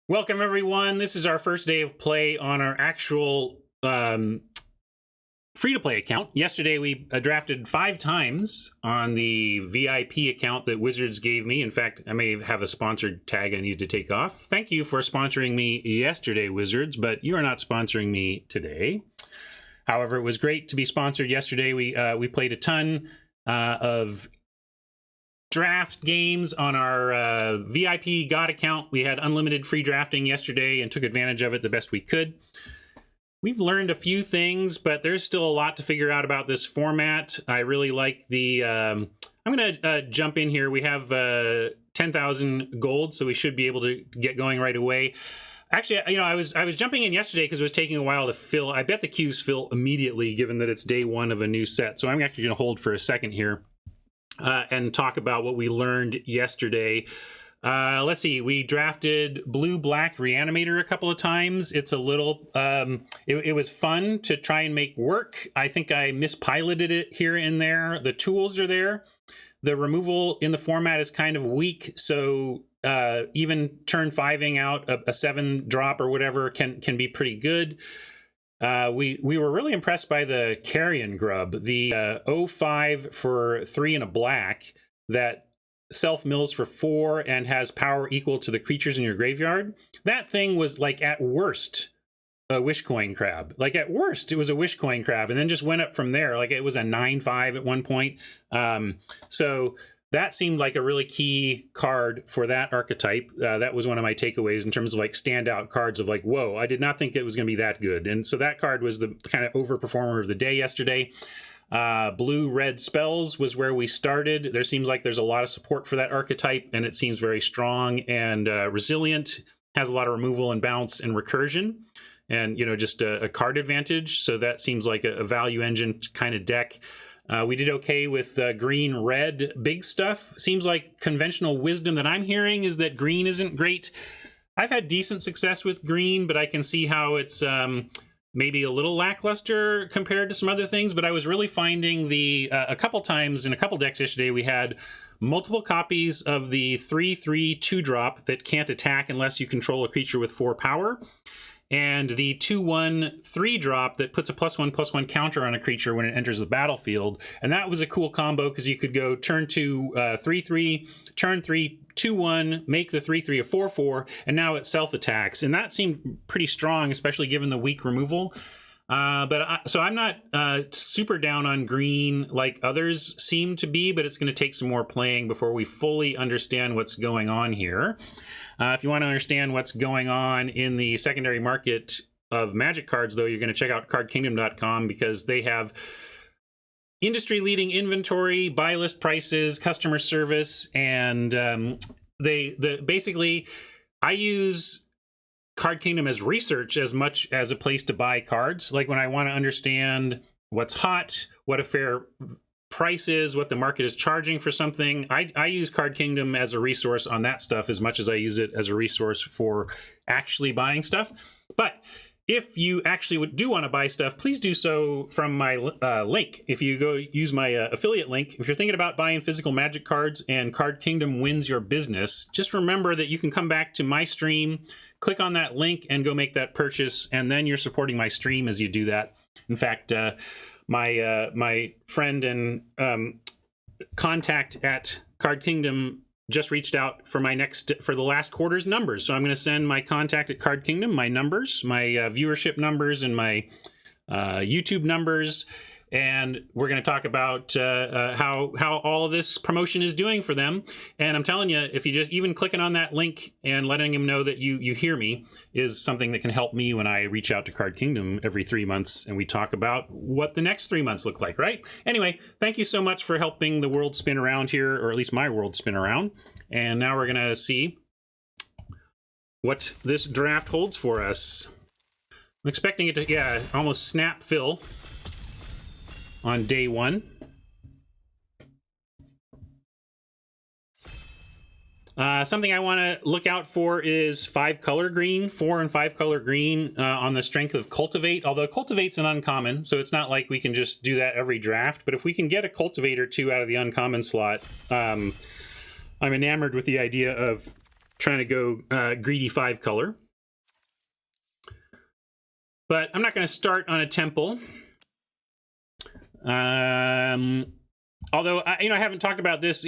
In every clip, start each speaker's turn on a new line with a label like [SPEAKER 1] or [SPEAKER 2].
[SPEAKER 1] Welcome, everyone. This is our first day of play on our actual free-to-play account. Yesterday, we drafted 5 times on the VIP account that Wizards gave me. In fact, I may have a sponsored tag I need to take off. Thank you for sponsoring me yesterday, Wizards, but you are not sponsoring me today. However, it was great to be sponsored yesterday. We played a ton of draft games on our VIP God account. We had unlimited free drafting yesterday and took advantage of it the best we could. We've learned a few things, but there's still a lot to figure out about this format. I really like the... I'm going to jump in here. We have 10,000 gold, so we should be able to get going right away. Actually, you know, I was jumping in yesterday because it was taking a while to fill. I bet the queues fill immediately, given that it's day 1 of a new set. So I'm actually going to hold for a second here. And talk about what we learned yesterday. Let's see, we drafted blue-black Reanimator a couple of times. It's a little, it was fun to try and make work. I think I mispiloted it here and there. The tools are there. The removal in the format is kind of weak, so even turn 5ing out a 7-drop or whatever can be pretty good. We were really impressed by the Carrion Grub, the 05 for 3 and a black that self-mills for 4 and has power equal to the creatures in your graveyard. That thing was, like, at worst a Wishcoin Crab. Like, at worst, it was a Wishcoin Crab, and then just went up from there. Like, it was a 9/5 at one point. So that seemed like a really key card for that archetype. That was one of my takeaways in terms of like standout cards of like, whoa, I did not think it was going to be that good. And so that card was the kind of overperformer of the day yesterday. Blue-red spells was where we started. There seems like there's a lot of support for that archetype, and it seems very strong and resilient. Has a lot of removal and bounce and recursion, and, you know, just a card advantage. So that seems like a value engine kind of deck. We did okay with green-red big stuff. Seems like conventional wisdom that I'm hearing is that green isn't great. I've had decent success with green, but I can see how it's maybe a little lackluster compared to some other things. But I was really finding a couple times in a couple decks yesterday, we had multiple copies of the 3/3 2-drop that can't attack unless you control a creature with 4 power. And the 2/1 3-drop that puts a +1/+1 counter on a creature when it enters the battlefield. And that was a cool combo because you could go turn 2 3/3, turn 3 2/1, make the 3/3 a 4/4, and now it self-attacks. And that seemed pretty strong, especially given the weak removal. So I'm not super down on green like others seem to be, but it's going to take some more playing before we fully understand what's going on here. If you want to understand what's going on in the secondary market of Magic cards, though, you're going to check out cardkingdom.com because they have industry-leading inventory, buy list prices, customer service, and basically, I use Card Kingdom as research as much as a place to buy cards. Like when I want to understand what's hot, what a fair price is, what the market is charging for something, I use Card Kingdom as a resource on that stuff as much as I use it as a resource for actually buying stuff. But if you actually do want to buy stuff, please do so from my link. If you go use my affiliate link, if you're thinking about buying physical Magic cards and Card Kingdom wins your business, just remember that you can come back to my stream, click on that link, and go make that purchase, and then you're supporting my stream as you do that. In fact, my friend and contact at Card Kingdom just reached out for the last quarter's numbers. So I'm going to send my contact at Card Kingdom my numbers, my viewership numbers, and my YouTube numbers. And we're going to talk about how all of this promotion is doing for them. And I'm telling you, if you just even clicking on that link and letting them know that you hear me is something that can help me when I reach out to Card Kingdom every 3 months and we talk about what the next 3 months look like, right? Anyway, thank you so much for helping the world spin around here, or at least my world spin around. And now we're going to see what this draft holds for us. I'm expecting it to, almost snap fill on day 1. Something I want to look out for is 5-color green, 4 and 5-color green on the strength of Cultivate, although Cultivate's an uncommon, so it's not like we can just do that every draft, but if we can get a Cultivate or 2 out of the uncommon slot, I'm enamored with the idea of trying to go greedy 5 color. But I'm not going to start on a temple. Although, I haven't talked about this,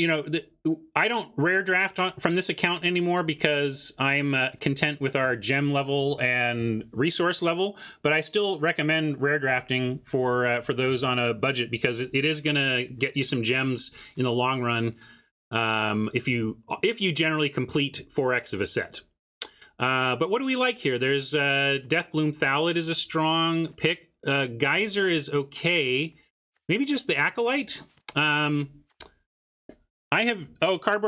[SPEAKER 1] I don't rare draft from this account anymore because I'm content with our gem level and resource level. But I still recommend rare drafting for those on a budget because it is going to get you some gems in the long run if you generally complete 4x of a set. But what do we like here? There's Deathbloom Thallid is a strong pick. Geyser is okay. Maybe just the Acolyte. Cardboard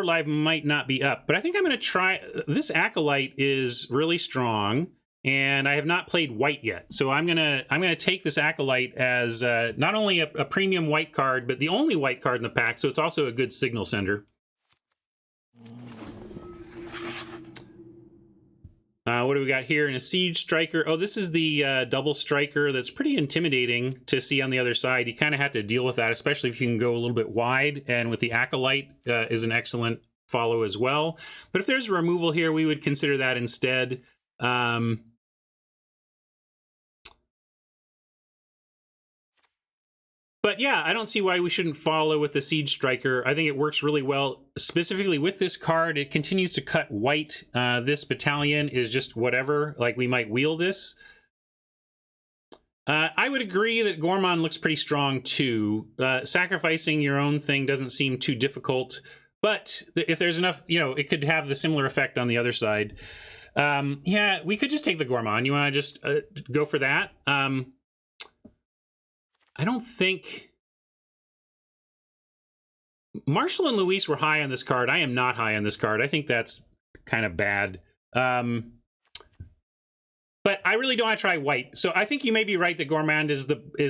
[SPEAKER 1] Live might not be up, but I think I'm going to try. This Acolyte is really strong, and I have not played white yet, so I'm gonna take this Acolyte as not only a premium white card, but the only white card in the pack. So it's also a good signal sender. What do we got here? In a Siege Striker. Oh, this is the double striker that's pretty intimidating to see on the other side. You kind of have to deal with that, especially if you can go a little bit wide. And with the Acolyte is an excellent follow as well. But if there's a removal here, we would consider that instead. But yeah, I don't see why we shouldn't follow with the Siege Striker. I think it works really well. Specifically with this card, it continues to cut white. This battalion is just whatever. Like, we might wheel this. I would agree that Gormon looks pretty strong too. Sacrificing your own thing doesn't seem too difficult. But if there's enough, it could have the similar effect on the other side. Yeah, we could just take the Gormon. You want to just go for that? I don't think Marshall and Luis were high on this card. I am not high on this card. I think that's kind of bad. But I really don't want to try white. So I think you may be right that Gourmand is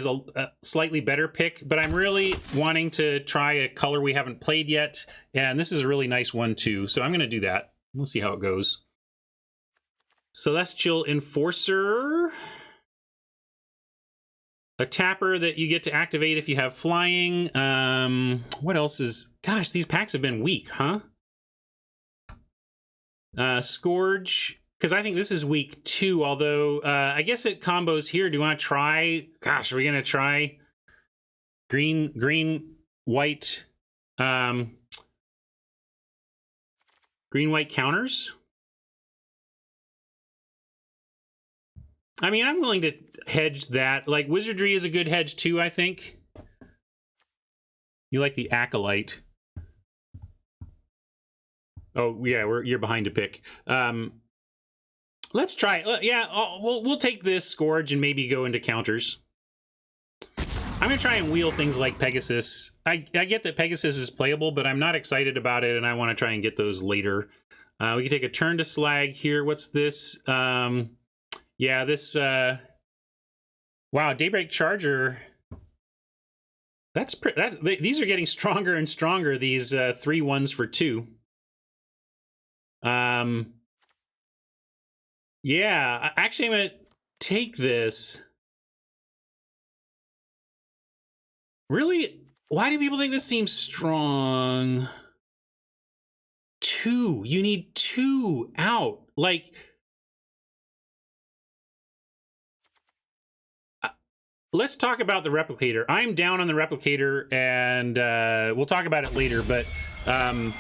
[SPEAKER 1] a slightly better pick, but I'm really wanting to try a color we haven't played yet. And this is a really nice one too. So I'm going to do that. We'll see how it goes. Celestial Enforcer. A tapper that you get to activate if you have flying. What else is... Gosh, these packs have been weak, huh? Scourge, because I think this is weak too, although I guess it combos here. Do you want to try... Gosh, are we going to try green, white... green, white counters? I mean, I'm willing to hedge that. Like, Wizardry is a good hedge, too, I think. You like the Acolyte. Oh, yeah, you're behind a pick. Let's try it. Yeah, we'll take this Scourge and maybe go into counters. I'm going to try and wheel things like Pegasus. I get that Pegasus is playable, but I'm not excited about it, and I want to try and get those later. We can take a turn to Slag here. What's this? Yeah, this, wow, Daybreak Charger. These are getting stronger and stronger, these 3 1s for 2. Yeah, actually, I'm going to take this. Really? Why do people think this seems strong? 2. You need 2 out. Like... Let's talk about the Replicator. I'm down on the Replicator, and we'll talk about it later, but 5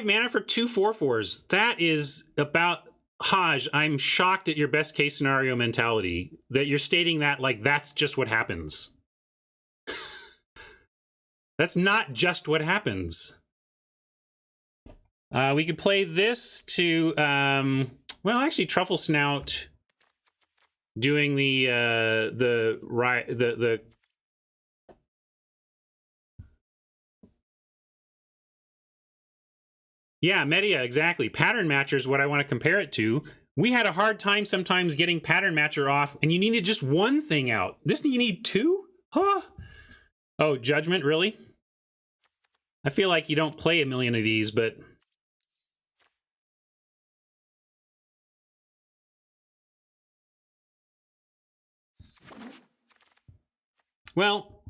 [SPEAKER 1] mana for 2 4/4s. That is about... Haj, I'm shocked at your best case scenario mentality, that you're stating that like that's just what happens. That's not just what happens. We could play this to... well, actually, Truffle Snout... doing the yeah, Media, exactly. Pattern Matcher is what I want to compare it to. We had a hard time sometimes getting Pattern Matcher off, and you needed just 1 thing out. This you need 2? Huh? Oh, Judgment, really? I feel like you don't play a million of these, but... Well,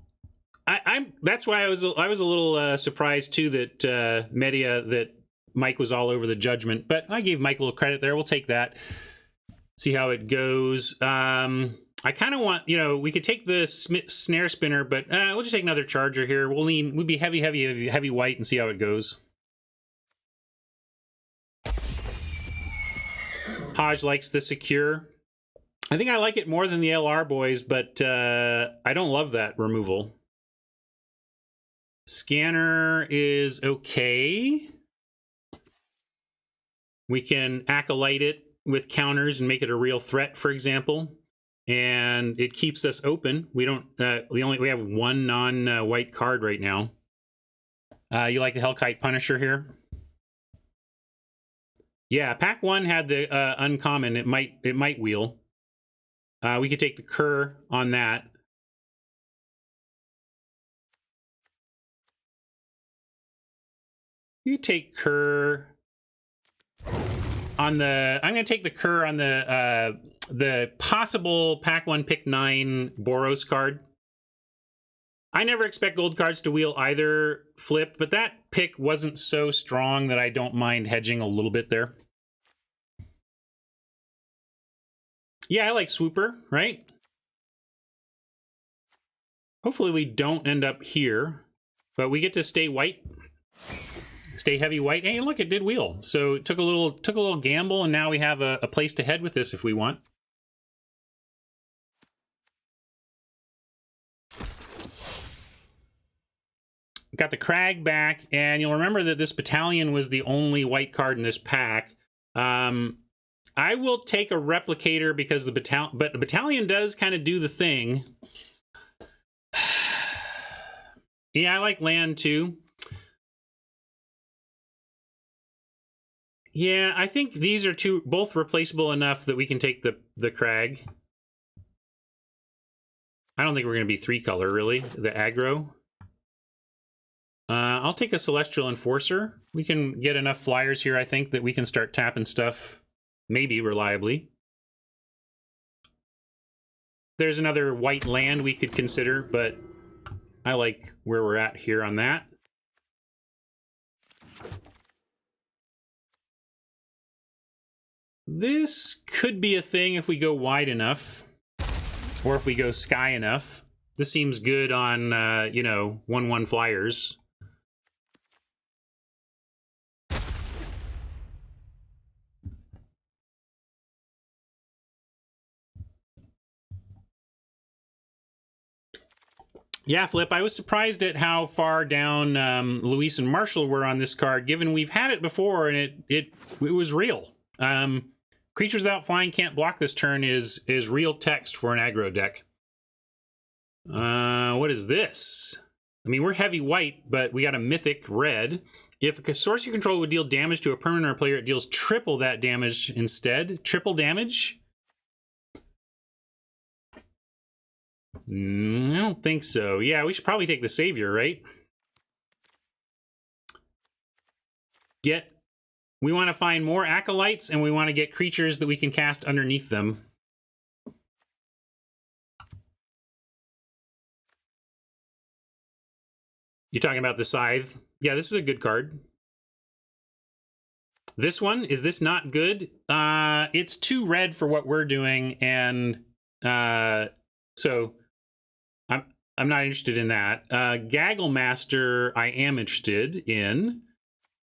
[SPEAKER 1] that's why I was a little surprised too that Media, that Mike was all over the judgment, but I gave Mike a little credit there. We'll take that. See how it goes. I kind of want, we could take the snare spinner, but we'll just take another charger here. We'll be heavy white and see how it goes. Hodge likes the secure. I think I like it more than the LR boys, but I don't love that removal. Scanner is okay. We can acolyte it with counters and make it a real threat, for example. And it keeps us open. We don't. We have one non-white card right now. You like the Hellkite Punisher here? Yeah, pack 1 had the uncommon. It might wheel. We could take the Cur on that. You take Cur on the. I'm going to take the Cur on the possible pack 1 pick 9 Boros card. I never expect gold cards to wheel either, Flip, but that pick wasn't so strong that I don't mind hedging a little bit there. Yeah, I like Swooper, right? Hopefully we don't end up here, but we get to stay white. Stay heavy white. Hey, look, it did wheel. So it took a little gamble, and now we have a place to head with this if we want. Got the Crag back, and you'll remember that this battalion was the only white card in this pack. I will take a replicator because the battalion does kind of do the thing. Yeah, I like land too. Yeah, I think these are both replaceable enough that we can take the Crag. I don't think we're going to be 3-color, really, the aggro. I'll take a Celestial Enforcer. We can get enough flyers here, I think, that we can start tapping stuff, maybe reliably. There's another white land we could consider, but I like where we're at here on that. This could be a thing if we go wide enough, or if we go sky enough. This seems good on, 1/1 flyers. Yeah, Flip, I was surprised at how far down Luis and Marshall were on this card, given we've had it before and it was real. Creatures without flying can't block this turn is real text for an aggro deck. What is this? I mean, we're heavy white, but we got a mythic red. If a source you control would deal damage to a permanent or player, it deals triple that damage instead. Triple damage? I don't think so. Yeah, we should probably take the Savior, right? We want to find more Acolytes, and we want to get creatures that we can cast underneath them. You're talking about the Scythe? Yeah, this is a good card. This one, is this not good? It's too red for what we're doing, and so I'm not interested in that. Gaggle Master, I am interested in,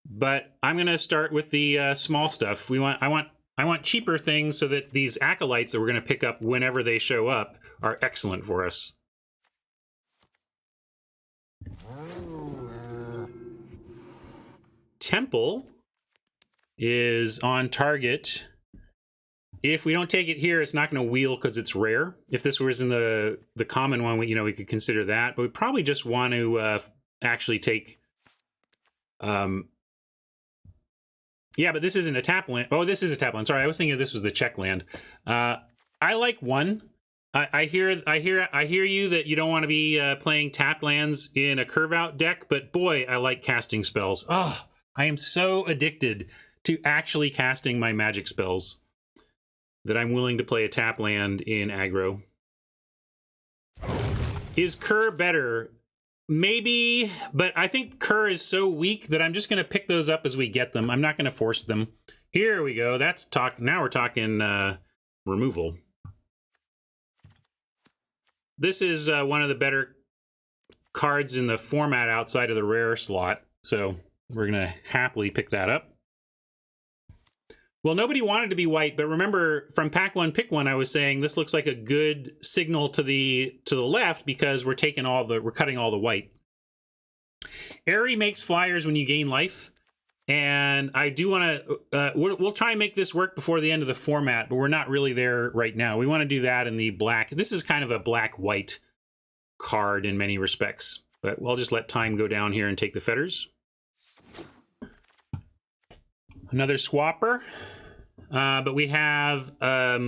[SPEAKER 1] but I'm gonna start with the small stuff. I want cheaper things so that these acolytes that we're gonna pick up whenever they show up are excellent for us. Temple is on target. If we don't take it here, it's not going to wheel because it's rare. If this was in the common one, we could consider that. But we probably just want to actually take. Yeah, but this isn't a tap land. Oh, this is a tap land. Sorry, I was thinking this was the check land. I like one. I hear you that you don't want to be playing tap lands in a curve out deck, but boy, I like casting spells. Oh, I am so addicted to actually casting my magic spells that I'm willing to play a tap land in aggro. Is Cur better? Maybe, but I think Kerr is so weak that I'm just going to pick those up as we get them. I'm not going to force them. Here we go. That's talk. Now we're talking removal. This is one of the better cards in the format outside of the rare slot, so we're going to happily pick that up. Well, nobody wanted to be white, but remember from pack one, pick one, I was saying this looks like a good signal to the left because we're cutting all the white. Airy makes flyers when you gain life, and I do want to. We'll try and make this work before the end of the format, but we're not really there right now. We want to do that in the black. This is kind of a black-white card in many respects, but we'll just let time go down here and take the fetters. Another swapper. But we have a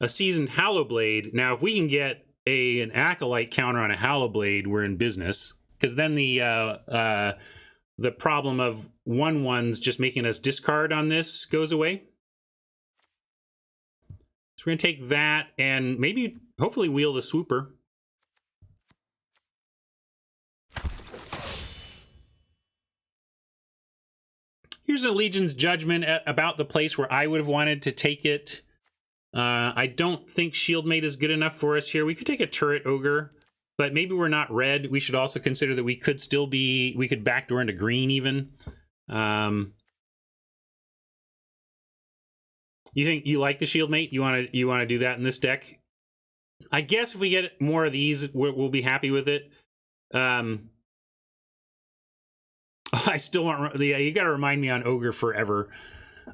[SPEAKER 1] seasoned Hallowblade. Now, if we can get an Acolyte counter on a Hallowblade, we're in business. Because then the problem of 1/1s just making us discard on this goes away. So we're going to take that and maybe, hopefully, wheel the Swooper. Here's a Legion's Judgment about the place where I would have wanted to take it. I don't think Shieldmate is good enough for us here. We could take a Turret Ogre, but maybe we're not red. We should also consider that we could still be... We could backdoor into green, even. You think you like the Shieldmate? You want to do that in this deck? I guess if we get more of these, we'll be happy with it. I still want... Yeah, you got to remind me on Ogre forever.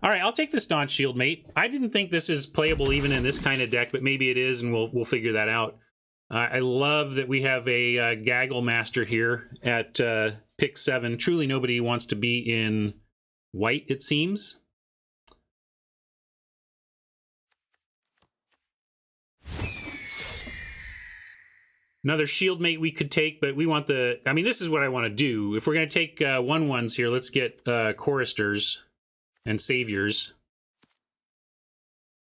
[SPEAKER 1] All right, I'll take the Staunch Shieldmate. I didn't think this is playable even in this kind of deck, but maybe it is, and we'll figure that out. I love that we have a Gaggle Master here at pick 7. Truly nobody wants to be in white, it seems. Another Shieldmate we could take, but we want the... I mean, this is what I want to do. If we're going to take 1/1s here, let's get Choristers and Saviors.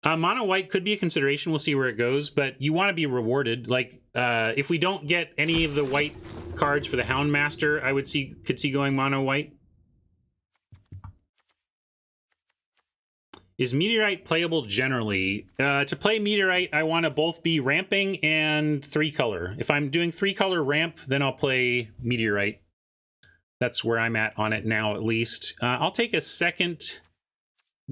[SPEAKER 1] Mono white could be a consideration. We'll see where it goes, but you want to be rewarded. Like, if we don't get any of the white cards for the Houndmaster, I could see going mono white. Is Meteorite playable generally? To play Meteorite, I want to both be ramping and 3-color. If I'm doing 3-color ramp, then I'll play Meteorite. That's where I'm at on it now, at least. I'll take a second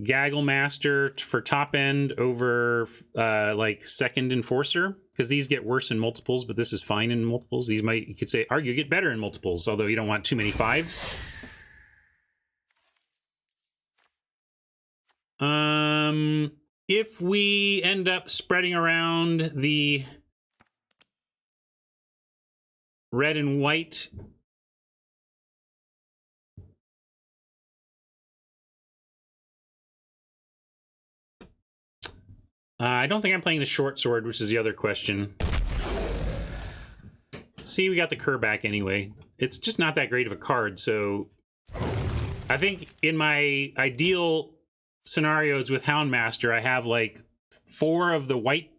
[SPEAKER 1] Gaggle Master for top end over like second Enforcer, because these get worse in multiples, but this is fine in multiples. These might, you could say, argue, get better in multiples, although you don't want too many 5s. If we end up spreading around the red and white, I don't think I'm playing the short sword, which is the other question. See, we got the Kerr back anyway. It's just not that great of a card, so I think in my ideal scenarios with Houndmaster, I have like 4 of the white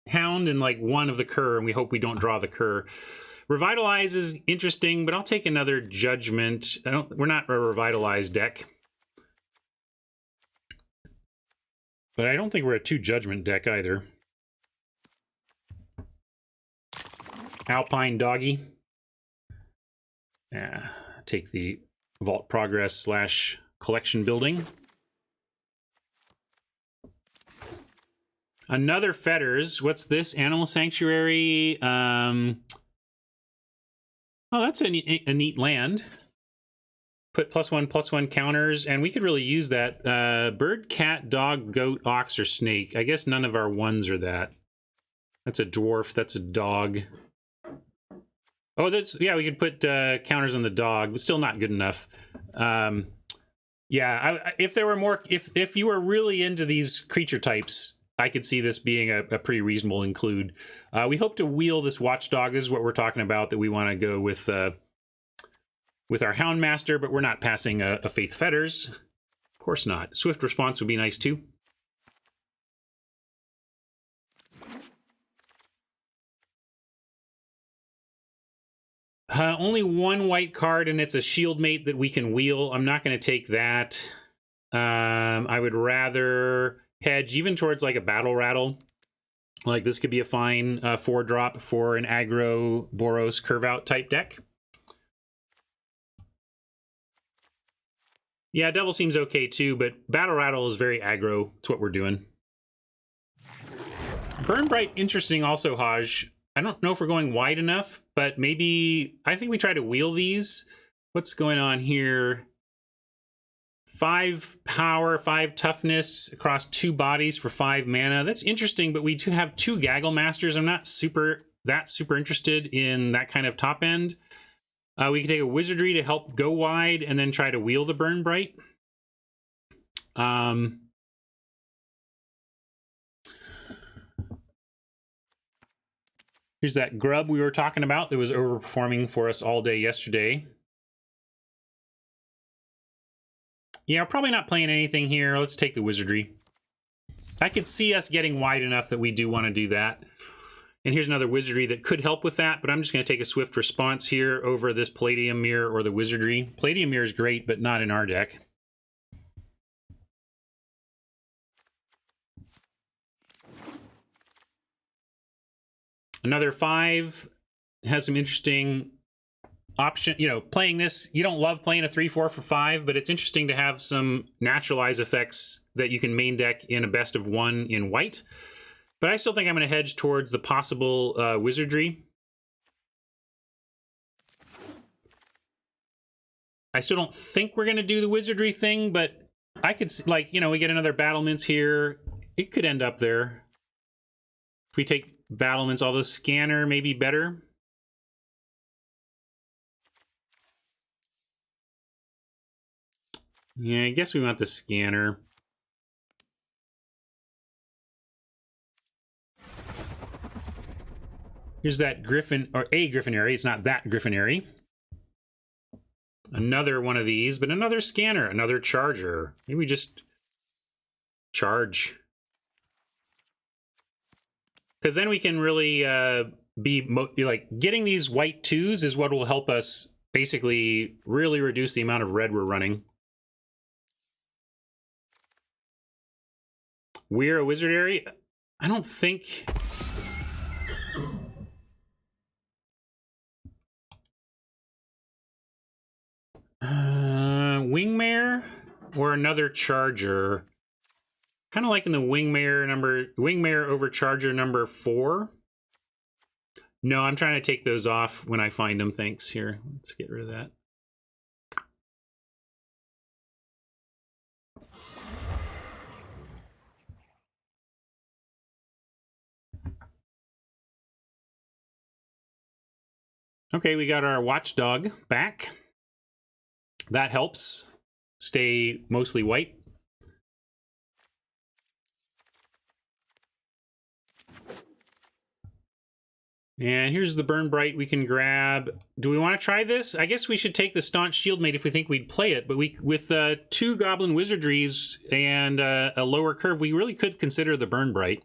[SPEAKER 1] Hound and like 1 of the Kerr, and we hope we don't draw the Kerr. Revitalize is interesting, but I'll take another Judgment. We're not a Revitalize deck. But I don't think we're a 2 Judgment deck either. Alpine Doggy. Yeah, take the Vault Progress / collection building. Another Fetters. What's this? Animal Sanctuary. Oh, that's a neat land. Put +1/+1 counters, and we could really use that. Bird, cat, dog, goat, ox, or snake. I guess none of our 1s are that. That's a dwarf. That's a dog. Oh, yeah. We could put counters on the dog, but still not good enough. Yeah. If there were more, if you were really into these creature types, I could see this being a pretty reasonable include. We hope to wheel this Watchdog. This is what we're talking about, that we want to go with our Houndmaster, but we're not passing a Faith Fetters. Of course not. Swift Response would be nice too. only one white card, and it's a shield mate that we can wheel. I'm not going to take that. I would rather hedge even towards like a battle rattle. Like this could be a fine 4-drop for an aggro Boros curve out type deck. Yeah, Devil seems okay too, but Battle Rattle is very aggro. It's what we're doing. Burn Bright, interesting also, Haj. I don't know if we're going wide enough, but maybe... I think we try to wheel these. What's going on here? 5 power, 5 toughness across 2 bodies for 5 mana. That's interesting, but we do have 2 Gaggle Masters. I'm not super interested in that kind of top end. We can take a Wizardry to help go wide and then try to wheel the Burn Bright. Here's that grub we were talking about that was overperforming for us all day yesterday. Yeah, probably not playing anything here. Let's take the Wizardry. I could see us getting wide enough that we do want to do that. And here's another Wizardry that could help with that, but I'm just going to take a swift response here over this Palladium Mirror or the Wizardry. Palladium Mirror is great, but not in our deck. Another 5 has some interesting option. You know, playing this, you don't love playing a 3-4 for 5, but it's interesting to have some naturalize effects that you can main deck in a best of 1 in white. But I still think I'm going to hedge towards the possible Wizardry. I still don't think we're going to do the Wizardry thing, but I could see, like, you know, we get another Battlements here. It could end up there. If we take Battlements, although Scanner may be better. Yeah, I guess we want the Scanner. Here's that Griffin, or a Griffinary. It's not that Griffinary. Another one of these, but another Scanner, another Charger. Maybe we just charge. Because then we can really like, getting these white 2s is what will help us basically really reduce the amount of red we're running. We're a Wizardary? I don't think... Wingmare or another Charger. Kind of liking the Wingmare over Charger number 4. No, I'm trying to take those off when I find them. Thanks. Here, let's get rid of that. Okay, we got our Watchdog back. That helps stay mostly white. And here's the Burn Bright we can grab. Do we want to try this? I guess we should take the Staunch Shieldmate if we think we'd play it. But with 2 Goblin Wizardries and a lower curve, we really could consider the Burn Bright.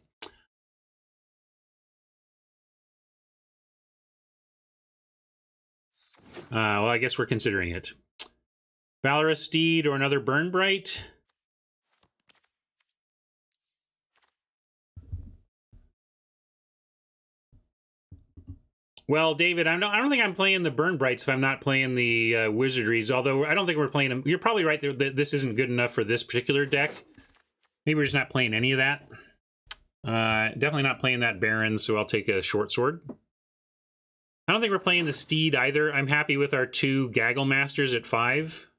[SPEAKER 1] Well, I guess we're considering it. Valorous Steed or another Burn Bright. Well, David, I don't think I'm playing the Burn Brights if I'm not playing the Wizardries, although I don't think we're playing them. You're probably right there that this isn't good enough for this particular deck. Maybe we're just not playing any of that. Definitely not playing that Baron, so I'll take a Short Sword. I don't think we're playing the Steed either. I'm happy with our 2 Gaggle Masters at 5.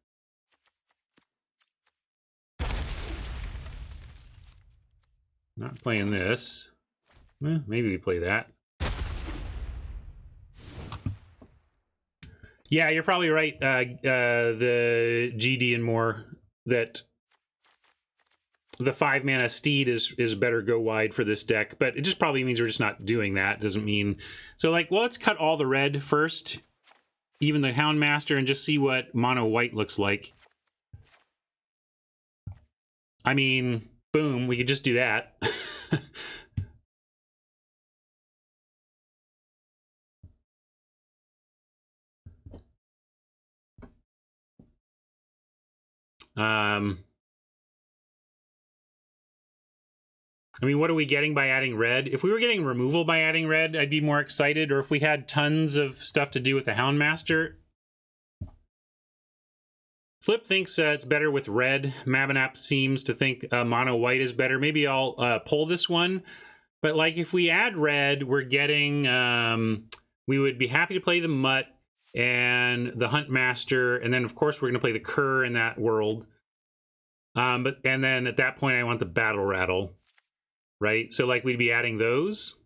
[SPEAKER 1] Not playing this. Maybe we play that. Yeah, you're probably right, the GD and more, that the 5-mana Steed is better go wide for this deck, but it just probably means we're just not doing that. Doesn't mean... So, like, well, let's cut all the red first, even the Houndmaster, and just see what mono white looks like. I mean, boom, we could just do that. I mean, what are we getting by adding red? If we were getting removal by adding red, I'd be more excited. Or if we had tons of stuff to do with the Houndmaster. Flip thinks it's better with red. Mabinap seems to think mono white is better. Maybe I'll pull this one. But like if we add red, we're getting... we would be happy to play the Mutt and the Huntmaster. And then, of course, we're going to play the Cur in that world. And then at that point, I want the Battle Rattle. Right? So like we'd be adding those.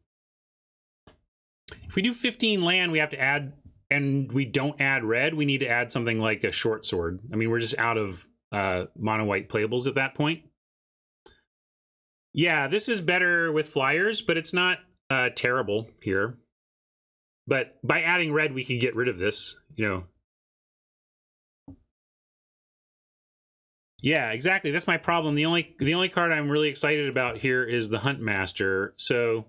[SPEAKER 1] If we do 15 land, we have to add, and we don't add red, we need to add something like a short sword. I mean, we're just out of mono white playables at that point. Yeah, this is better with flyers, but it's not terrible here. But by adding red, we could get rid of this, you know. Yeah, exactly. That's my problem. The only card I'm really excited about here is the Huntmaster. So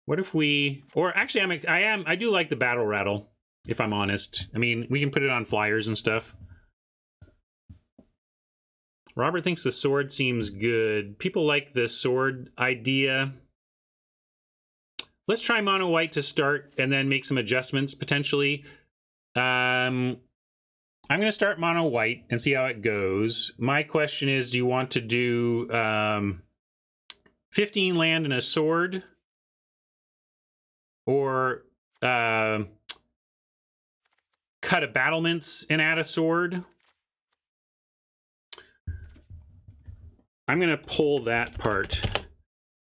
[SPEAKER 1] what if we... Or actually, I do like the Battle Rattle, if I'm honest. I mean, we can put it on flyers and stuff. Robert thinks the sword seems good. People like the sword idea. Let's try mono white to start and then make some adjustments, potentially. I'm going to start mono white and see how it goes. My question is, do you want to do 15 land and a sword? Or cut a battlements and add a sword? I'm going to pull that part.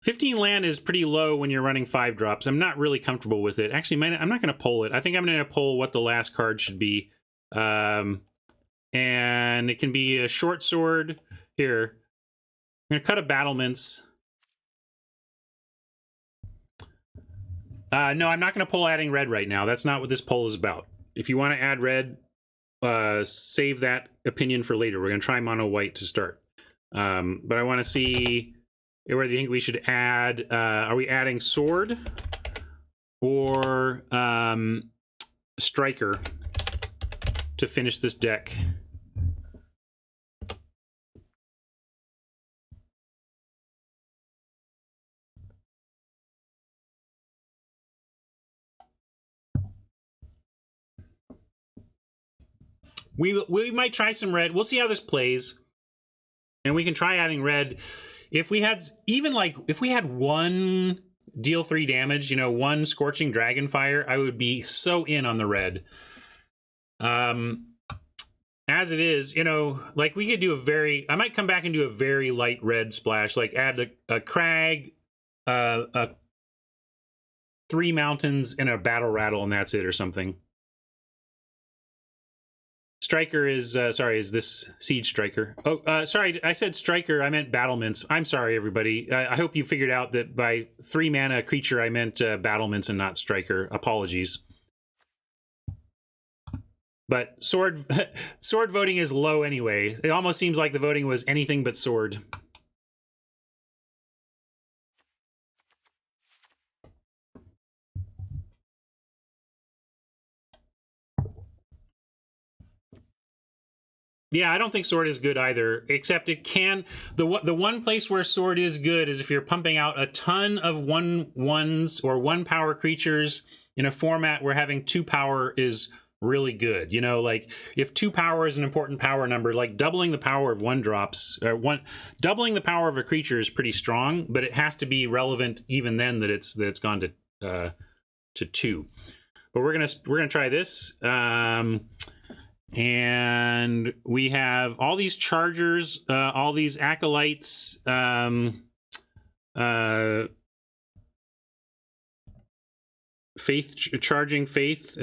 [SPEAKER 1] 15 land is pretty low when you're running 5 drops. I'm not really comfortable with it. Actually, I'm not going to pull it. I think I'm going to pull what the last card should be. And it can be a short sword. Here, I'm going to cut a battlements. No, I'm not going to pull adding red right now. That's not what this poll is about. If you want to add red, save that opinion for later. We're going to try mono white to start. But I want to see where do you think we should add. Are we adding sword or striker to finish this deck? We might try some red. We'll see how this plays. And we can try adding red. If we had one deal 3 damage, you know, one Scorching Dragonfire, I would be so in on the red. As it is, you know, like we could do I might come back and do a very light red splash, like add a crag, 3 mountains and a battle rattle, and that's it, or something. Striker is, is this Siege Striker? Oh, sorry, I said Striker, I meant battlements. I'm sorry, everybody. I hope you figured out that by 3 mana creature, I meant battlements and not Striker. Apologies. But sword voting is low anyway. It almost seems like the voting was anything but sword. Yeah, I don't think sword is good either, except it can... The one place where sword is good is if you're pumping out a ton of 1/1s or 1 power creatures in a format where having 2 power is really good. You know, like if 2 power is an important power number, like doubling the power of 1-drops, or doubling the power of a creature is pretty strong, but it has to be relevant even then that it's gone to 2. But we're gonna try this. And we have all these chargers, all these acolytes, faith, charging faith,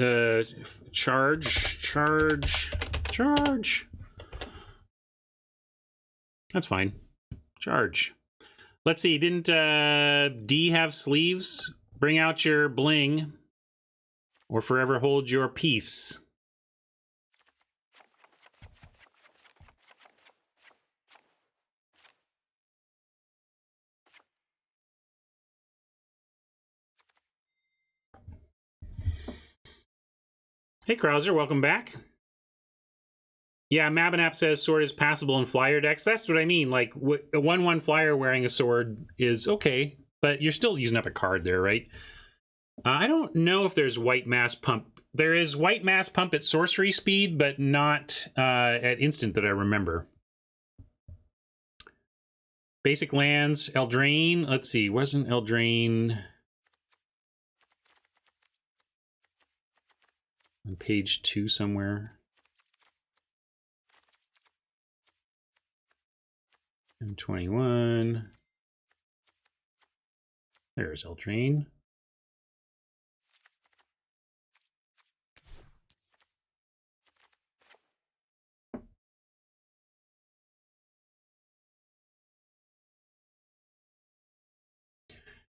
[SPEAKER 1] charge. That's fine. Charge. Let's see, didn't D have sleeves? Bring out your bling, or forever hold your peace. Hey, Krauser, welcome back. Yeah, Mabinap says sword is passable in flyer decks. That's what I mean. Like, a 1/1 flyer wearing a sword is okay, but you're still using up a card there, right? I don't know if there's white mass pump. There is white mass pump at sorcery speed, but not at instant that I remember. Basic lands, Eldraine. Let's see, wasn't Eldraine on page 2 somewhere? M21. There's Eldraine.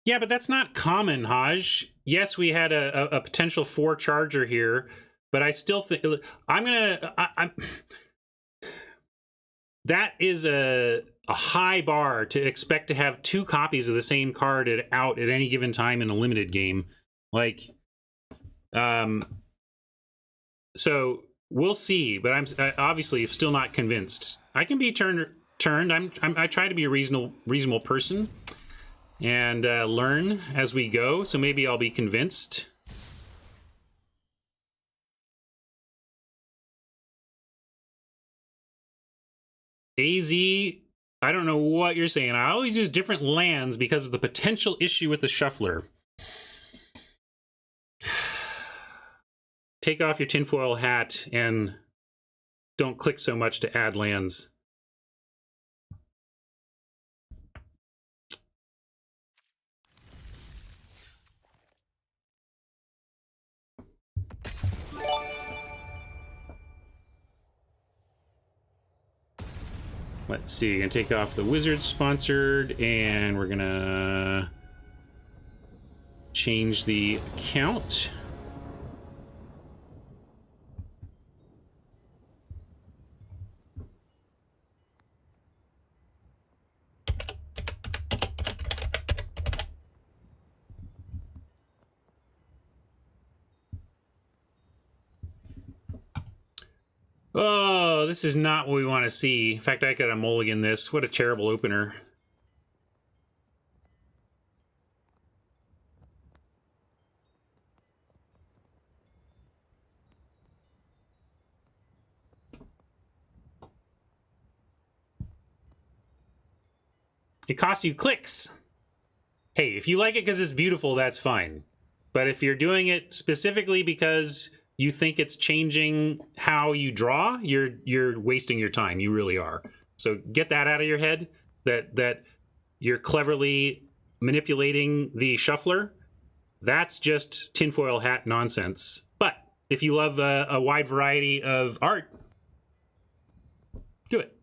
[SPEAKER 1] Yeah, but that's not common, Haj. Yes, we had a potential 4 charger here, but I still think that is a high bar to expect to have 2 copies of the same card out at any given time in a limited game. Like, so we'll see, but I'm obviously still not convinced. I can be turned. I try to be a reasonable person and learn as we go. So maybe I'll be convinced. AZ, I don't know what you're saying. I always use different lands because of the potential issue with the shuffler. Take off your tinfoil hat and don't click so much to add lands. Let's see, gonna take off the wizard sponsored, and we're gonna change the account. Oh, this is not what we want to see. In fact, I got a mulligan this. What a terrible opener. It costs you clicks. Hey, if you like it because it's beautiful, that's fine. But if you're doing it specifically because you think it's changing how you draw, you're wasting your time. You really are. So get that out of your head, that you're cleverly manipulating the shuffler. That's just tinfoil hat nonsense. But if you love a wide variety of art, do it.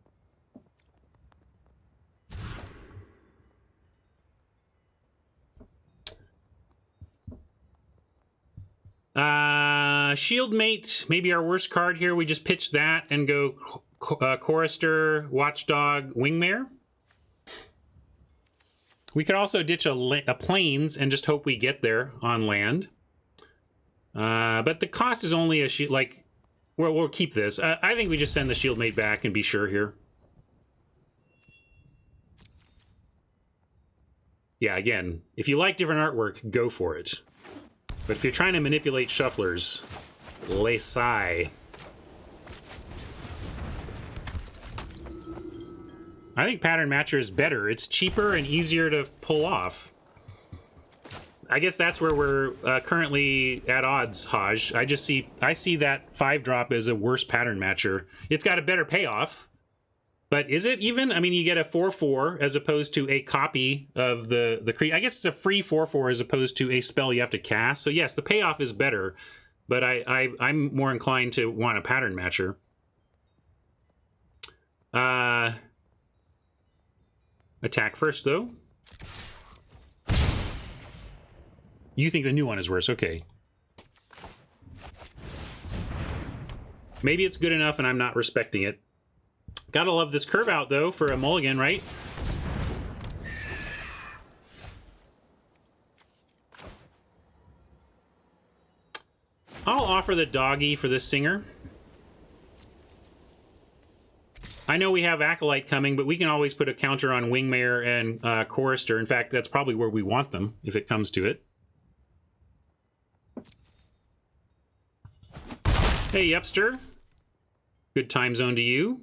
[SPEAKER 1] Shieldmate, maybe our worst card here. We just pitch that and go Chorister, Watchdog, Wingmare. We could also ditch a Plains and just hope we get there on land. But the cost is only a shield. Like, we'll keep this. I think we just send the Shieldmate back and be sure here. Yeah, again, if you like different artwork, go for it. But if you're trying to manipulate shufflers, lay sigh. I think Pattern Matcher is better. It's cheaper and easier to pull off. I guess that's where we're currently at odds, Haj. I see that 5-drop as a worse Pattern Matcher. It's got a better payoff, but is it even? I mean, you get a 4/4 as opposed to a copy of the I guess it's a free 4/4 as opposed to a spell you have to cast. So yes, the payoff is better, but I'm more inclined to want a Pattern Matcher. Attack first, though. You think the new one is worse? Okay. Maybe it's good enough and I'm not respecting it. Gotta love this curve out, though, for a mulligan, right? I'll offer the doggy for this singer. I know we have Acolyte coming, but we can always put a counter on Wingmare and Chorister. In fact, that's probably where we want them, if it comes to it. Hey, Yepster. Good time zone to you.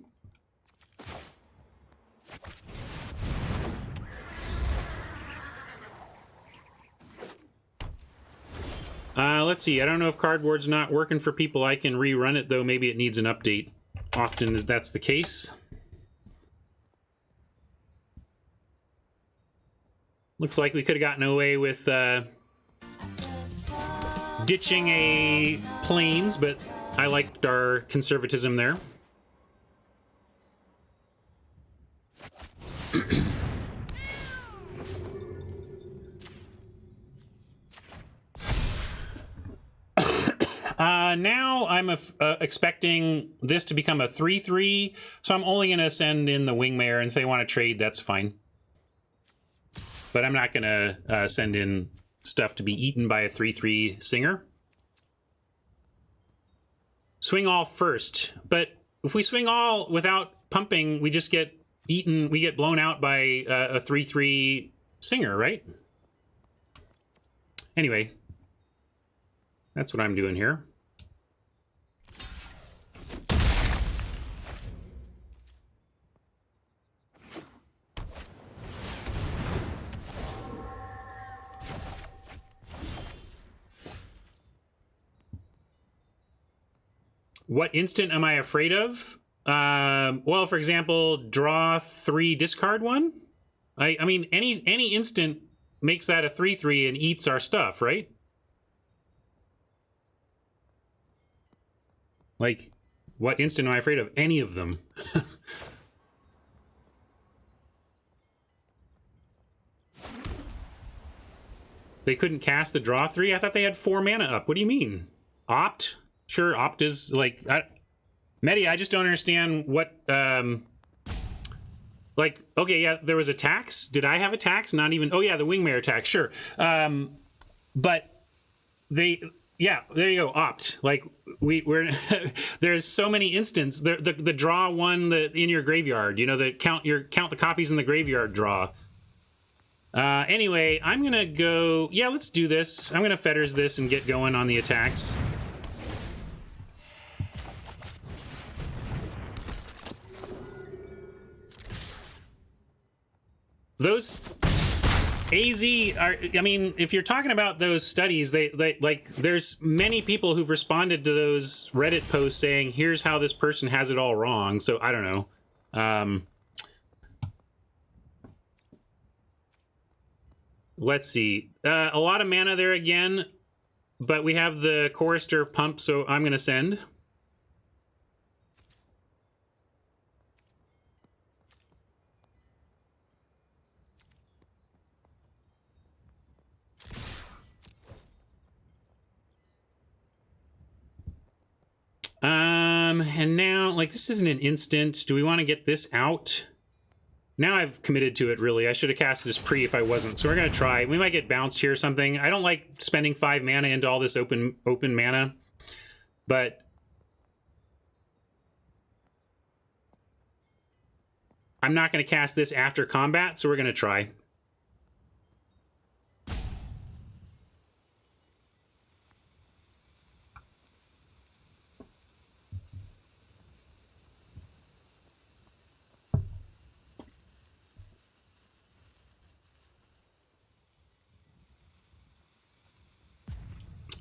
[SPEAKER 1] Let's see. I don't know if Cardboard's not working for people. I can rerun it, though. Maybe it needs an update. Often as that's the case. Looks like we could have gotten away with ditching a Plains, but I liked our conservatism there. Now I'm expecting this to become a 3-3, so I'm only going to send in the Wingmare, and if they want to trade, that's fine. But I'm not going to send in stuff to be eaten by a 3-3 Singer. Swing all first, but if we swing all without pumping, we just get eaten, we get blown out by a 3-3 Singer, right? Anyway, that's what I'm doing here. What instant am I afraid of? Well, for example, draw 3, discard 1. I mean, any instant makes that a 3-3 and eats our stuff, right? Like, what instant am I afraid of? Any of them. They couldn't cast the draw 3? I thought they had 4 mana up. What do you mean? Opt? Sure, Opt is like... Medi, I just don't understand what... like, okay, yeah, there was a tax. Did I have a tax? Not even... Oh, yeah, the Wingmare tax, sure. But they... Yeah, there you go, Opt. Like, we're... there's so many instances. The draw one in your graveyard. You know, the count the copies in the graveyard draw. Anyway, I'm going to go... Yeah, let's do this. I'm going to Fetters this and get going on the attacks. Those AZ are, I mean, if you're talking about those studies, they like, there's many people who've responded to those Reddit posts saying, here's how this person has it all wrong. So I don't know. Let's see. A lot of mana there again, but we have the Chorister pump, so I'm going to send. And now, like, this isn't an instant. Do we want to get this out? Now I've committed to it, really. I should have cast this pre if I wasn't. So we're going to try. We might get bounced here or something. I don't like spending 5 mana into all this open mana. But I'm not going to cast this after combat, so we're going to try.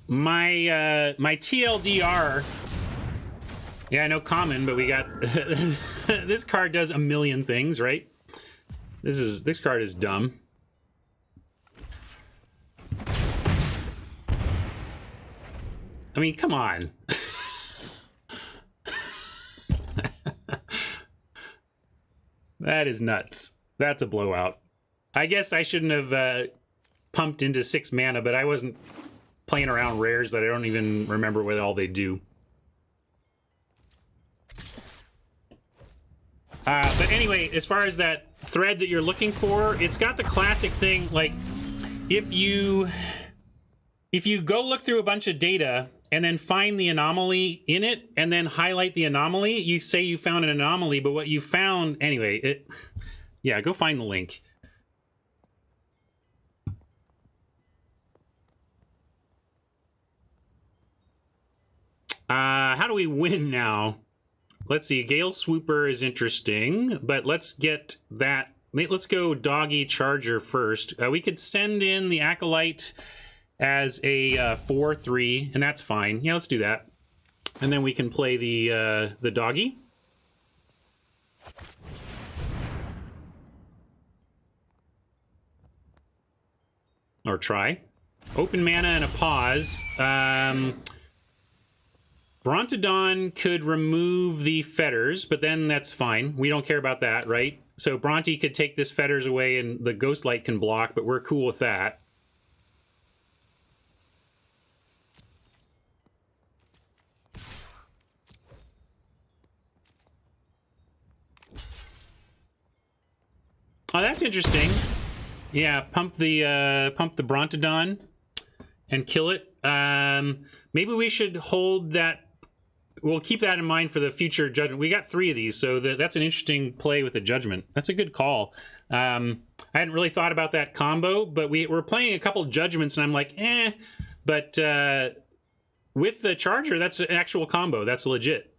[SPEAKER 1] My TLDR, yeah, I know common, but we got this card does a million things, right? This card is dumb. I mean, come on. That is nuts. That's a blowout. I guess I shouldn't have pumped into 6 mana, but I wasn't playing around rares that I don't even remember what all they do. But anyway, as far as that thread that you're looking for, it's got the classic thing, like, if you go look through a bunch of data and then find the anomaly in it, and then highlight the anomaly. You say you found an anomaly, but what you found anyway. Yeah, go find the link. How do we win now? Let's see. Gale Swooper is interesting, but let's get that. Let's go Doggy Charger first. We could send in the Acolyte as a 4/3, and that's fine. Yeah, let's do that. And then we can play the Doggy. Or try. Open mana and a pause. Brontodon could remove the fetters, but then that's fine. We don't care about that, right? So Bronte could take this fetters away and the Ghostlight can block, but we're cool with that. Oh, that's interesting. Yeah, pump the Brontodon and kill it. Maybe we should hold that. We'll keep that in mind for the future judgment. We got 3 of these, so that's an interesting play with the judgment. That's a good call. I hadn't really thought about that combo, but we're playing a couple judgments, and I'm like, eh. But with the charger, that's an actual combo. That's legit.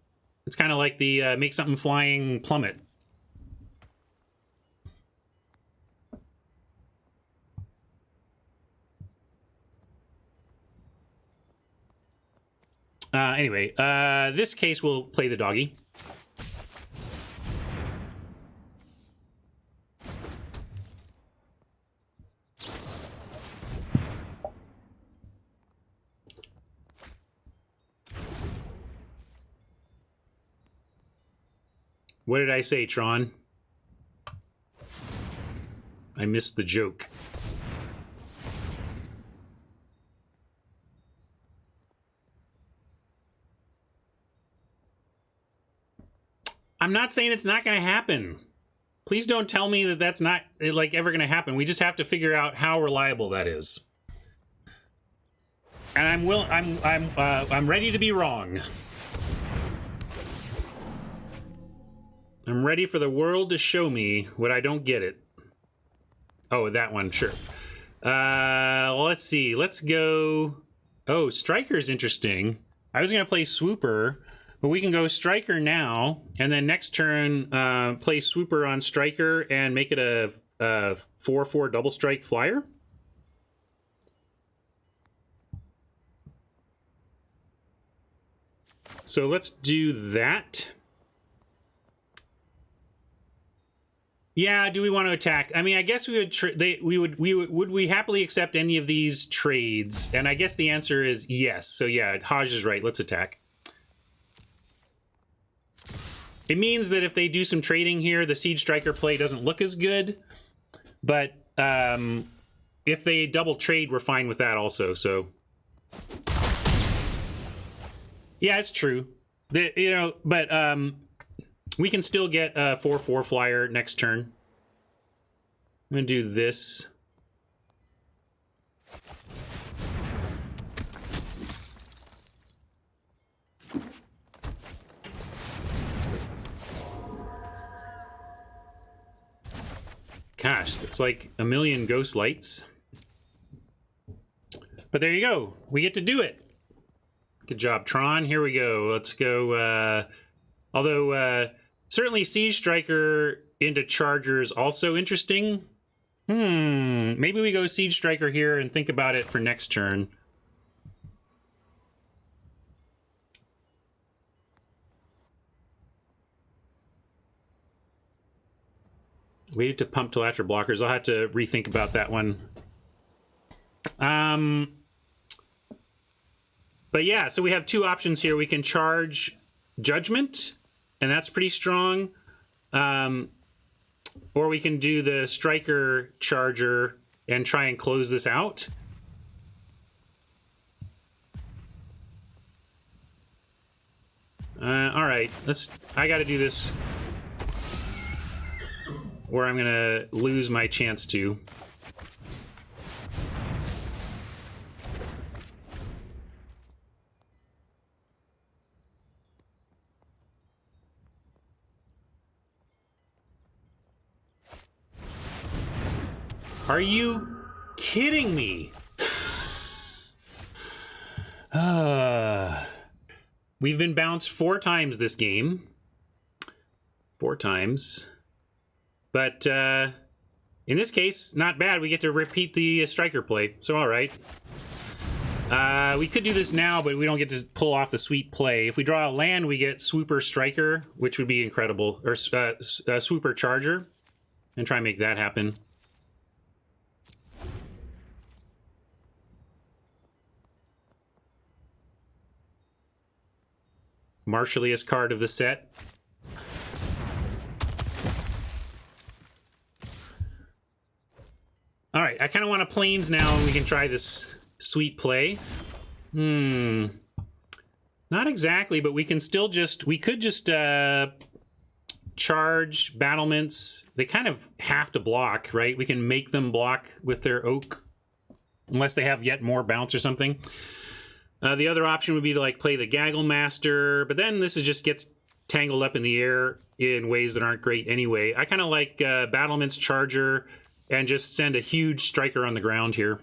[SPEAKER 1] It's kind of like the make something flying plummet. Anyway, this case we'll play the Doggy. What did I say, Tron? I missed the joke. I'm not saying it's not going to happen. Please don't tell me that that's not like ever going to happen. We just have to figure out how reliable that is. And I'm ready to be wrong. I'm ready for the world to show me what I don't get it. Oh, that one, sure. Let's see. Let's go. Oh, Striker's interesting. I was going to play Swooper. But we can go Striker now, and then next turn play Swooper on Striker and make it a 4/4 double strike flyer. So let's do that. Yeah, do we want to attack? I mean, I guess we would would we happily accept any of these trades? And I guess the answer is yes. So yeah, Haj is right. Let's attack. It means that if they do some trading here, the Siege Striker play doesn't look as good. But if they double trade, we're fine with that also. So yeah, it's true. But we can still get a 4/4 flyer next turn. I'm gonna do this. Gosh, it's like a million ghost lights. But there you go. We get to do it. Good job, Tron. Here we go. Let's go. Although, certainly Siege Striker into Charger is also interesting. Maybe we go Siege Striker here and think about it for next turn. Waited to pump till after blockers. I'll have to rethink about that one. But yeah, so we have 2 options here. We can charge Judgment, and that's pretty strong. Or we can do the Striker Charger and try and close this out. All right, I got to do this, or I'm gonna lose my chance to. Are you kidding me? We've been bounced 4 times this game. 4 times. But in this case, not bad. We get to repeat the striker play. So, all right. We could do this now, but we don't get to pull off the sweet play. If we draw a land, we get Swooper Striker, which would be incredible. Or Swooper Charger. And try and make that happen. Marshaliest card of the set. All right, I kind of want a plains now, and we can try this sweet play. Not exactly, but we can still just... We could just charge battlements. They kind of have to block, right? We can make them block with their oak, unless they have yet more bounce or something. The other option would be to like play the Gaggle Master, but then this is just gets tangled up in the air in ways that aren't great anyway. I kind of like Battlement's Charger and just send a huge striker on the ground here.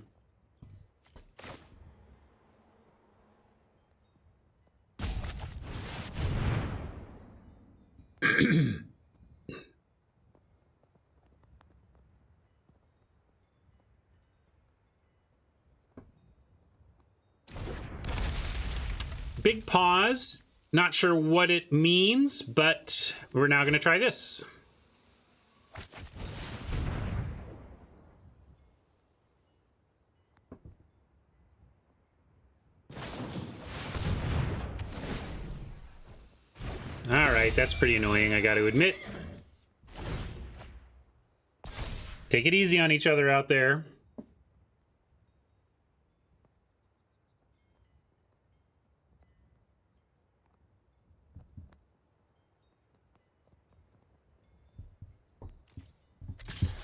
[SPEAKER 1] Big pause. Not sure what it means, but we're now going to try this. All right, that's pretty annoying, I got to admit. Take it easy on each other out there.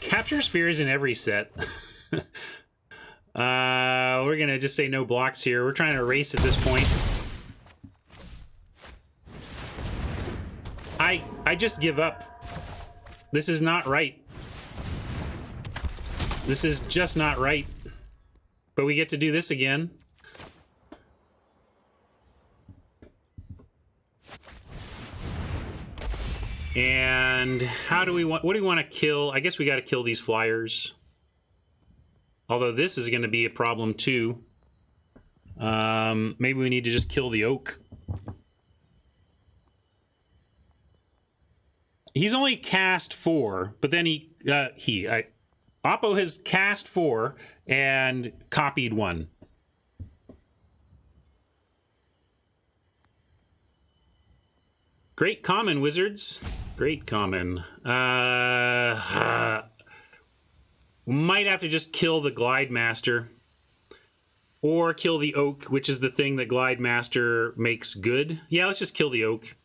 [SPEAKER 1] Capture spheres in every set. We're gonna just say no blocks here. We're trying to race at this point. I just give up. This is not right. This is just not right. But we get to do this again. And how do we want... What do we want to kill? I guess we got to kill these flyers. Although this is going to be a problem too. Maybe we need to just kill the oak. He's only cast 4, but then Oppo has cast 4 and copied 1. Great common, Wizards. Great common. Might have to just kill the Glide Master. Or kill the Oak, which is the thing that Glide Master makes good. Yeah, let's just kill the Oak.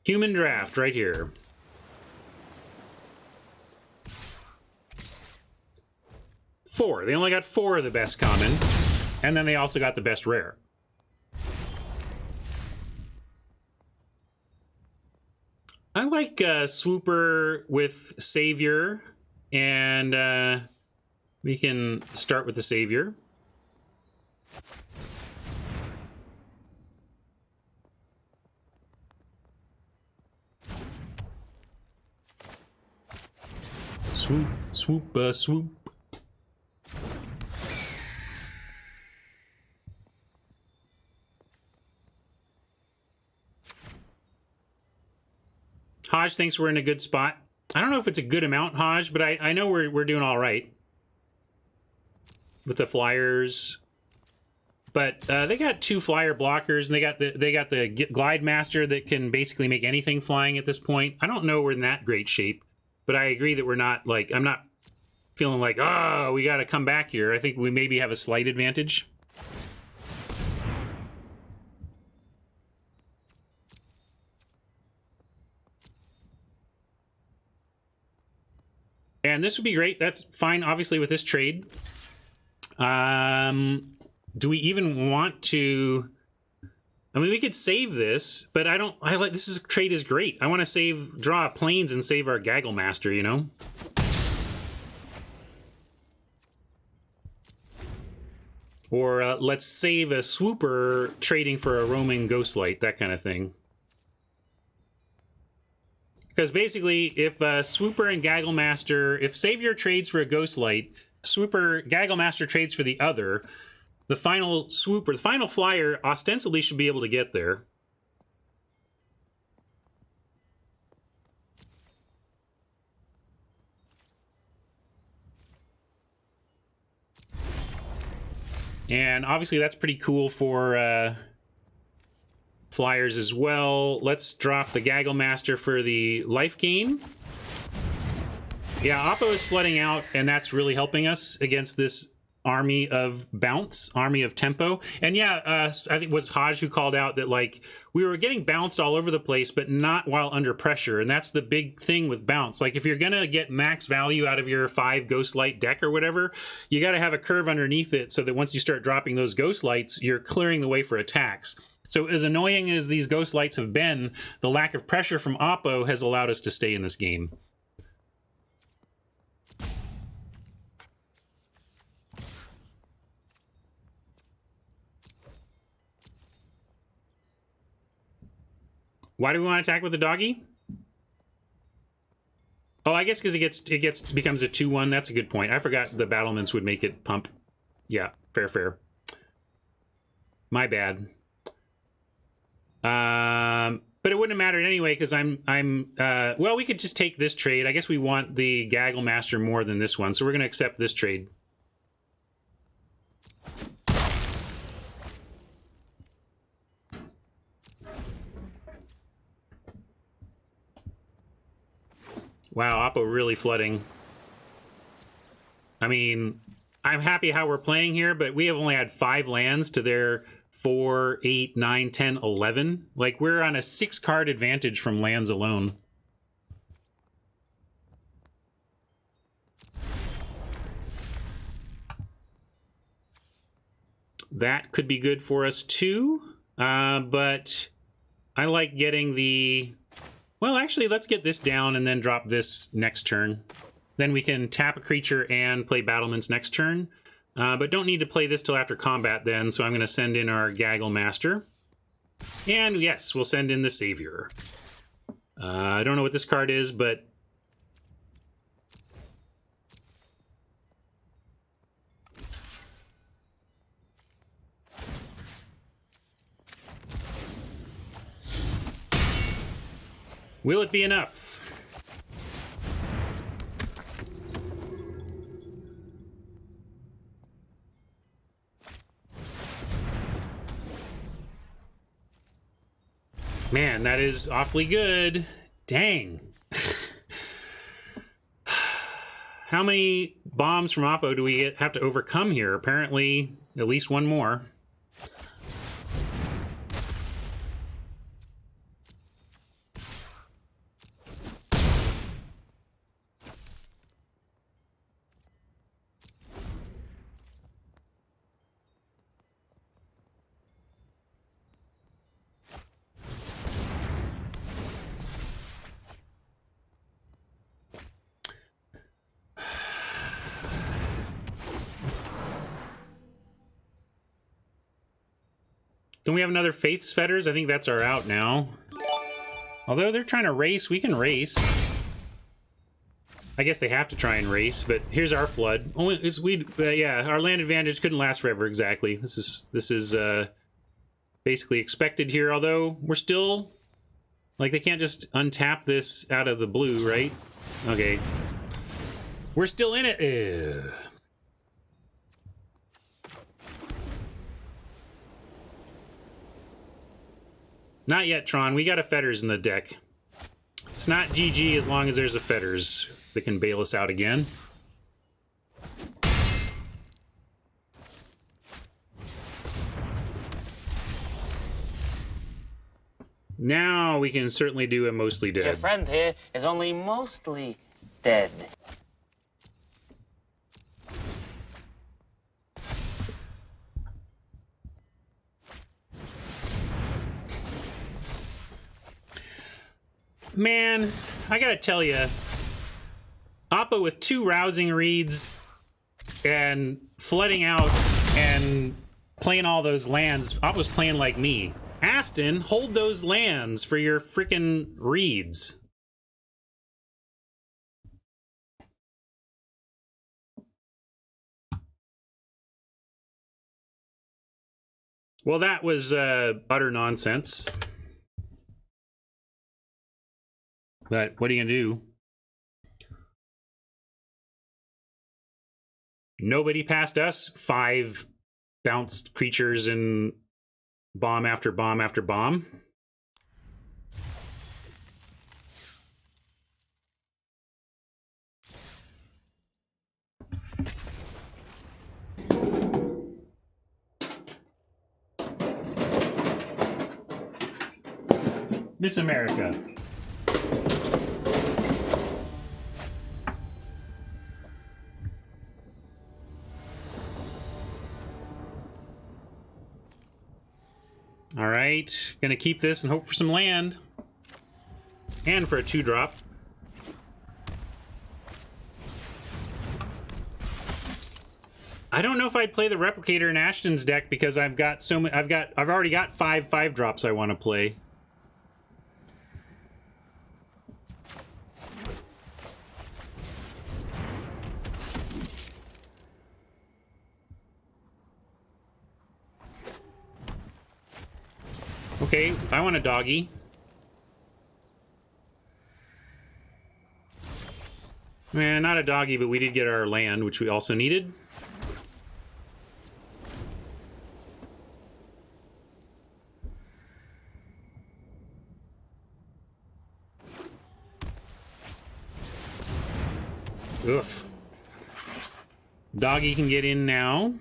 [SPEAKER 1] Human draft right here. Four. They only got 4 of the best common, and then they also got the best rare. I like Swooper with Savior, and we can start with the Savior. Swoop, swoop, swoop. Hodge thinks we're in a good spot. I don't know if it's a good amount, Hodge, but I know we're doing all right with the flyers. But they got 2 flyer blockers, and they got the Glide Master that can basically make anything flying at this point. I don't know we're in that great shape. But I agree that we're not, like, I'm not feeling like, oh, we got to come back here. I think we maybe have a slight advantage. And and this would be great. That's fine, obviously, with this trade. Do we even want to... I mean, we could save this, but I like this trade is great. I want to draw planes and save our Gaggle Master, you know? Or let's save a Swooper trading for a roaming Ghostlight, that kind of thing. Because basically, if Swooper and Gaggle Master, if Savior trades for a Ghostlight, Gaggle Master trades for the other, the final Swooper, the final Flyer, ostensibly should be able to get there. And obviously that's pretty cool for Flyers as well. Let's drop the Gaggle Master for the life gain. Yeah, Oppo is flooding out, and that's really helping us against this army of bounce, army of tempo. And yeah, I think it was Hodge who called out that, like, we were getting bounced all over the place, but not while under pressure. And that's the big thing with bounce. Like, if you're gonna get max value out of your 5 Ghostlight deck or whatever, you got to have a curve underneath it so that once you start dropping those Ghostlights, you're clearing the way for attacks. So as annoying as these Ghostlights have been, the lack of pressure from Oppo has allowed us to stay in this game. Why do we want to attack with the doggy? Oh, I guess because it becomes a 2-1. That's a good point. I forgot the battlements would make it pump. Yeah, fair. My bad. But it wouldn't have mattered anyway because well, we could just take this trade. I guess we want the Gaggle Master more than this one, so we're going to accept this trade. Wow, Oppo really flooding. I mean, I'm happy how we're playing here, but we have only had 5 lands to their 4, 8, 9, 10, 11. Like, we're on a 6-card advantage from lands alone. That could be good for us too, but I like getting the... Well, actually, let's get this down and then drop this next turn. Then we can tap a creature and play Battlements next turn. But don't need to play this till after combat then, so I'm going to send in our Gaggle Master. And yes, we'll send in the Savior. I don't know what this card is, but... Will it be enough? Man, that is awfully good. Dang. How many bombs from Oppo do we have to overcome here? Apparently, at least one more. Don't we have another Faith's Fetters? I think that's our out now. Although they're trying to race, we can race. I guess they have to try and race, but here's our flood. Yeah, our land advantage couldn't last forever. Exactly. This is basically expected here. Although we're still like they can't just untap this out of the blue, right? Okay, we're still in it. Ugh. Not yet, Tron. We got a Fetters in the deck. It's not GG as long as there's a Fetters that can bail us out again. Now we can certainly do a mostly dead.
[SPEAKER 2] Your friend here is only mostly dead.
[SPEAKER 1] Man, I gotta tell you, Appa with 2 rousing reads and flooding out and playing all those lands. Appa's playing like me. Aston, hold those lands for your freaking reads. Well, that was utter nonsense. But what are you gonna do? Nobody past us. 5 bounced creatures and bomb after bomb after bomb. Miss America. All right, gonna keep this and hope for some land. And for a 2-drop. I don't know if I'd play the Replicator in Ashton's deck because I've got so many. I've already got 5 5-drops I want to play. Okay, I want a doggy. Man, not a doggy, but we did get our land, which we also needed. Oof. Doggy can get in now.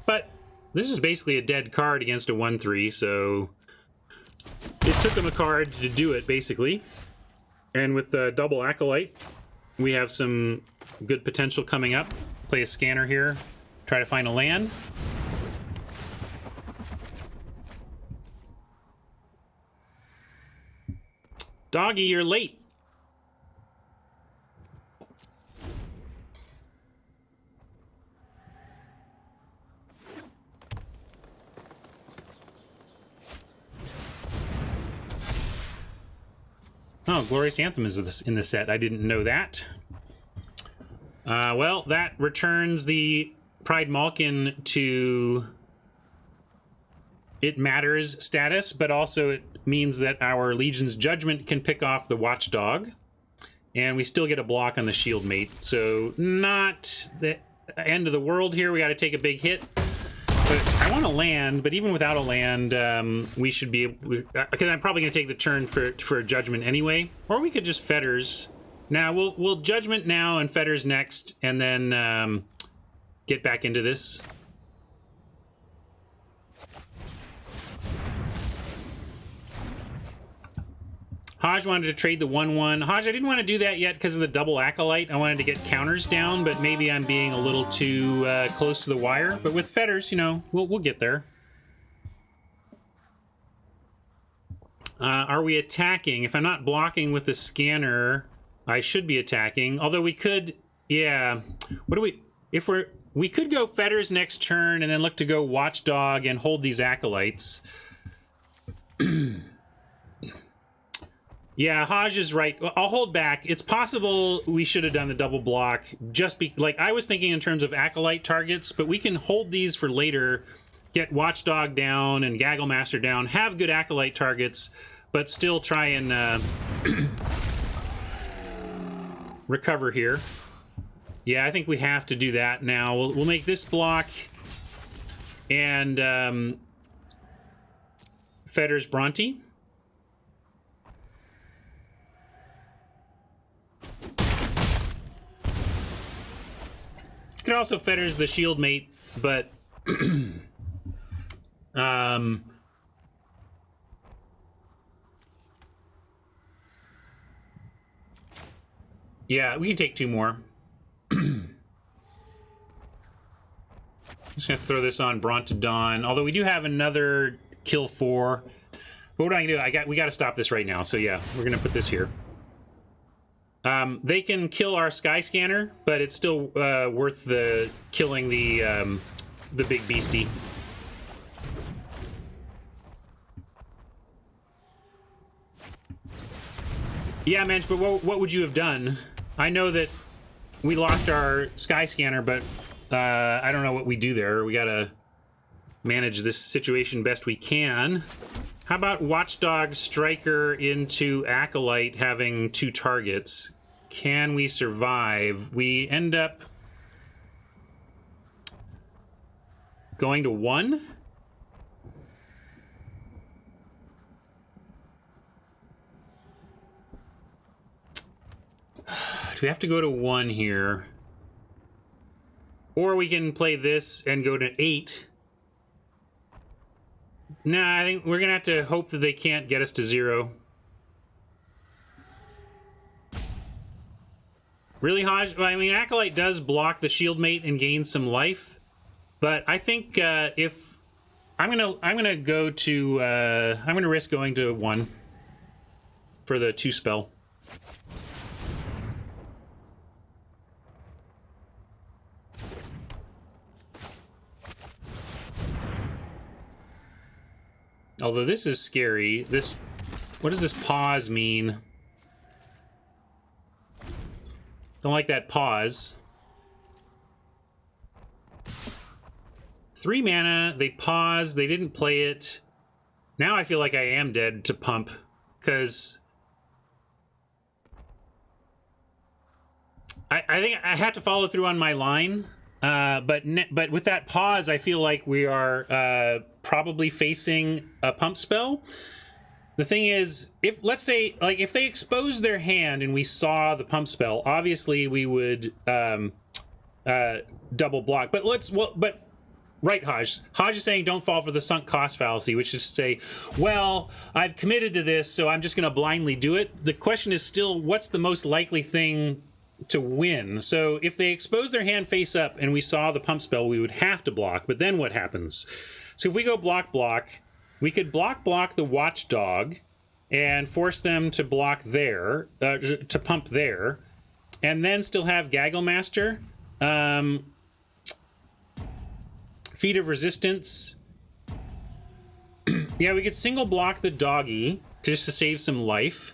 [SPEAKER 1] But this is basically a dead card against a 1/3, so it took them a card to do it, basically. And with double Acolyte, we have some good potential coming up. Play a scanner here, try to find a land. Doggy, you're late. Oh, Glorious Anthem is in the set. I didn't know that. Well, that returns the Pride Malkin to It Matters status, but also it means that our Legion's Judgment can pick off the Watchdog, and we still get a block on the Shield Mate. So not the end of the world here. We got to take a big hit. But I want to land, but even without a land, we should be able... Because I'm probably going to take the turn for a Judgment anyway. Or we could just Fetters. Now, we'll Judgment now and Fetters next, and then get back into this. Haj wanted to trade the 1/1. Haj, I didn't want to do that yet because of the double Acolyte. I wanted to get counters down, but maybe I'm being a little too close to the wire. But with Fetters, you know, we'll get there. Are we attacking? If I'm not blocking with the scanner, I should be attacking. Although we could, yeah. What do we? If we could go Fetters next turn and then look to go Watchdog and hold these Acolytes. Yeah, Haj is right. I'll hold back. It's possible we should have done the double block. Like, I was thinking in terms of Acolyte targets, but we can hold these for later, get Watchdog down and Gagglemaster down, have good Acolyte targets, but still try and recover here. Yeah, I think we have to do that now. We'll make this block and Fetters Bronte. Could also Fetters the Shield Mate, but yeah, we can take 2 more. Just gonna throw this on Brontodon, although we do have another kill 4. But what am I gonna do? We got to stop this right now. So yeah, we're gonna put this here. They can kill our sky scanner, but it's still worth the killing the big beastie. Yeah, Mensch, but what would you have done? I know that we lost our sky scanner, but I don't know what we do there. We gotta manage this situation best we can. How about Watchdog Striker into Acolyte having 2 targets? Can we survive? We end up going to 1? Do we have to go to 1 here? Or we can play this and go to 8. Nah, I think we're gonna have to hope that they can't get us to 0. Really, Hodge? Well, I mean, Acolyte does block the Shieldmate and gain some life, but I think if I'm gonna go to I'm gonna risk going to 1 for the 2 spell. Although this is scary. What does this pause mean? Don't like that pause. 3 mana, they pause, they didn't play it. Now I feel like I am dead to pump, because I think I had to follow through on my line. But with that pause, I feel like we are probably facing a pump spell. The thing is, let's say if they expose their hand and we saw the pump spell, obviously we would double block. But right, Hodge. Hodge is saying don't fall for the sunk cost fallacy, which is to say, well, I've committed to this, so I'm just going to blindly do it. The question is still, what's the most likely thing to win? So if they expose their hand face up and we saw the pump spell, we would have to block. But then what happens? So if we go block, we could block the Watchdog and force them to block there, to pump there, and then still have Gaggle Master, Feat of Resistance. Yeah, we could single block the doggy just to save some life.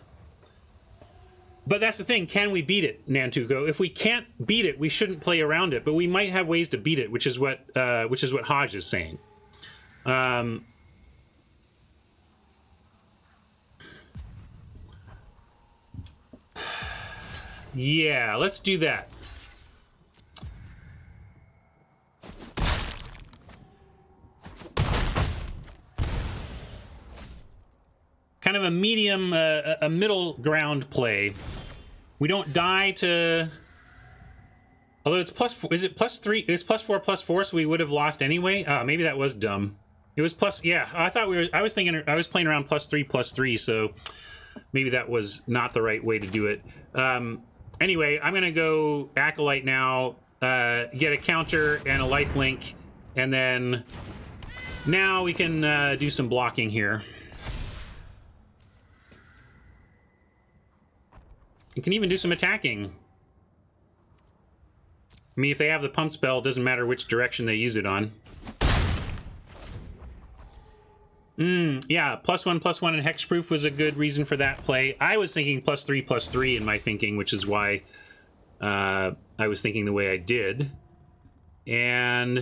[SPEAKER 1] But that's the thing, can we beat it, Nantuko? If we can't beat it, we shouldn't play around it, but we might have ways to beat it, which is what Hodge is saying. Yeah, let's do that. Kind of a medium, a middle ground play. We don't die to... Although it's plus... Is it plus 3? It's +4/+4, so we would have lost anyway? Maybe that was dumb. It was plus... Yeah, I thought we were... I was thinking... I was playing around +3/+3, so maybe that was not the right way to do it. Anyway, I'm going to go Acolyte now, get a counter and a lifelink, and then now we can do some blocking here. You can even do some attacking. I mean, if they have the pump spell, it doesn't matter which direction they use it on. Yeah, +1/+1 and hexproof was a good reason for that play. I was thinking +3/+3 in my thinking, which is why I was thinking the way I did. And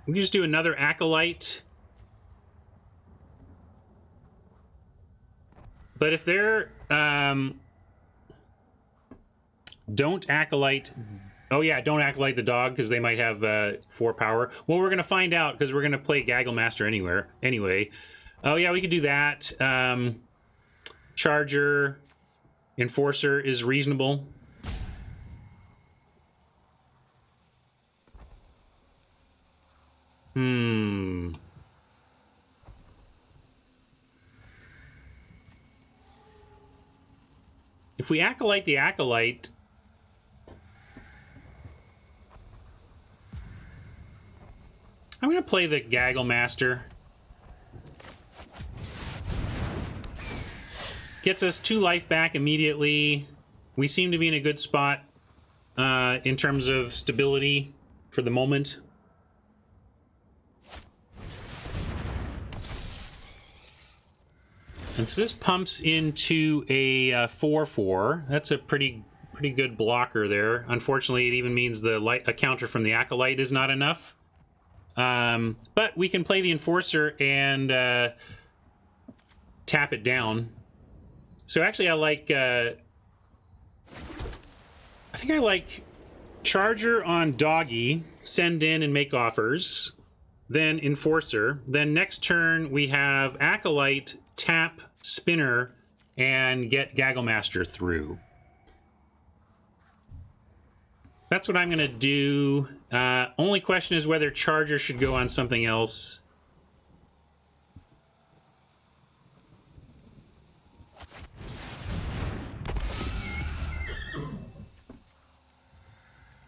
[SPEAKER 1] we can just do another Acolyte. But if they're... don't Acolyte... Oh yeah, don't Acolyte the dog, because they might have 4 power. Well, we're going to find out, because we're going to play Gaggle Master anyway. Oh yeah, we could do that. Charger, Enforcer is reasonable. If we Acolyte the Acolyte... I'm going to play the Gaggle Master. gets us 2 life back immediately. We seem to be in a good spot in terms of stability for the moment. And so this pumps into a 4/4. That's a pretty good blocker there. Unfortunately, it even means a counter from the Acolyte is not enough. But we can play the Enforcer and tap it down. So actually, I think I like Charger on Doggy, send in and make offers, then Enforcer. Then next turn we have Acolyte, tap, Spinner, and get Gagglemaster through. That's what I'm going to do. Only question is whether Charger should go on something else.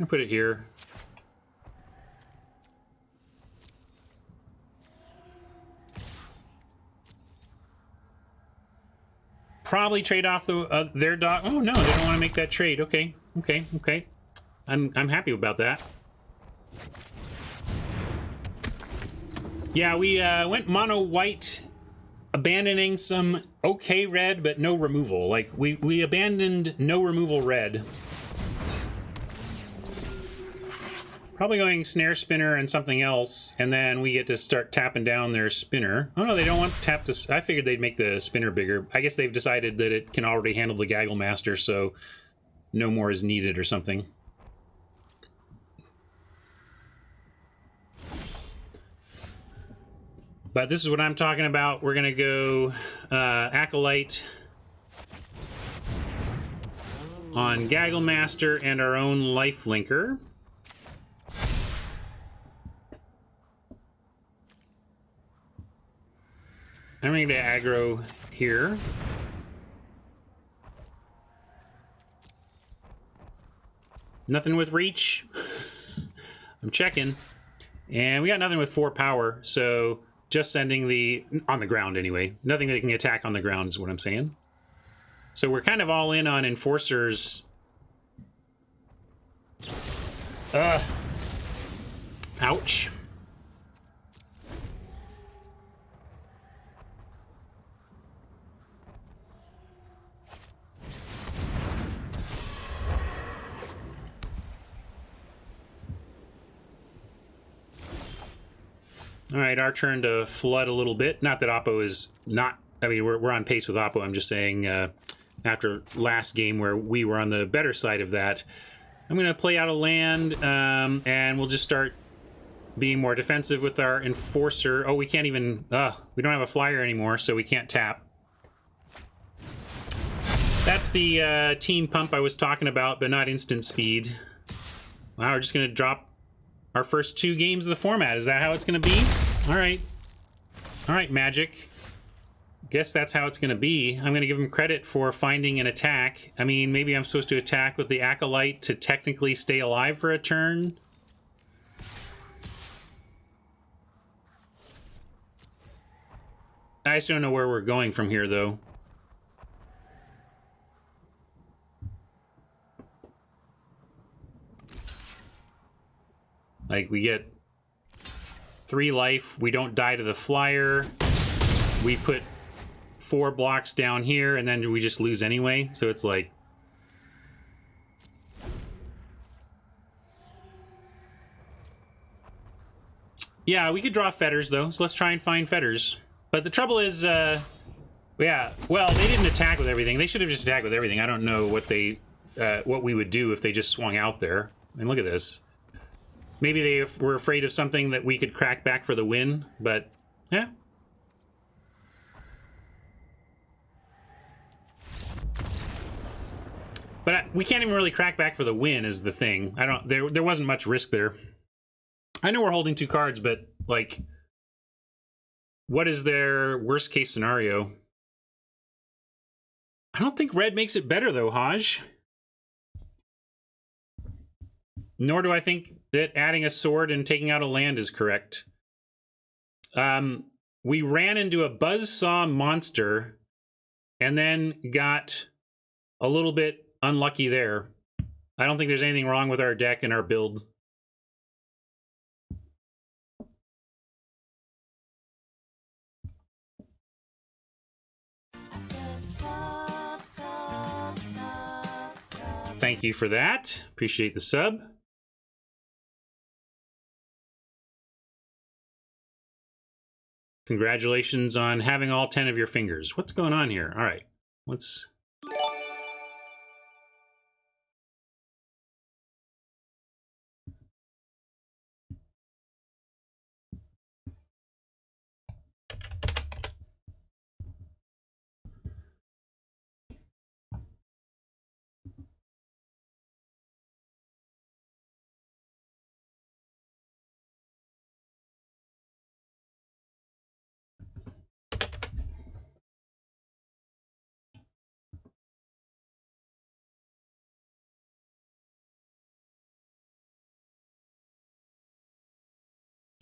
[SPEAKER 1] I'm going to put it here. Probably trade off their dog. Oh no, they don't want to make that trade. Okay. I'm happy about that. Yeah, we went mono white, abandoning some okay red, but no removal. Like we abandoned no removal red. Probably going Snare Spinner and something else, and then we get to start tapping down their Spinner. Oh no, they don't want to tap this. I figured they'd make the Spinner bigger. I guess they've decided that it can already handle the Gagglemaster, so no more is needed or something. But this is what I'm talking about. We're gonna go Acolyte on Gagglemaster and our own Lifelinker. I'm going to aggro here. Nothing with reach. I'm checking. And we got nothing with 4 power, so just sending the... on the ground, anyway. Nothing that can attack on the ground is what I'm saying. So we're kind of all in on Enforcers. Ouch. All right, our turn to flood a little bit. Not that Oppo is not... I mean, we're on pace with Oppo. I'm just saying, after last game where we were on the better side of that, I'm going to play out a land, and we'll just start being more defensive with our Enforcer. Oh, we can't even... we don't have a flyer anymore, so we can't tap. That's the team pump I was talking about, but not instant speed. Wow, we're just going to drop our first 2 games of the format. Is that how it's going to be? All right. All right, Magic. Guess that's how it's going to be. I'm going to give him credit for finding an attack. I mean, maybe I'm supposed to attack with the Acolyte to technically stay alive for a turn. I just don't know where we're going from here, though. Like, we get 3 life, we don't die to the flyer, we put 4 blocks down here, and then we just lose anyway, so it's like... Yeah, we could draw Fetters, though, so let's try and find Fetters. But the trouble is, yeah, well, they didn't attack with everything. They should have just attacked with everything. I don't know what what we would do if they just swung out there. I mean, look at this. Maybe they were afraid of something that we could crack back for the win, but yeah. But we can't even really crack back for the win is the thing. There wasn't much risk there. I know we're holding 2 cards, but like, what is their worst case scenario? I don't think red makes it better though, Haj. Nor do I think that adding a sword and taking out a land is correct. We ran into a Buzzsaw monster and then got a little bit unlucky there. I don't think there's anything wrong with our deck and our build. Thank you for that. Appreciate the sub. Congratulations on having all 10 of your fingers. What's going on here? All right, let's...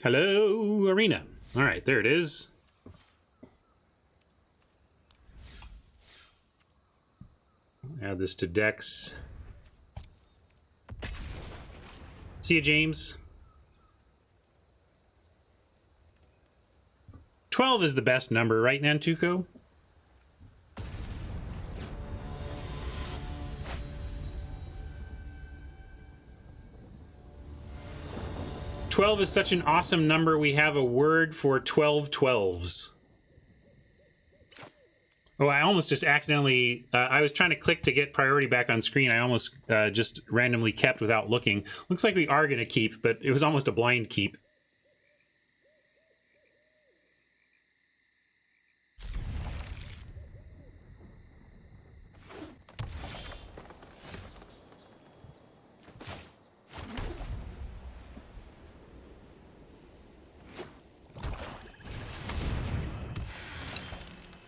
[SPEAKER 1] Hello, Arena. All right, there it is. Add this to decks. See you, James. 12 is the best number, right, Nantuko? "12 is such an awesome number, we have a word for 12 12s. Oh, I almost just accidentally... I was trying to click to get priority back on screen. I almost just randomly kept without looking. Looks like we are going to keep, but it was almost a blind keep.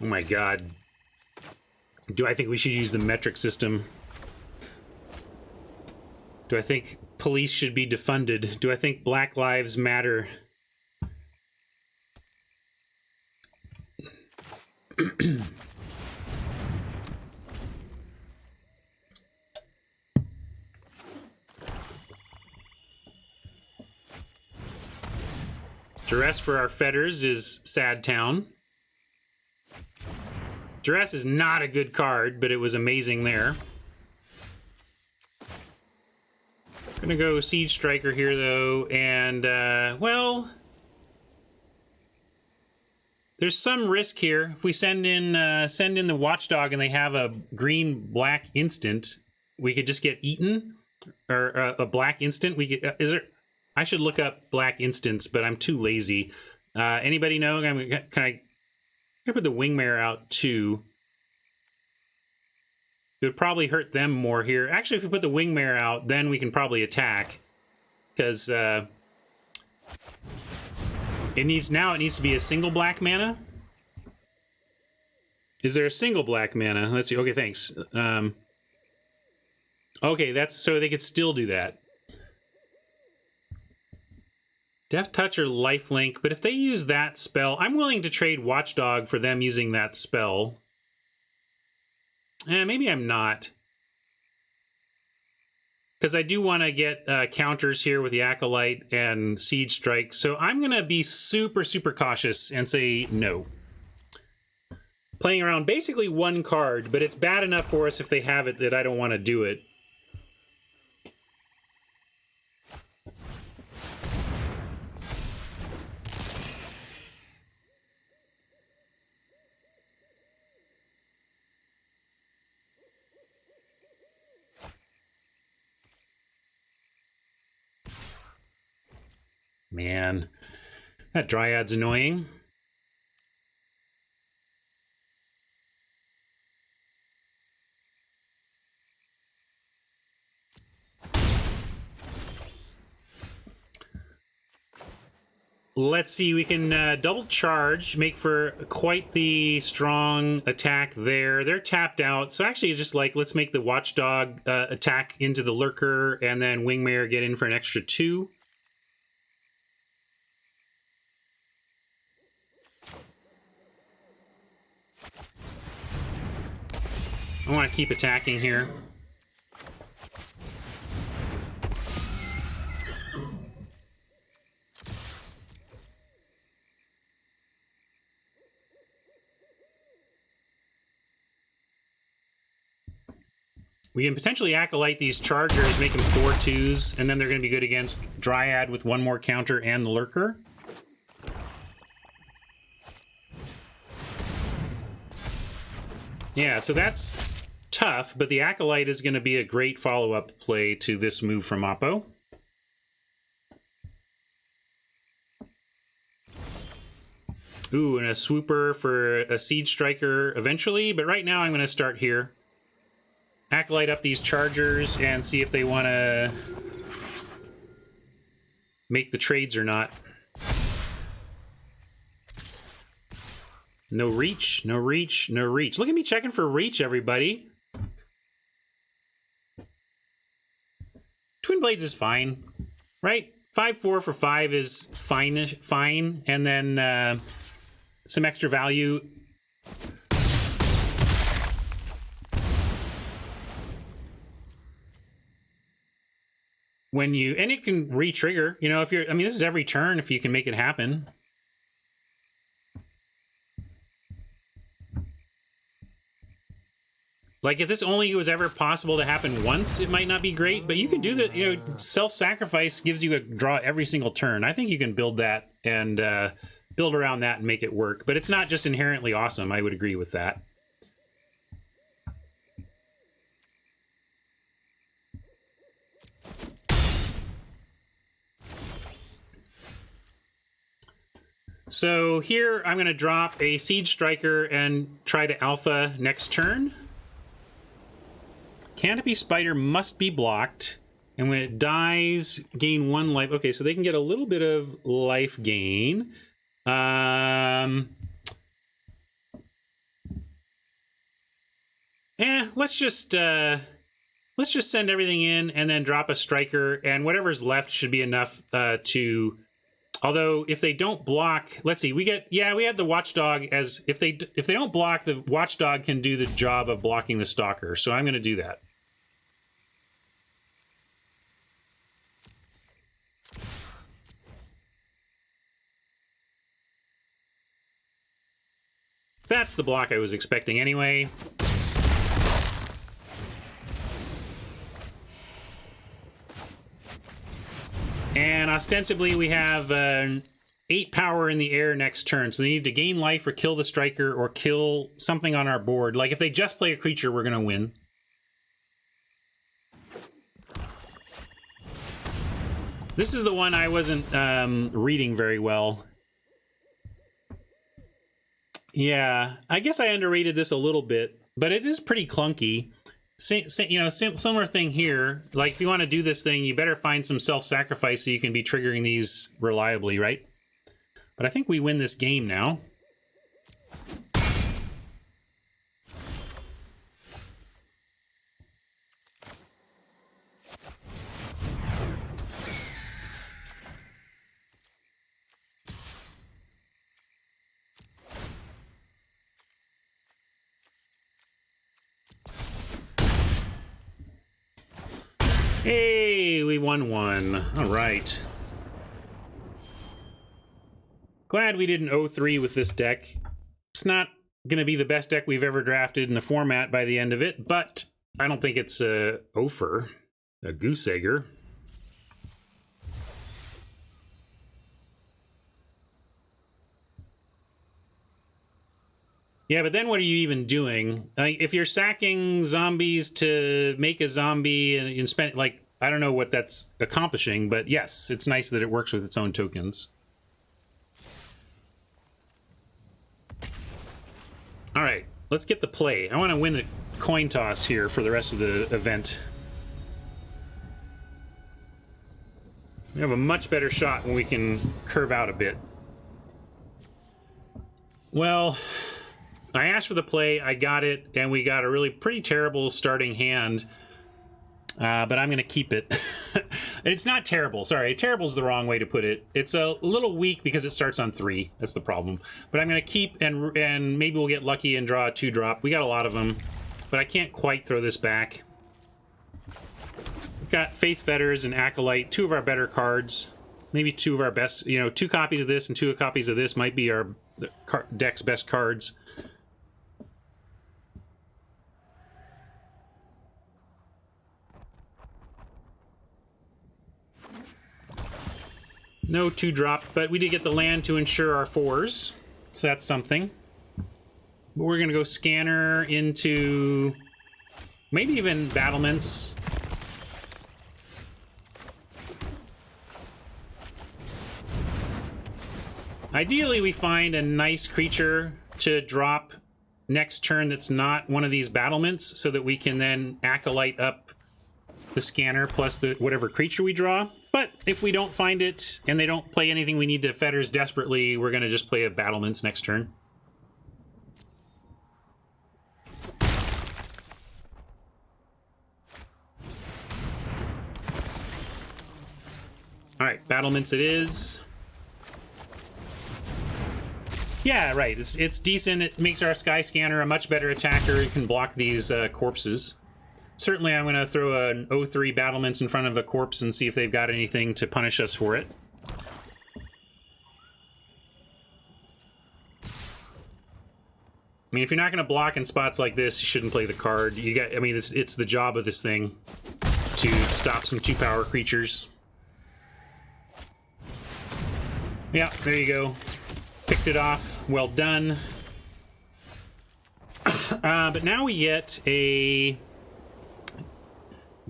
[SPEAKER 1] Oh my god. Do I think we should use the metric system? Do I think police should be defunded? Do I think Black Lives Matter? Duress for our fetters is Sad Town. Duress is not a good card, but it was amazing there. Gonna go Siege Striker here, though, and, well... there's some risk here. If we send in the Watchdog and they have a green-black instant, we could just get eaten. Or a black instant. We could... is there... I should look up black instants, but I'm too lazy. Anybody know? Can I put the Wingmare out too? It would probably hurt them more here. Actually, if we put the Wingmare out, then we can probably attack. Because it needs to be a single black mana. Is there a single black mana? Let's see. Okay, thanks. Okay, that's so they could still do that. Death Touch or Lifelink, but if they use that spell, I'm willing to trade Watchdog for them using that spell. Maybe I'm not. Because I do want to get counters here with the Acolyte and Siege Strike, so I'm going to be super, super cautious and say no. Playing around basically one card, but it's bad enough for us if they have it that I don't want to do it. Man, that Dryad's annoying. Let's see, we can double charge, make for quite the strong attack there. They're tapped out, so actually just like, let's make the Watchdog attack into the Lurker, and then Wingmare get in for an extra 2. I want to keep attacking here. We can potentially Acolyte these Chargers, make them 4/2s, and then they're going to be good against Dryad with one more counter and the Lurker. Yeah, so that's tough, but the Acolyte is going to be a great follow-up play to this move from Oppo. Ooh, and a Swooper for a Siege Striker eventually, but right now I'm going to start here. Acolyte up these Chargers and see if they want to make the trades or not. No reach, no reach, no reach. Look at me checking for reach, everybody. Twin Blades is fine, right? 5/4 for 5 is fine, and then some extra value. When you, and it can re-trigger, you know, if you're, I mean, this is every turn if you can make it happen. Like, if this only was ever possible to happen once, it might not be great, but you can do that, you know, self-sacrifice gives you a draw every single turn. I think you can build that and build around that and make it work, but it's not just inherently awesome. I would agree with that. So here I'm going to drop a Siege Striker and try to alpha next turn. Canopy Spider must be blocked, and when it dies, gain 1 life. Okay, so they can get a little bit of life gain. Let's just send everything in and then drop a Striker, and whatever's left should be enough to. Although if they don't block, let's see, we had the Watchdog as if they don't block, the Watchdog can do the job of blocking the Stalker. So I'm going to do that. That's the block I was expecting anyway. And ostensibly we have 8 power in the air next turn, so they need to gain life or kill the Striker or kill something on our board. Like, if they just play a creature, we're going to win. This is the one I wasn't reading very well. Yeah, I guess I underrated this a little bit, but it is pretty clunky. Similar thing here. Like, if you want to do this thing, you better find some self-sacrifice so you can be triggering these reliably, right? But I think we win this game now. Hey, we won one. All right. Glad we didn't 0-3 with this deck. It's not going to be the best deck we've ever drafted in the format by the end of it, but I don't think it's a Ofer, a goose egger. Yeah, but then what are you even doing? Like, if you're sacking zombies to make a zombie and you spend, like, I don't know what that's accomplishing, but yes, it's nice that it works with its own tokens. All right, let's get the play. I want to win the coin toss here for the rest of the event. We have a much better shot when we can curve out a bit. Well, I asked for the play, I got it, and we got a really pretty terrible starting hand, but I'm going to keep it. It's not terrible, sorry. Terrible's the wrong way to put it. It's a little weak because it starts on 3. That's the problem. But I'm going to keep, and maybe we'll get lucky and draw a 2-drop. We got a lot of them. but I can't quite throw this back. We've got Faith Fetters and Acolyte, two of our better cards. Maybe two of our best, you know, 2 copies of this and 2 copies of this might be our deck's best cards. No 2-drop, but we did get the land to ensure our 4s, so that's something. But we're going to go Scanner into maybe even Battlements. Ideally, we find a nice creature to drop next turn that's not one of these battlements, so that we can then Acolyte up the Scanner plus the whatever creature we draw. But if we don't find it and they don't play anything we need to Fetters desperately, we're going to just play a battlements next turn. All right, battlements it is. Yeah, right. It's decent. It makes our Sky Scanner a much better attacker. It can block these corpses. Certainly, I'm going to throw an 0-3 battlements in front of a corpse and see if they've got anything to punish us for it. I mean, if you're not going to block in spots like this, you shouldn't play the card. You got. I mean, it's the job of this thing to stop some 2-power creatures. Yeah, there you go. Picked it off. Well done. But now we get a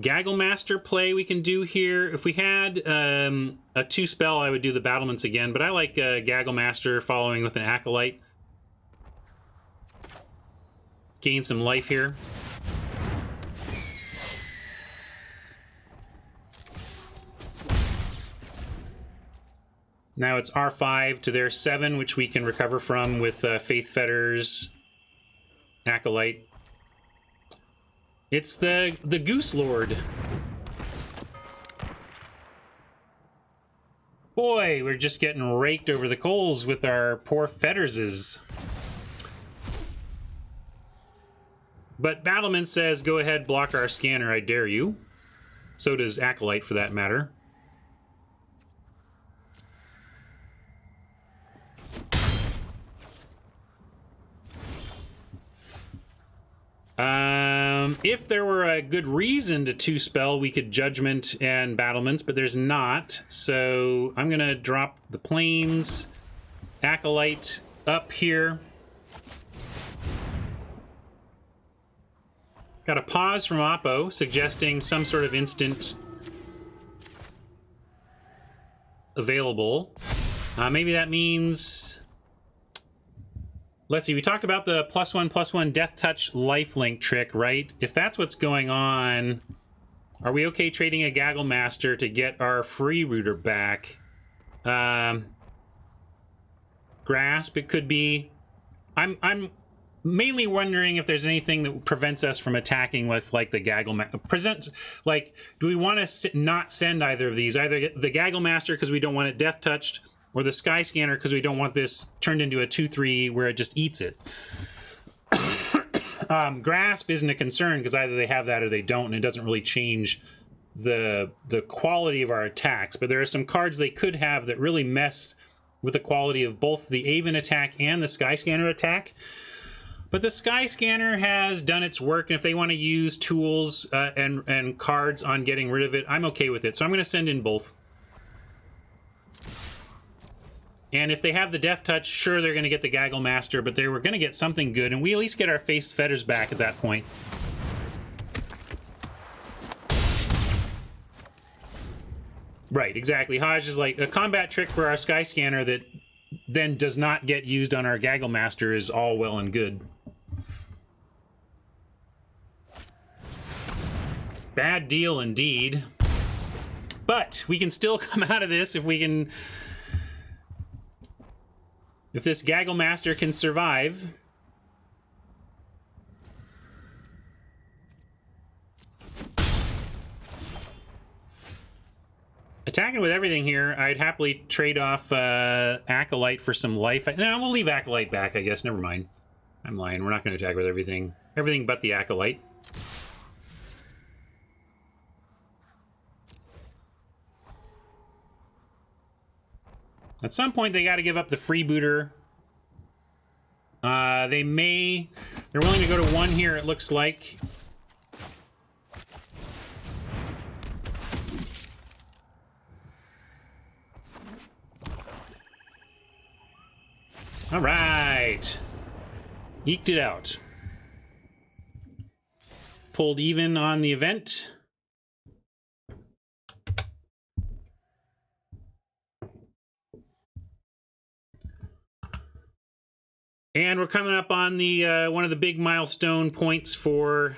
[SPEAKER 1] Gaggle Master play we can do here. If we had a 2-spell, I would do the battlements again, but I like Gaggle Master following with an Acolyte. Gain some life here. Now it's R5 to their 7, which we can recover from with Faith Fetters, Acolyte. It's the Goose Lord. Boy, we're just getting raked over the coals with our poor Fetterses. But Battlement says, go ahead, block our Scanner, I dare you. So does Acolyte, for that matter. If there were a good reason to 2-spell, we could Judgment and Battlements, but there's not. So I'm going to drop the Plains, Acolyte up here. Got a pause from Oppo, suggesting some sort of instant available. Maybe that means... Let's see, we talked about the +1/+1 Death Touch lifelink trick, right? If that's what's going on, are we okay trading a Gaggle Master to get our free Rooter back? Grasp, it could be. I'm mainly wondering if there's anything that prevents us from attacking with, like, the Gaggle Master. Like, do we want to not send either of these? Either the Gaggle Master because we don't want it Death Touched, or the Sky Scanner because we don't want this turned into a 2/3 where it just eats it. Grasp isn't a concern because either they have that or they don't, and it doesn't really change the quality of our attacks. But there are some cards they could have that really mess with the quality of both the Aven attack and the Sky Scanner attack. But the Sky Scanner has done its work, and if they want to use tools and cards on getting rid of it, I'm okay with it. So I'm going to send in both. And if they have the Death Touch, sure, they're going to get the Gaggle Master, but they were going to get something good, and we at least get our Faith Fetters back at that point. Right, exactly. Hodge is like a combat trick for our Sky Scanner that then does not get used on our Gaggle Master is all well and good. Bad deal indeed. But we can still come out of this if we can... If this Gaggle Master can survive. Attacking with everything here, I'd happily trade off Acolyte for some life. No, we'll leave Acolyte back, I guess. Never mind. I'm lying. We're not going to attack with everything. Everything but the Acolyte. At some point, they got to give up the freebooter. They're willing to go to 1 here, it looks like. All right. Eked it out. Pulled even on the event. And we're coming up on the one of the big milestone points for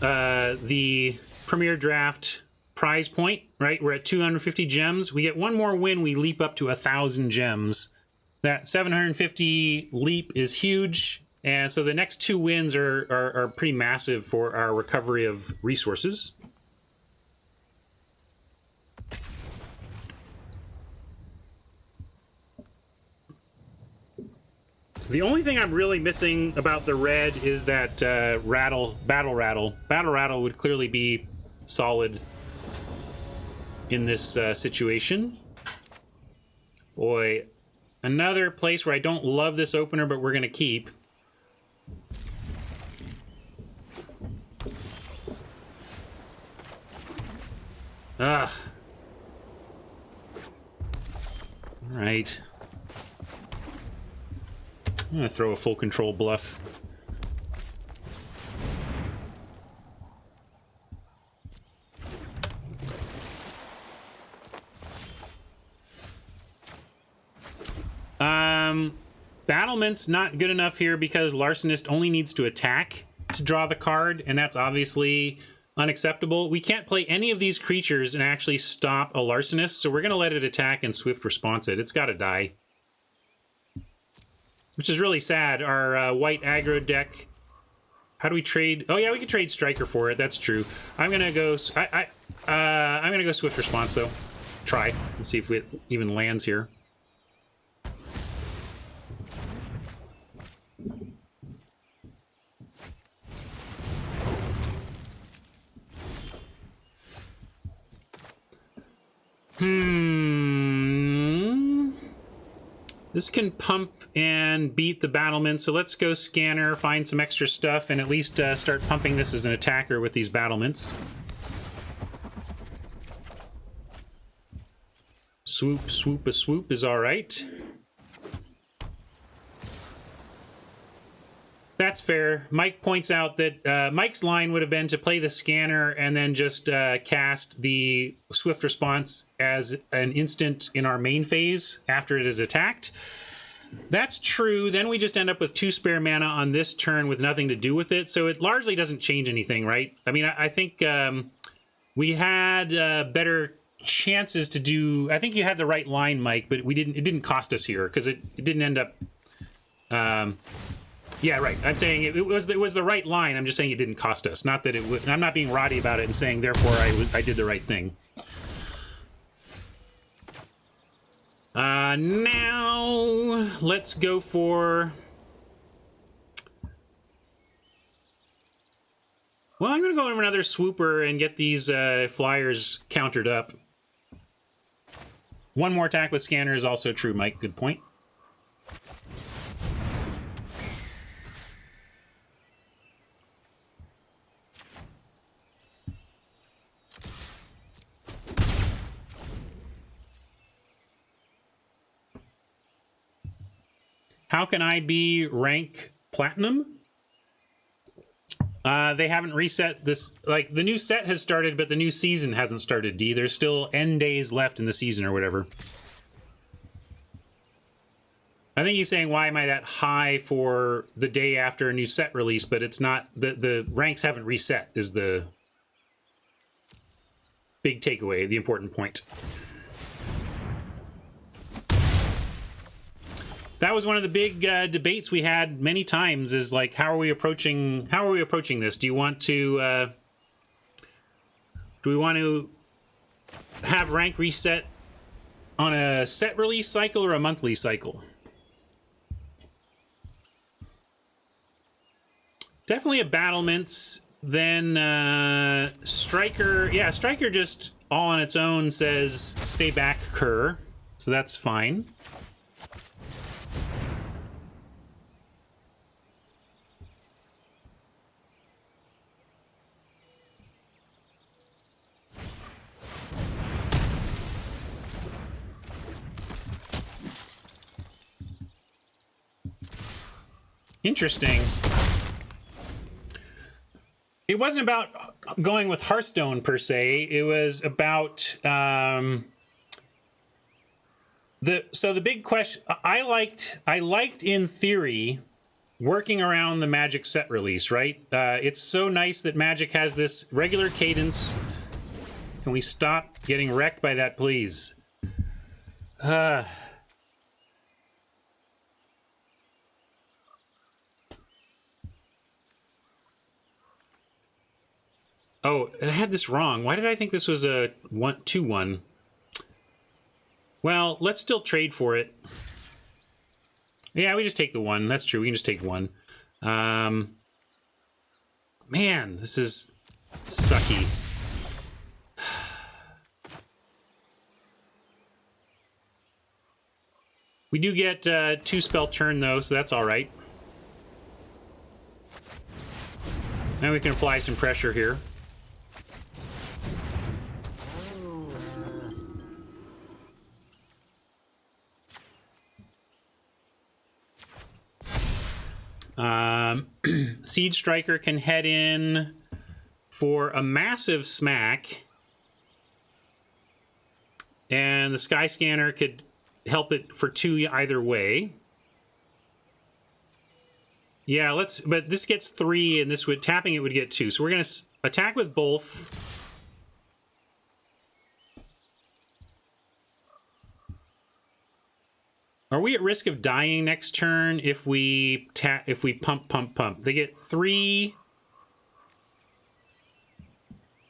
[SPEAKER 1] the Premier Draft prize point, right? We're at 250 gems. We get one more win, we leap up to 1,000 gems. That 750 leap is huge, and so the next 2 wins are pretty massive for our recovery of resources. The only thing I'm really missing about the red is that battle rattle. Battle rattle would clearly be solid in this situation. Boy, another place where I don't love this opener, but we're going to keep. Ugh. All right. I'm going to throw a full control bluff. Battlement's not good enough here because Larcenist only needs to attack to draw the card, and that's obviously unacceptable. We can't play any of these creatures and actually stop a Larcenist, so we're going to let it attack and swift response it. It's got to die. Which is really sad. Our white aggro deck. How do we trade? Oh yeah, we can trade Striker for it. That's true. I'm gonna go. I'm gonna go swift response though. Try and see if it even lands here. This can pump and beat the battlement, so let's go scanner, find some extra stuff, and at least start pumping this as an attacker with these battlements. Swoop, swoop, a swoop is all right. That's fair. Mike points out that Mike's line would have been to play the scanner and then just cast the swift response as an instant in our main phase after it is attacked. That's true. Then we just end up with 2 spare mana on this turn with nothing to do with it. So it largely doesn't change anything, right? I mean, I think we had better chances to do... I think you had the right line, Mike, but we didn't. It didn't cost us here because it didn't end up... yeah, right. I'm saying it was the right line. I'm just saying it didn't cost us. Not that it would. I'm not being roddy about it and saying therefore I did the right thing. Now let's go for. Well, I'm going to go over another swooper and get these flyers countered up. One more attack with scanner is also true, Mike. Good point. How can I be rank platinum? They haven't reset this. Like, the new set has started, but the new season hasn't started, D. There's still N days left in the season or whatever. I think he's saying, why am I that high for the day after a new set release? But it's not, the ranks haven't reset is the big takeaway, the important point. That was one of the big debates we had many times. Is like, how are we approaching this? Do you want to? Do we want to have rank reset on a set release cycle or a monthly cycle? Definitely a battlements. Then Striker. Yeah, Striker just all on its own says stay back, Kerr. So that's fine. Interesting. It wasn't about going with Hearthstone per se. It was about the big question. I liked in theory working around the Magic set release. Right? It's so nice that Magic has this regular cadence. Can we stop getting wrecked by that, please? Oh, I had this wrong. Why did I think this was a 2-1? Well, let's still trade for it. Yeah, we just take the 1. That's true. We can just take 1. Man, this is sucky. We do get 2 spell turn, though, so that's all right. Now we can apply some pressure here. Siege Striker can head in for a massive smack, and the Sky Scanner could help it for 2 either way. Yeah, but this gets 3, and this would tapping it would get 2. So we're gonna attack with both. Are we at risk of dying next turn if we pump? They get 3,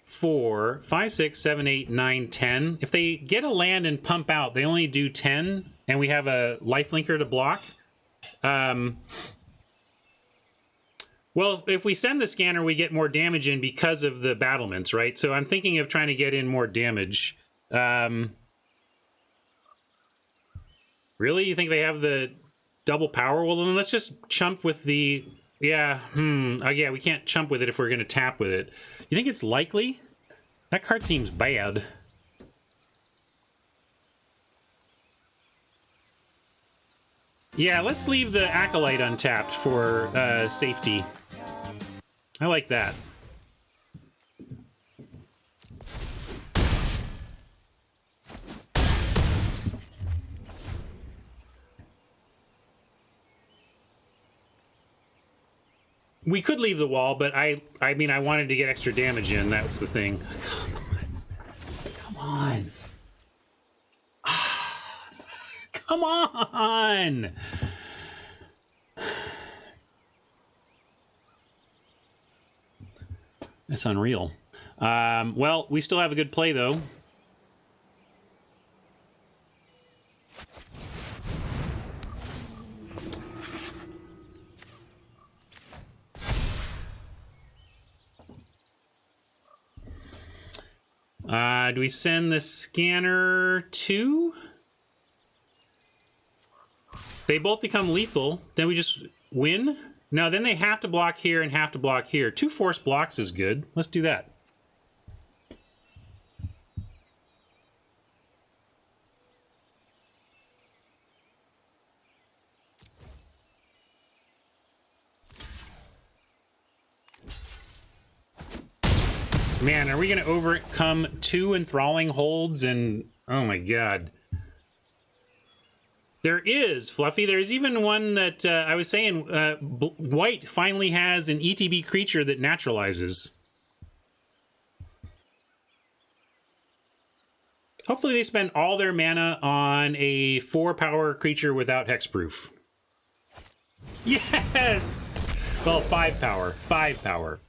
[SPEAKER 1] 4, 5, 6, 7, 8, 9, 10. If they get a land and pump out, they only do 10, and we have a lifelinker to block. Well, if we send the scanner, we get more damage in because of the battlements, right? So I'm thinking of trying to get in more damage. Really? You think they have the double power? Well, then let's just chump with the... Yeah, yeah, we can't chump with it if we're going to tap with it. You think it's likely? That card seems bad. Yeah, let's leave the Acolyte untapped for safety. I like that. We could leave the wall, but I mean, I wanted to get extra damage in. That's the thing. Come on. Come on. That's unreal. Well, we still have a good play, though. Do we send the scanner to? They both become lethal. Then we just win? No, then they have to block here and have to block here. 2 force blocks is good. Let's do that. Man, are we going to overcome 2 enthralling holds? And oh my god. There is, Fluffy. There's even one that I was saying, white finally has an ETB creature that naturalizes. Hopefully they spend all their mana on a 4-power creature without hexproof. Yes! Well, 5 power. 5 power.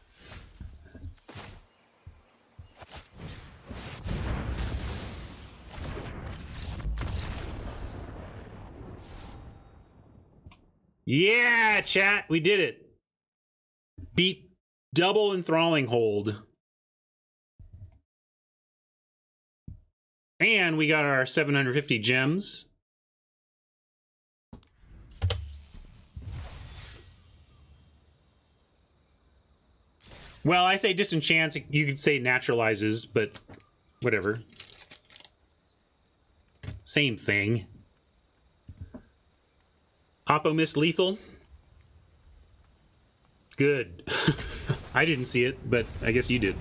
[SPEAKER 1] Yeah, chat, we did it. beat double enthralling hold. And we got our 750 gems. Well, I say disenchants, you could say naturalizes, but whatever. Same thing. Oppo lethal. Good. I didn't see it, but I guess you did.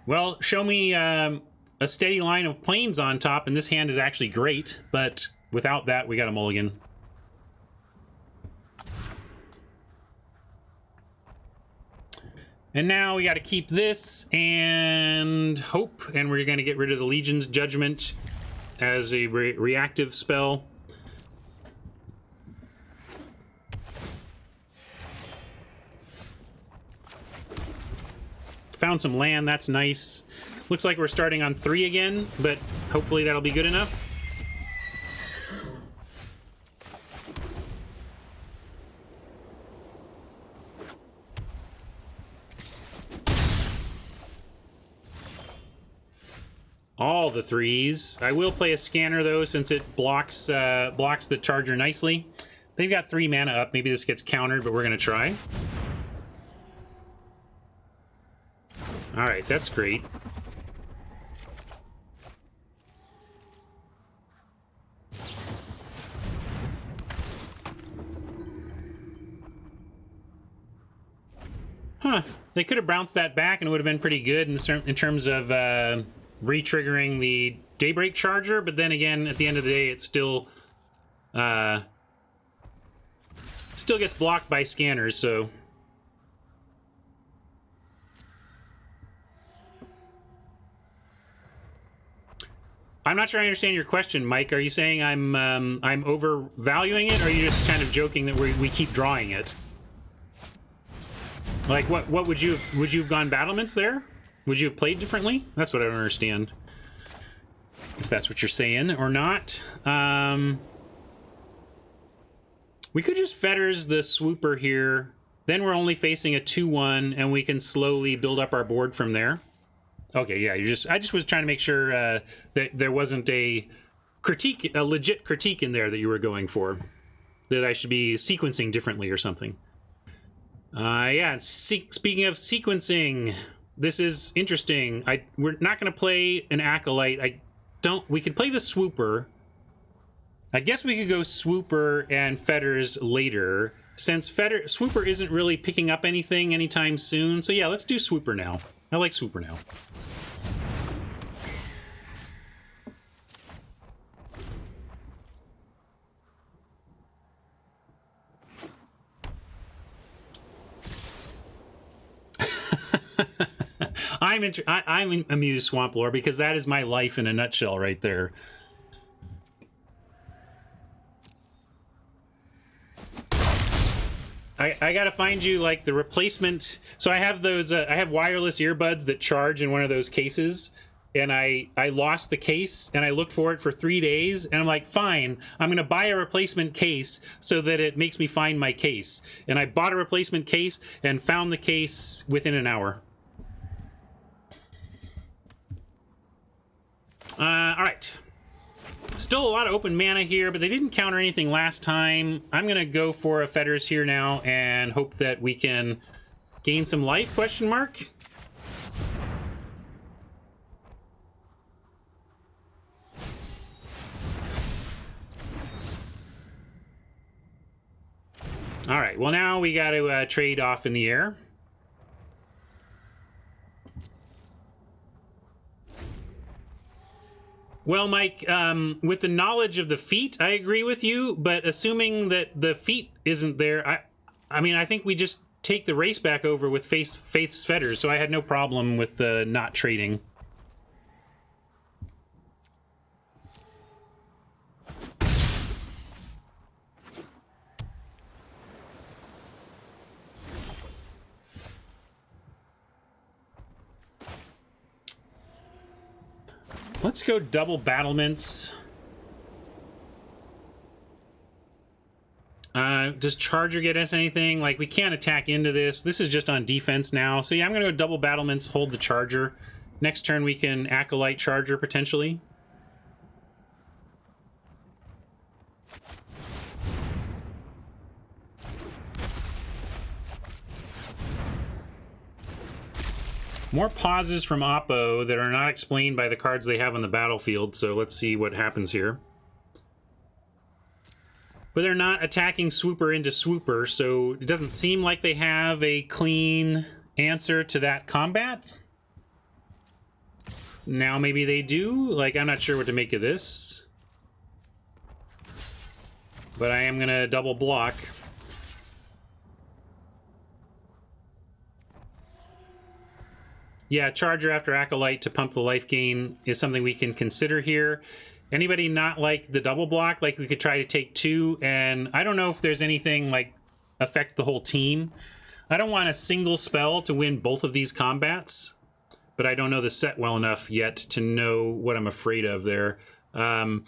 [SPEAKER 1] Well, show me a steady line of planes on top, and this hand is actually great, but without that, we got a mulligan. And now we got to keep this and hope, and we're going to get rid of the Legion's Judgment as a reactive spell. Found some land, that's nice. Looks like we're starting on 3 again, but hopefully that'll be good enough. All the 3s. I will play a scanner though, since it blocks the charger nicely. They've got 3 mana up. Maybe this gets countered, but we're gonna try. All right, that's great. Huh. They could have bounced that back and it would have been pretty good in terms of re-triggering the Daybreak Charger, but then again, at the end of the day, it still gets blocked by scanners, so... I'm not sure I understand your question, Mike. Are you saying I'm overvaluing it, or are you just kind of joking that we keep drawing it? Like, what would you have gone battlements there? Would you have played differently? That's what I don't understand. If that's what you're saying or not. We could just fetters the swooper here. Then we're only facing a 2-1, and we can slowly build up our board from there. Okay, yeah, I just was trying to make sure that there wasn't a legit critique in there that you were going for. That I should be sequencing differently or something. Yeah, speaking of sequencing, this is interesting. We're not going to play an Acolyte. We could play the Swooper. I guess we could go Swooper and Fetters later, since Swooper isn't really picking up anything anytime soon. So yeah, let's do Swooper now. I like Swooper now. I'm amused, Swamp Lore, because that is my life in a nutshell right there. I gotta find you like the replacement. So I have those. I have wireless earbuds that charge in one of those cases, and I lost the case, and I looked for it for 3 days, and I'm like, fine, I'm gonna buy a replacement case so that it makes me find my case. And I bought a replacement case and found the case within an hour. All right. Still a lot of open mana here, but they didn't counter anything last time. I'm going to go for a Fetters here now and hope that we can gain some life, question mark. All right, well now we got to trade off in the air. Well, Mike, with the knowledge of the feat, I agree with you, but assuming that the feat isn't there, I mean, I think we just take the race back over with Faith's Fetters, so I had no problem with not trading. Let's go double battlements. Does Charger get us anything? Like, we can't attack into this. This is just on defense now. So yeah, I'm going to go double battlements, hold the Charger. Next turn we can Acolyte Charger, potentially. More pauses from Oppo that are not explained by the cards they have on the battlefield, so let's see what happens here. But they're not attacking Swooper into Swooper, so it doesn't seem like they have a clean answer to that combat. Now maybe they do. Like, I'm not sure what to make of this. But I am going to double block. Yeah, Charger after Acolyte to pump the life gain is something we can consider here. Anybody not like the double block? Like, we could try to take 2, and I don't know if there's anything, like, affect the whole team. I don't want a single spell to win both of these combats, but I don't know the set well enough yet to know what I'm afraid of there. Well,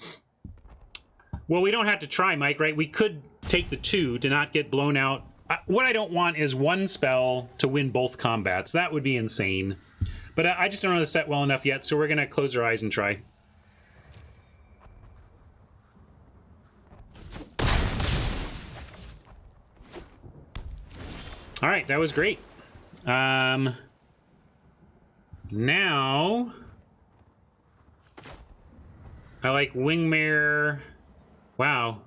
[SPEAKER 1] we don't have to try, Mike, right? We could take the 2 to not get blown out. What I don't want is one spell to win both combats. That would be insane. But I just don't know the set well enough yet, so we're going to close our eyes and try. All right, that was great. Now, I like Wingmare. Wow.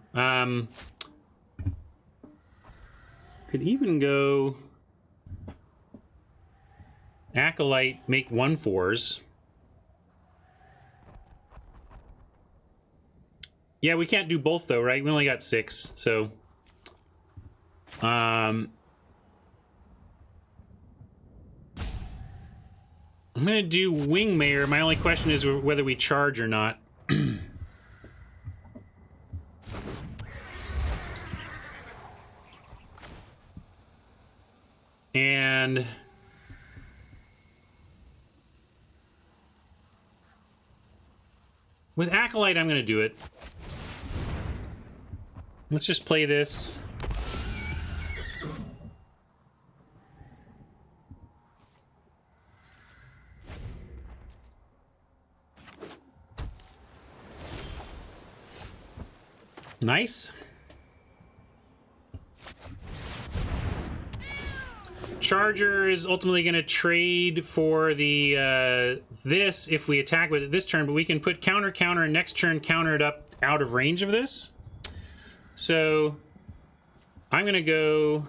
[SPEAKER 1] Could even go Acolyte, make 1/4s. Yeah, we can't do both though, right? We only got 6, so I'm gonna do Wingmare. My only question is whether we charge or not. And with Acolyte, I'm going to do it. Let's just play this. Nice. Charger is ultimately going to trade for the this if we attack with it this turn, but we can put counter, and next turn counter it up out of range of this. So I'm going to go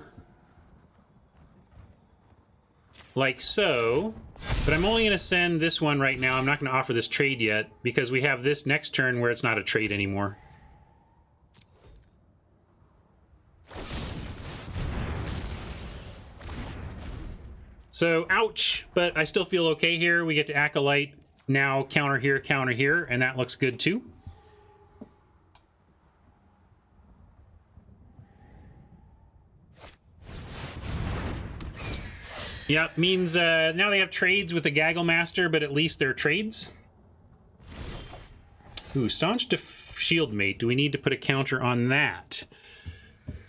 [SPEAKER 1] like so, but I'm only going to send this one right now. I'm not going to offer this trade yet because we have this next turn where it's not a trade anymore. So, ouch, but I still feel okay here. We get to Acolyte, now counter here, and that looks good too. Yeah, means now they have trades with the Gaggle Master, but at least they're trades. Ooh, Staunch to Shield Mate. Do we need to put a counter on that?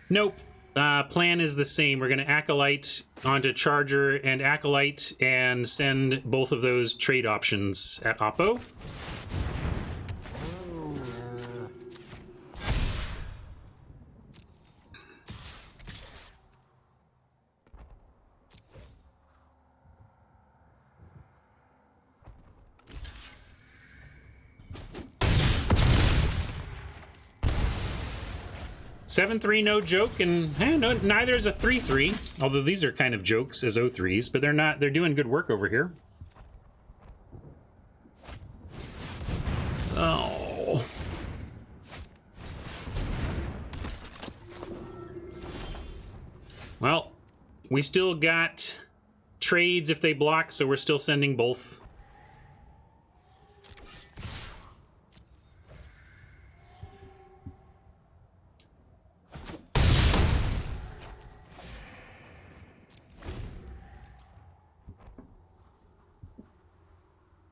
[SPEAKER 1] Nope. Plan is the same. We're going to Acolyte onto Charger and Acolyte and send both of those trade options at Oppo. Seven-3, no joke, and no, neither is a 3-3. Although these are kind of jokes as 0-3s, but they're not. They're doing good work over here. Oh. Well, we still got trades if they block, so we're still sending both.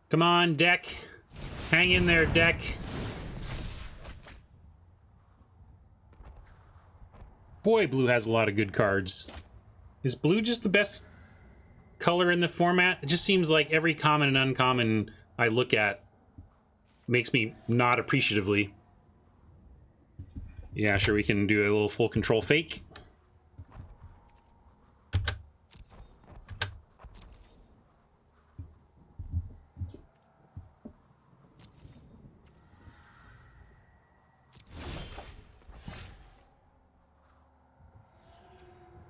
[SPEAKER 1] Come on, deck. Hang in there, deck. Boy, blue has a lot of good cards. Is blue just the best color in the format? It just seems like every common and uncommon I look at makes me nod appreciatively. Yeah, sure, we can do a little full control fake.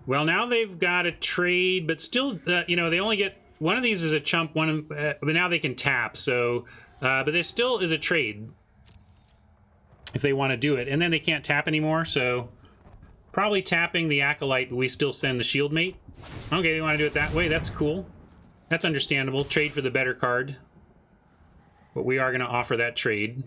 [SPEAKER 1] Well, now they've got a trade, but still, you know, they only get... One of these is a chump, one, but now they can tap, so... but there still is a trade if they want to do it. And then they can't tap anymore, so... Probably tapping the Acolyte, but we still send the Shield Mate. Okay, they want to do it that way. That's cool. That's understandable. Trade for the better card. But we are going to offer that trade.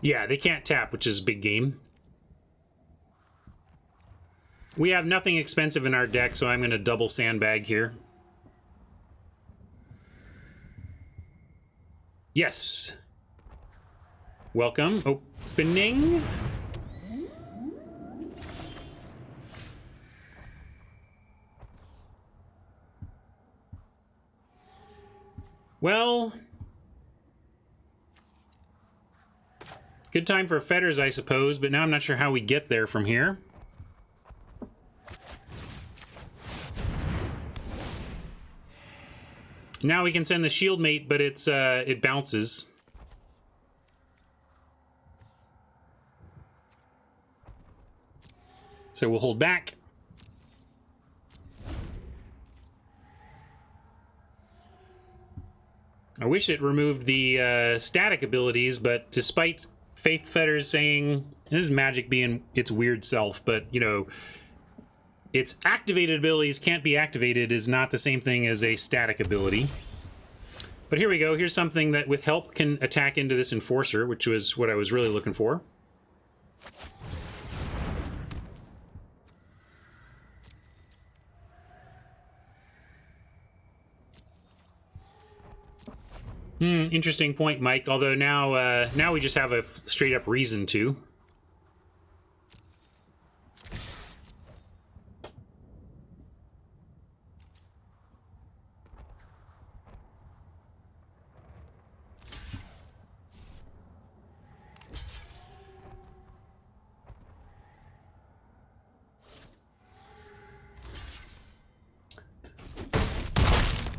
[SPEAKER 1] Yeah, they can't tap, which is a big game. We have nothing expensive in our deck, so I'm going to double sandbag here. Yes. Welcome. Opening. Well... Good time for fetters, I suppose, but now I'm not sure how we get there from here. Now we can send the Shield Mate, but it's it bounces. So we'll hold back. I wish it removed the static abilities, but despite Faith Fetters saying, this is Magic being its weird self, but, you know, its activated abilities can't be activated is not the same thing as a static ability. But here we go. Here's something that, with help, can attack into this Enforcer, which was what I was really looking for. Interesting point, Mike. Although now, now we just have a straight-up reason to.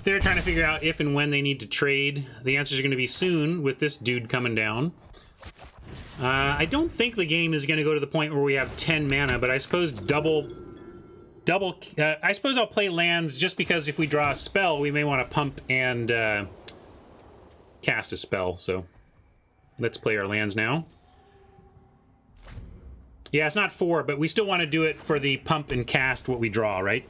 [SPEAKER 1] They're trying to figure out if and when they need to trade. The answers are going to be soon with this dude coming down. I don't think the game is going to go to the point where we have 10 mana, but I suppose I suppose I'll play lands just because if we draw a spell, we may want to pump and cast a spell. So let's play our lands now. Yeah, it's not 4, but we still want to do it for the pump and cast what we draw, right?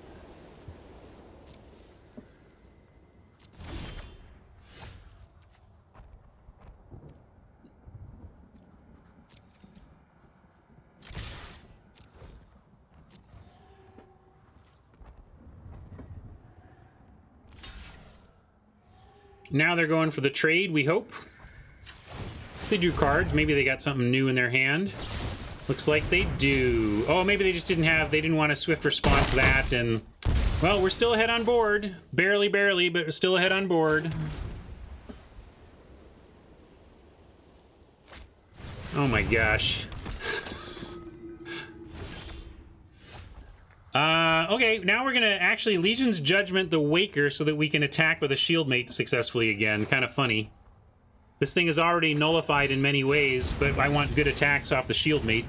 [SPEAKER 1] Now they're going for the trade, we hope. They drew cards. Maybe they got something new in their hand. Looks like they do. Oh, maybe they just didn't want a swift response to that, and... Well, we're still ahead on board. Barely, barely, but we're still ahead on board. Oh my gosh. Okay, now we're gonna actually Legion's Judgment the Waker so that we can attack with a Shield Mate successfully again. Kind of funny. This thing is already nullified in many ways, but I want good attacks off the Shield Mate.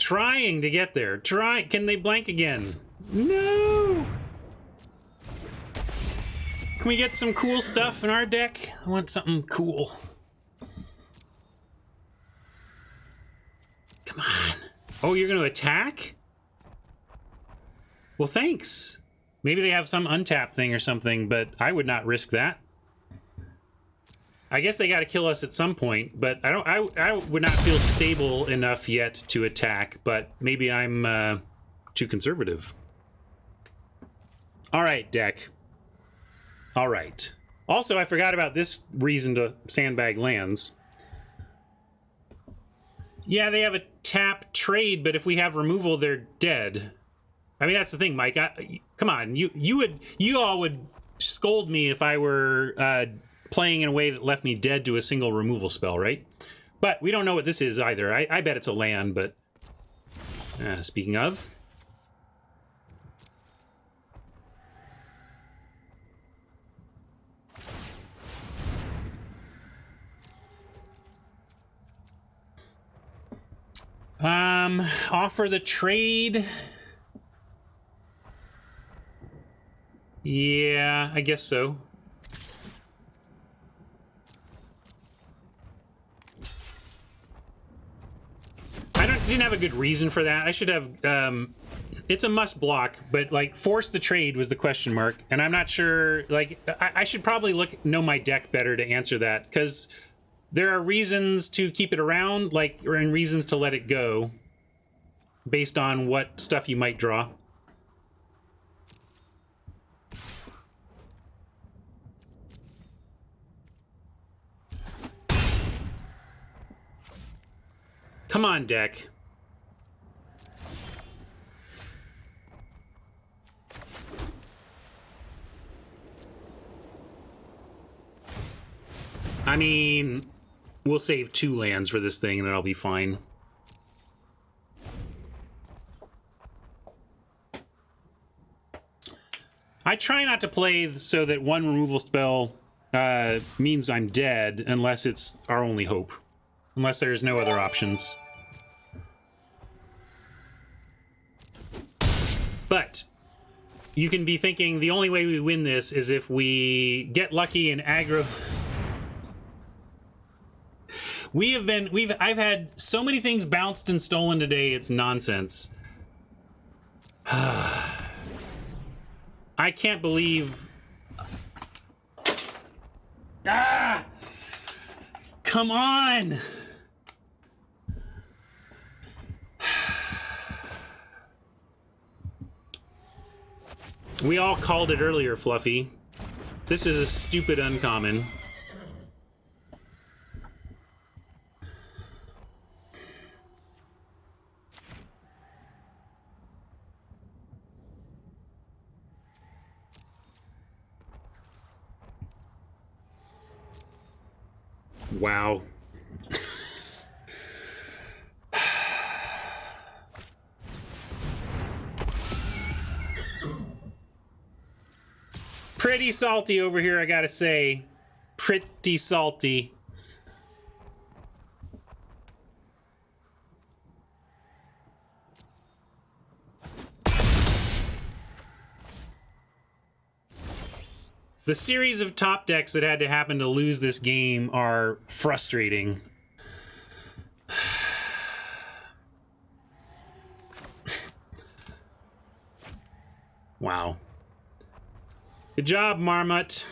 [SPEAKER 1] trying to get there. Can they blank again? No! Can we get some cool stuff in our deck? I want something cool. Come on. Oh, you're going to attack? Well, thanks. Maybe they have some untap thing or something, but I would not risk that. I guess they got to kill us at some point, but I would not feel stable enough yet to attack, but maybe I'm too conservative. All right, deck. All right. Also, I forgot about this reason to sandbag lands. Yeah, they have a tap trade, but if we have removal, they're dead. I mean, that's the thing, Mike. Come on, you all would scold me if I were playing in a way that left me dead to a single removal spell, right? But we don't know what this is either. I bet it's a land, but speaking of. Offer the trade. Yeah, I guess so. Didn't have a good reason for that. I should have, it's a must block, but like force the trade was the question mark. And I'm not sure, like, I should probably know my deck better to answer that, because there are reasons to keep it around, like, or and reasons to let it go based on what stuff you might draw. Come on, deck. I mean, we'll save 2 lands for this thing and then I'll be fine. I try not to play so that one removal spell means I'm dead unless it's our only hope. Unless there's no other options. But you can be thinking the only way we win this is if we get lucky and aggro. I've had so many things bounced and stolen today, it's nonsense. I can't believe. Ah! Come on! We all called it earlier, Fluffy. This is a stupid uncommon. Wow. Pretty salty over here, I gotta say. Pretty salty. The series of top decks that had to happen to lose this game are frustrating. Wow. Good job, Marmot.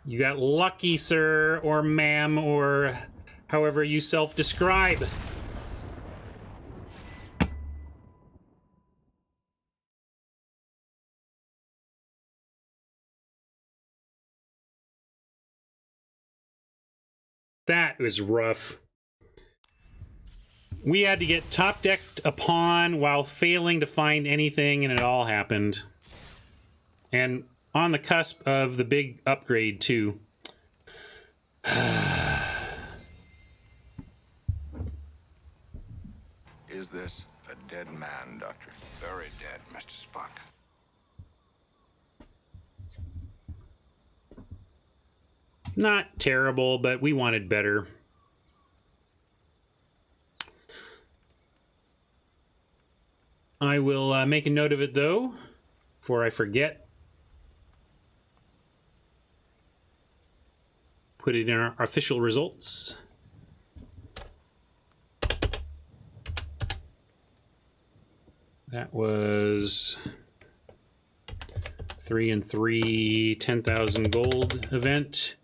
[SPEAKER 1] You got lucky, sir, or ma'am, or however you self-describe. That was rough. We had to get top decked upon while failing to find anything, and it all happened. And on the cusp of the big upgrade, too.
[SPEAKER 2] Is this a dead man, Doctor? Very dead, Mr. Spock.
[SPEAKER 1] Not terrible, but we wanted better. I will make a note of it, though, before I forget. Put it in our official results. That was 3 and 3, 10,000 gold event.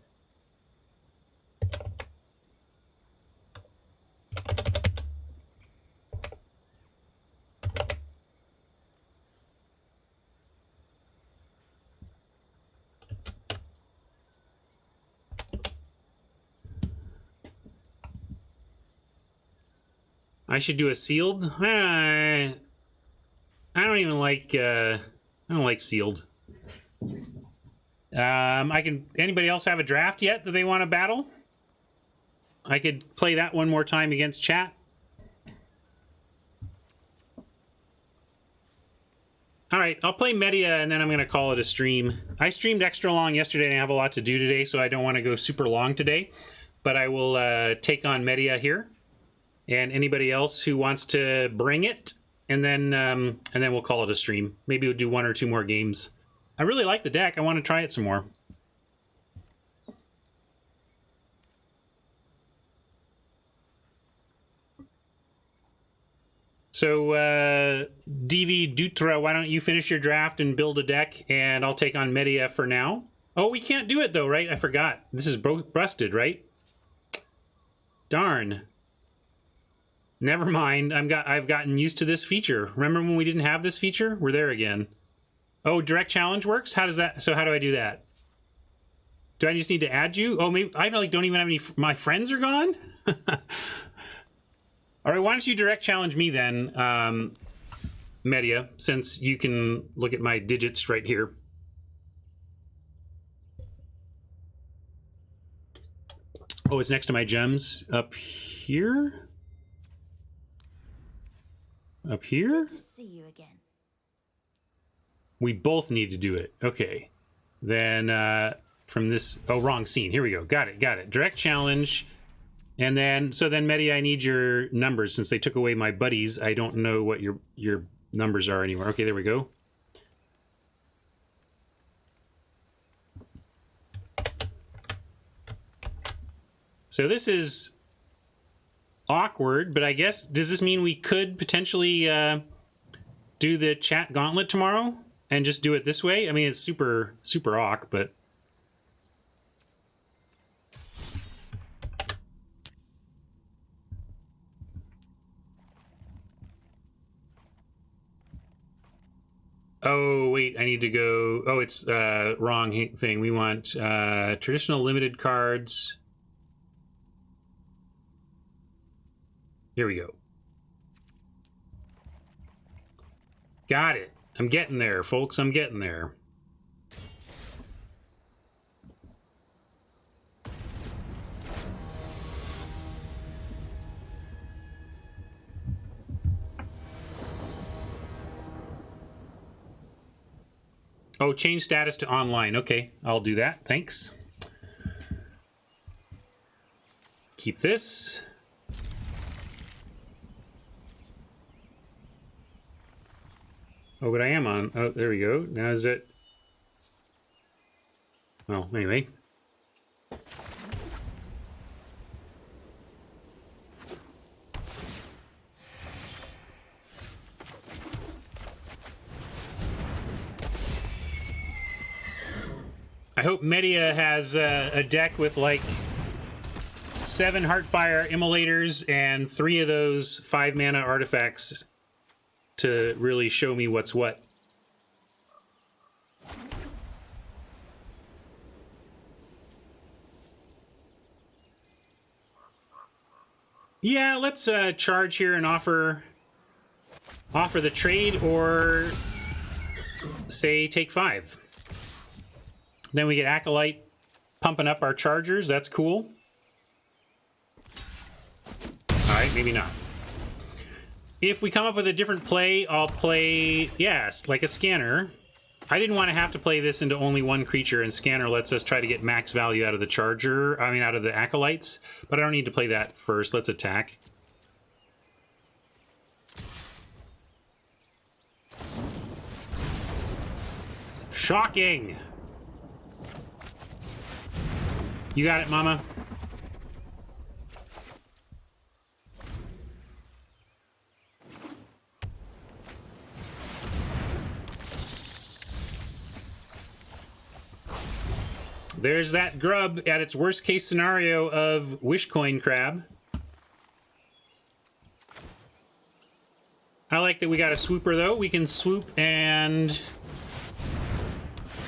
[SPEAKER 1] I should do a sealed. I don't even like. I don't like sealed. I can. Anybody else have a draft yet that they want to battle? I could play that one more time against chat. All right, I'll play Media and then I'm going to call it a stream. I streamed extra long yesterday and I have a lot to do today, so I don't want to go super long today. But I will take on Media here. And anybody else who wants to bring it, and then we'll call it a stream. Maybe we'll do 1 or 2 more games. I really like the deck. I want to try it some more. So, DV Dutra, why don't you finish your draft and build a deck, and I'll take on Media for now. Oh, we can't do it though, right? I forgot. This is busted, right? Darn. Never mind. I've gotten used to this feature. Remember when we didn't have this feature? We're there again. Oh, direct challenge works? How does that? So how do I do that? Do I just need to add you? Oh, maybe I don't even have any. My friends are gone. All right. Why don't you direct challenge me then, Media? Since you can look at my digits right here. Oh, it's next to my gems up here. Up here?
[SPEAKER 3] Good to see you again.
[SPEAKER 1] We both need to do it. Okay. Then from this... Oh, wrong scene. Here we go. Got it. Direct challenge. And then... So then, Media, I need your numbers. Since they took away my buddies, I don't know what your numbers are anymore. Okay, there we go. So this is... awkward, but I guess, does this mean we could potentially do the chat gauntlet tomorrow and just do it this way? I mean, it's super awk, but oh wait, I need to go. Oh, it's wrong thing. We want traditional limited cards. Here we go. Got it. I'm getting there, folks. I'm getting there. Oh, change status to online. Okay, I'll do that. Thanks. Keep this. Oh, but I am on. Oh, there we go. Now is it? Oh, anyway. I hope Media has a deck with like 7 Heartfire Immolators and 3 of those 5 mana artifacts to really show me what's what. Yeah, let's charge here and offer the trade, or say take 5. Then we get Acolyte pumping up our chargers. That's cool. All right, maybe not. If we come up with a different play, I'll play, yes, like a scanner. I didn't want to have to play this into only 1 creature, and scanner lets us try to get max value out of the charger, I mean out of the acolytes, but I don't need to play that first. Let's attack. Shocking! You got it, Mama. There's that grub at its worst case scenario of Wishcoin Crab. I like that we got a swooper, though. We can swoop, and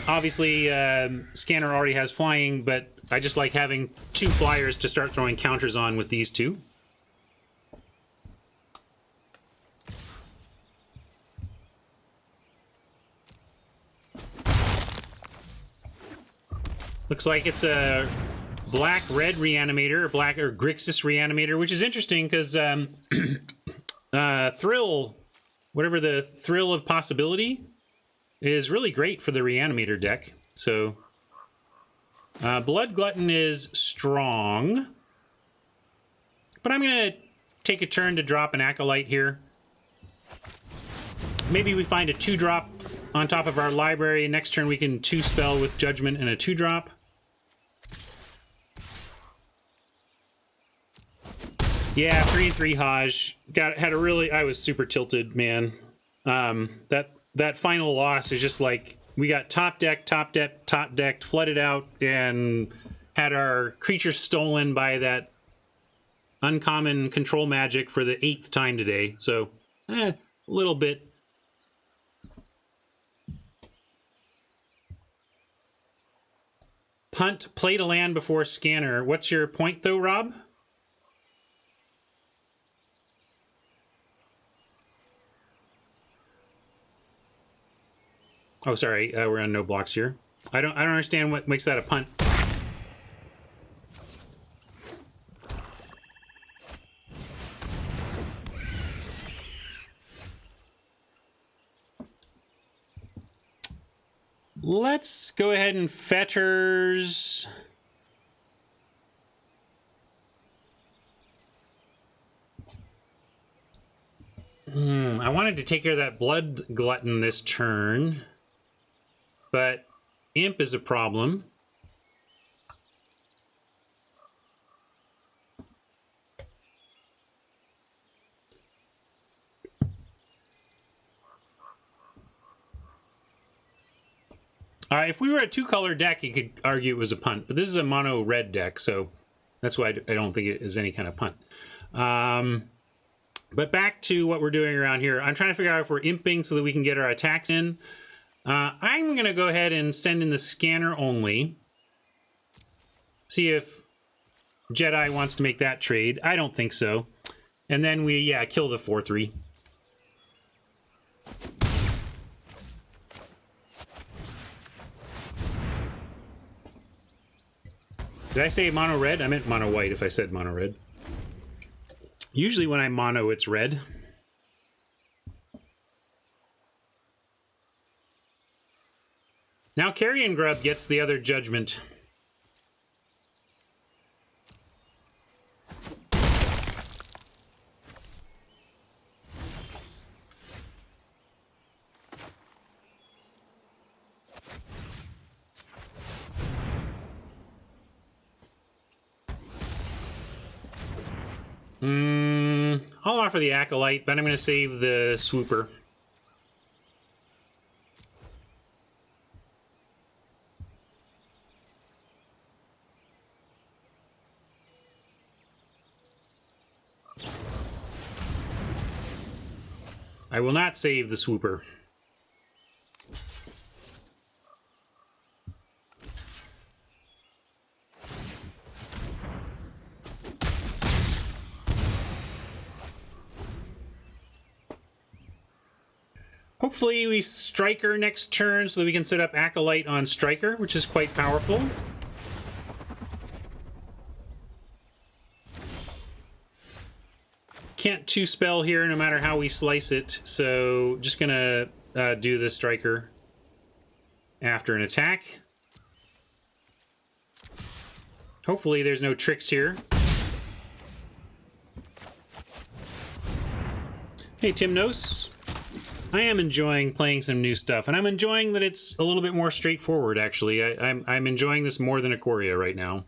[SPEAKER 1] obviously Scanner already has flying, but I just like having 2 flyers to start throwing counters on with these 2. Looks like it's a black-red reanimator, or black or Grixis reanimator, which is interesting because Thrill, whatever the Thrill of Possibility, is really great for the reanimator deck. So Blood Glutton is strong, but I'm gonna take a turn to drop an Acolyte here. Maybe we find a 2-drop on top of our library. Next turn we can 2-spell with Judgment and a 2-drop. Yeah, 3/3 Hajj. Had a really... I was super tilted, man. That final loss is just like... We got top decked, flooded out, and had our creatures stolen by that uncommon control magic for the 8th time today. So, a little bit... Punt, play to land before Scanner. What's your point, though, Rob? Oh, sorry, we're on no blocks here. I don't understand what makes that a punt. Let's go ahead and fetters. I wanted to take care of that Blood Glutton this turn, but Imp is a problem. If we were a 2-color deck, you could argue it was a punt, but this is a mono red deck, so that's why I don't think it is any kind of punt. But back to what we're doing around here. I'm trying to figure out if we're imping so that we can get our attacks in. I'm going to go ahead and send in the Scanner only. See if Jedi wants to make that trade. I don't think so. And then we, yeah, kill the 4/3. Did I say mono red? I meant mono white if I said mono red. Usually when I mono, it's red. Now Carrion Grub gets the other Judgment. I'll offer the Acolyte, but I'm going to save the Swooper. I will not save the Swooper. Hopefully we Striker next turn so that we can set up Acolyte on Striker, which is quite powerful. Can't 2-spell here no matter how we slice it, so just gonna do the Striker after an attack. Hopefully there's no tricks here. Hey, Timnos. I am enjoying playing some new stuff, and I'm enjoying that it's a little bit more straightforward, actually. I'm enjoying this more than Ikoria right now.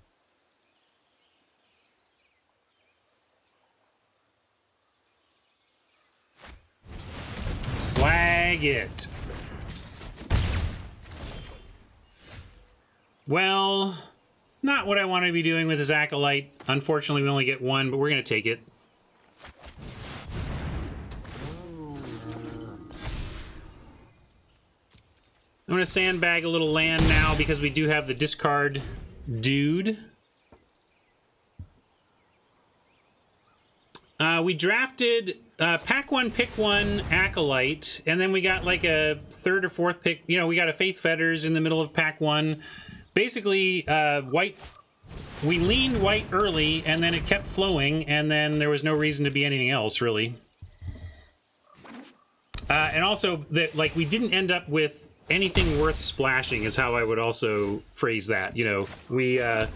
[SPEAKER 1] Slag it. Well, not what I want to be doing with this Acolyte. Unfortunately, we only get one, but we're going to take it. I'm going to sandbag a little land now because we do have the discard dude. We drafted pack one, pick one Acolyte, and then we got like a third or fourth pick. You know, we got a Faith Fetters in the middle of pack one. Basically, white. We leaned white early, and then it kept flowing, and then there was no reason to be anything else, really. And also, like, we didn't end up with anything worth splashing, is how I would also phrase that. You know, we the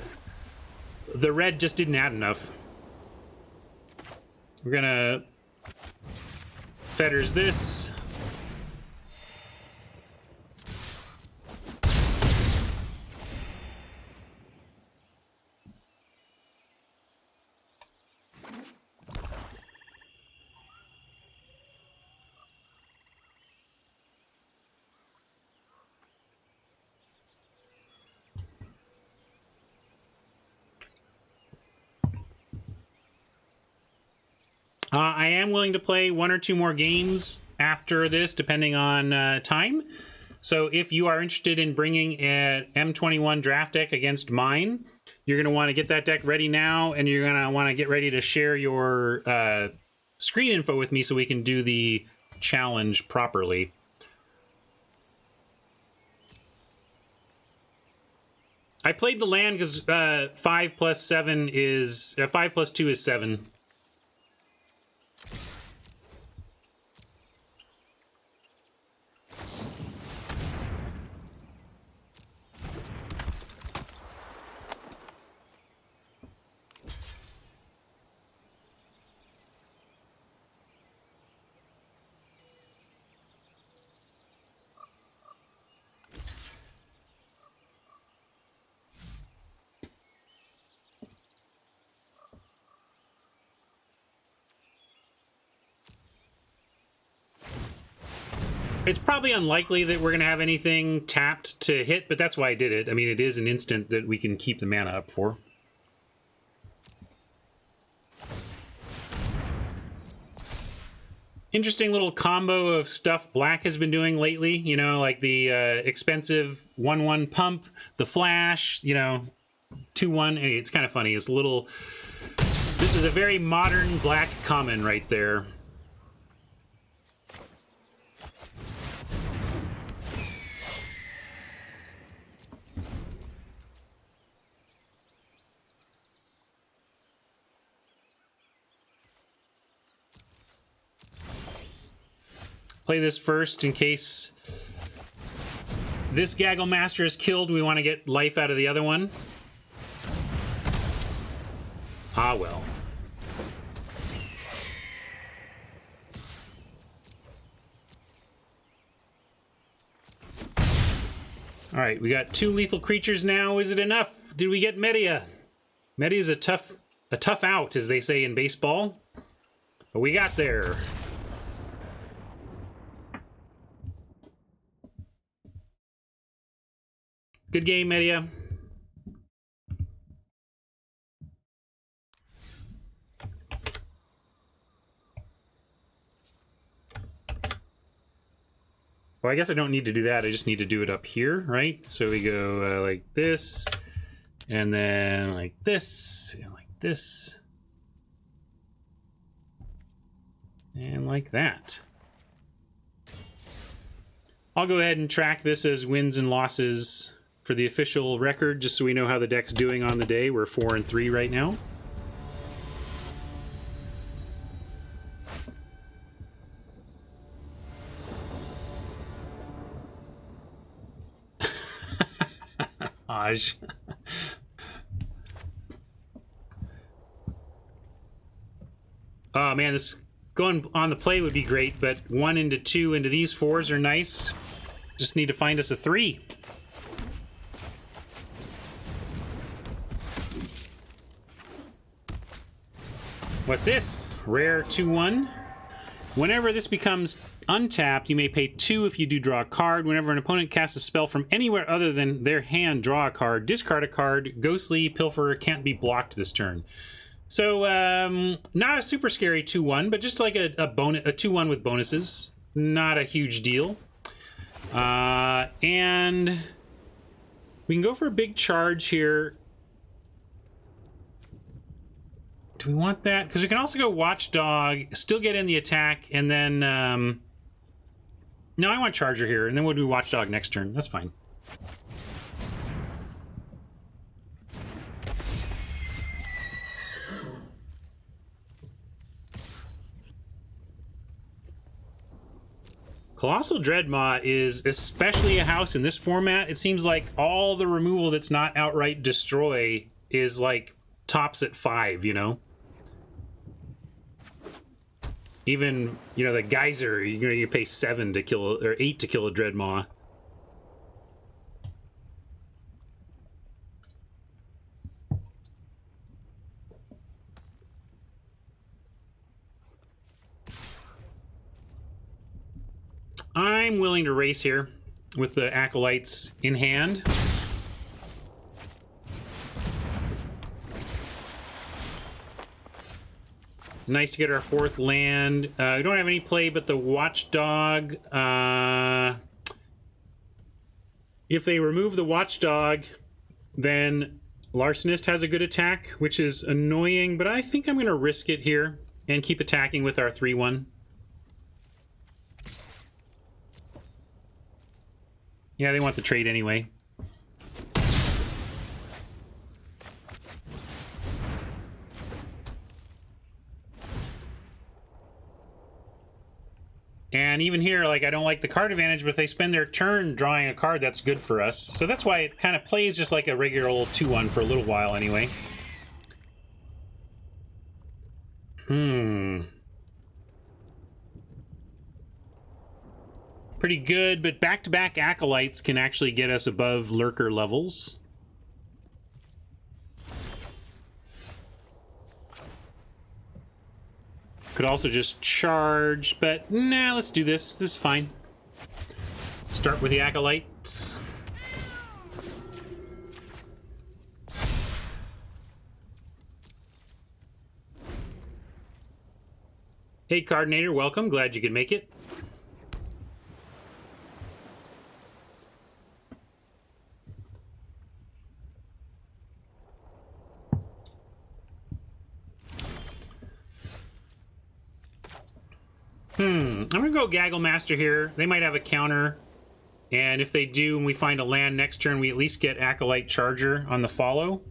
[SPEAKER 1] red just didn't add enough. We're gonna Fetters this. I am willing to play one or two more games after this, depending on time. So if you are interested in bringing an M21 draft deck against mine, you're going to want to get that deck ready now, and you're going to want to get ready to share your screen info with me so we can do the challenge properly. I played the land because 5 plus 7 is 5 plus 2 is 7. It's probably unlikely that we're going to have anything tapped to hit, but that's why I did it. I mean, it is an instant that we can keep the mana up for. Interesting little combo of stuff Black has been doing lately, you know, like the expensive 1/1 pump, the flash, you know, 2/1. It's kind of funny. It's a little... This is a very modern Black common right there. Play this first in case this Gaggle Master is killed. We want to get life out of the other one. Ah, well. All right, we got 2 lethal creatures now. Is it enough? Did we get Media? Media is a tough out, as they say in baseball. But we got there. Good game, Media. Well, I guess I don't need to do that. I just need to do it up here, right? So we go like this, and then like this, and like this, and like that. I'll go ahead and track this as wins and losses for the official record, just so we know how the deck's doing on the day. We're 4 and 3 right now. Aj. Oh man, this going on the play would be great, but 1 into 2 into these 4s are nice. Just need to find us a 3. What's this? Rare 2/1. Whenever this becomes untapped, you may pay 2 if you do draw a card. Whenever an opponent casts a spell from anywhere other than their hand, draw a card, discard a card. Ghostly Pilferer can't be blocked this turn. So, not a super scary 2/1, but just like a 2/1 with bonuses. Not a huge deal. And we can go for a big charge here. Do we want that? Because we can also go Watchdog, still get in the attack, and then... No, I want Charger here, and then we'll do Watchdog next turn. That's fine. Colossal Dreadmaw is especially a house in this format. It seems like all the removal that's not outright destroy is like tops at 5, you know? Even, you know, the Geyser, you pay 7 to kill, or 8 to kill a Dreadmaw. I'm willing to race here with the Acolytes in hand. Nice to get our 4th land. We don't have any play but the Watchdog. If they remove the Watchdog, then Larcenist has a good attack, which is annoying, but I think I'm going to risk it here and keep attacking with our 3/1. Yeah, they want the trade anyway. And even here, like, I don't like the card advantage, but if they spend their turn drawing a card, that's good for us. So that's why it kind of plays just like a regular old 2/1 for a little while anyway. Pretty good, but back-to-back Acolytes can actually get us above Lurker levels. Could also just charge, but nah, let's do this. This is fine. Start with the Acolytes. Hey, Cardinator, welcome. Glad you could make it. I'm gonna go Gaggle Master here. They might have a counter, and if they do and we find a land next turn, we at least get Acolyte Charger on the follow.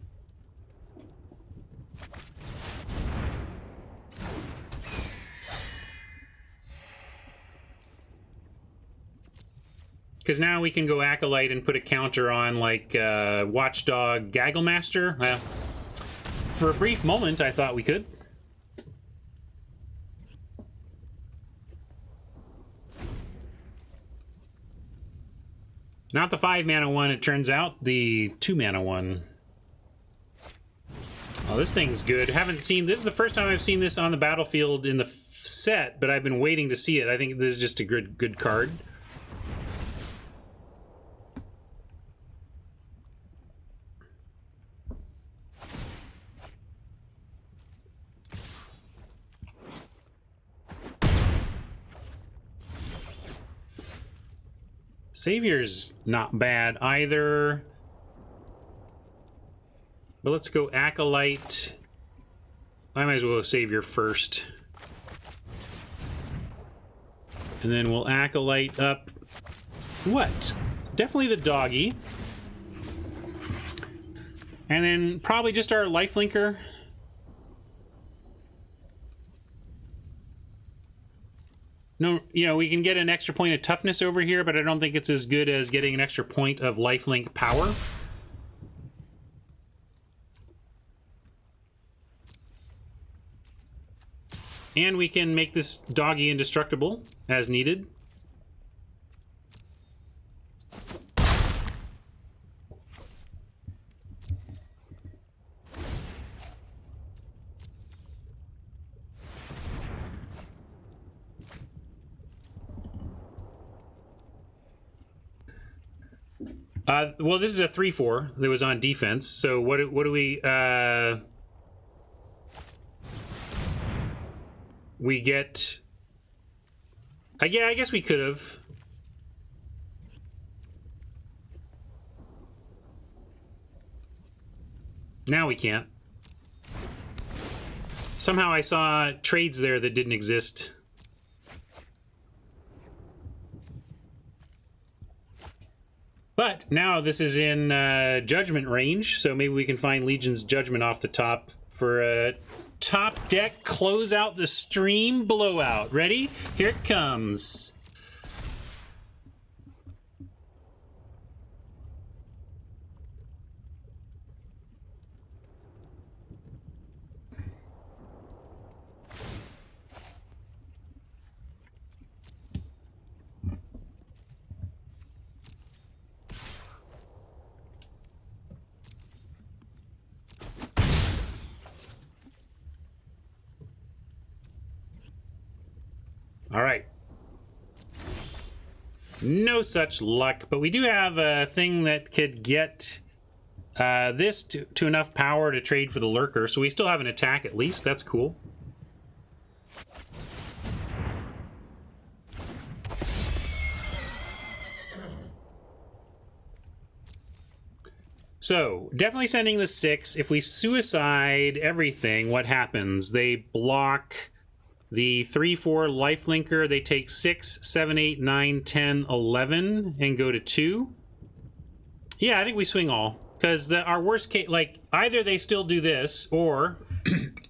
[SPEAKER 1] Because now we can go Acolyte and put a counter on, like, Watchdog Gaggle Master. Well, for a brief moment, I thought we could. Not the 5-mana one, it turns out. The 2-mana one. Oh, this thing's good. Haven't seen... This is the first time I've seen this on the battlefield in the set, but I've been waiting to see it. I think this is just a good card. Savior's not bad either. But let's go Acolyte. I might as well go Savior first. And then we'll Acolyte up. What? Definitely the doggy. And then probably just our Lifelinker. No, you know, we can get an extra point of toughness over here, but I don't think it's as good as getting an extra point of lifelink power. And we can make this doggy indestructible as needed. Well, this is a 3/4 that was on defense. So what do we? We get. Yeah, I guess we could have. Now we can't. Somehow I saw trades there that didn't exist. But now this is in Judgment range, so maybe we can find Legion's Judgment off the top for a top deck close out the stream blowout. Ready? Here it comes. All right. No such luck, but we do have a thing that could get this to enough power to trade for the Lurker, so we still have an attack at least. That's cool. So, definitely sending the 6. If we suicide everything, what happens? They block the 3/4 lifelinker. They take 6, 7, 8, 9, 10, 11, and go to 2. Yeah, I think we swing all. Because our worst case, like, either they still do this, or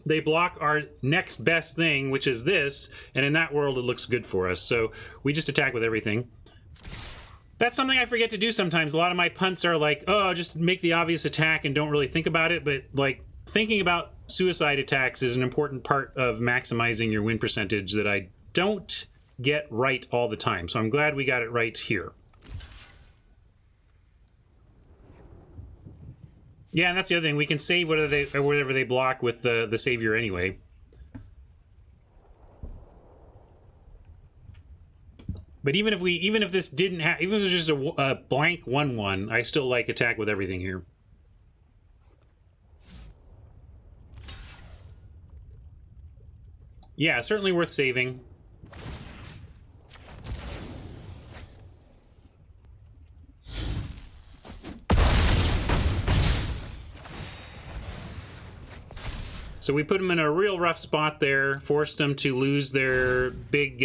[SPEAKER 1] they block our next best thing, which is this, and in that world it looks good for us. So, we just attack with everything. That's something I forget to do sometimes. A lot of my punts are like, oh, just make the obvious attack and don't really think about it. But, like, thinking about suicide attacks is an important part of maximizing your win percentage that I don't get right all the time. So I'm glad we got it right here. Yeah, and that's the other thing. We can save whatever they block with the savior anyway. But even if this didn't have, even if it was just a blank 1/1, I still like attack with everything here. Yeah, certainly worth saving. So we put them in a real rough spot there, forced them to lose their big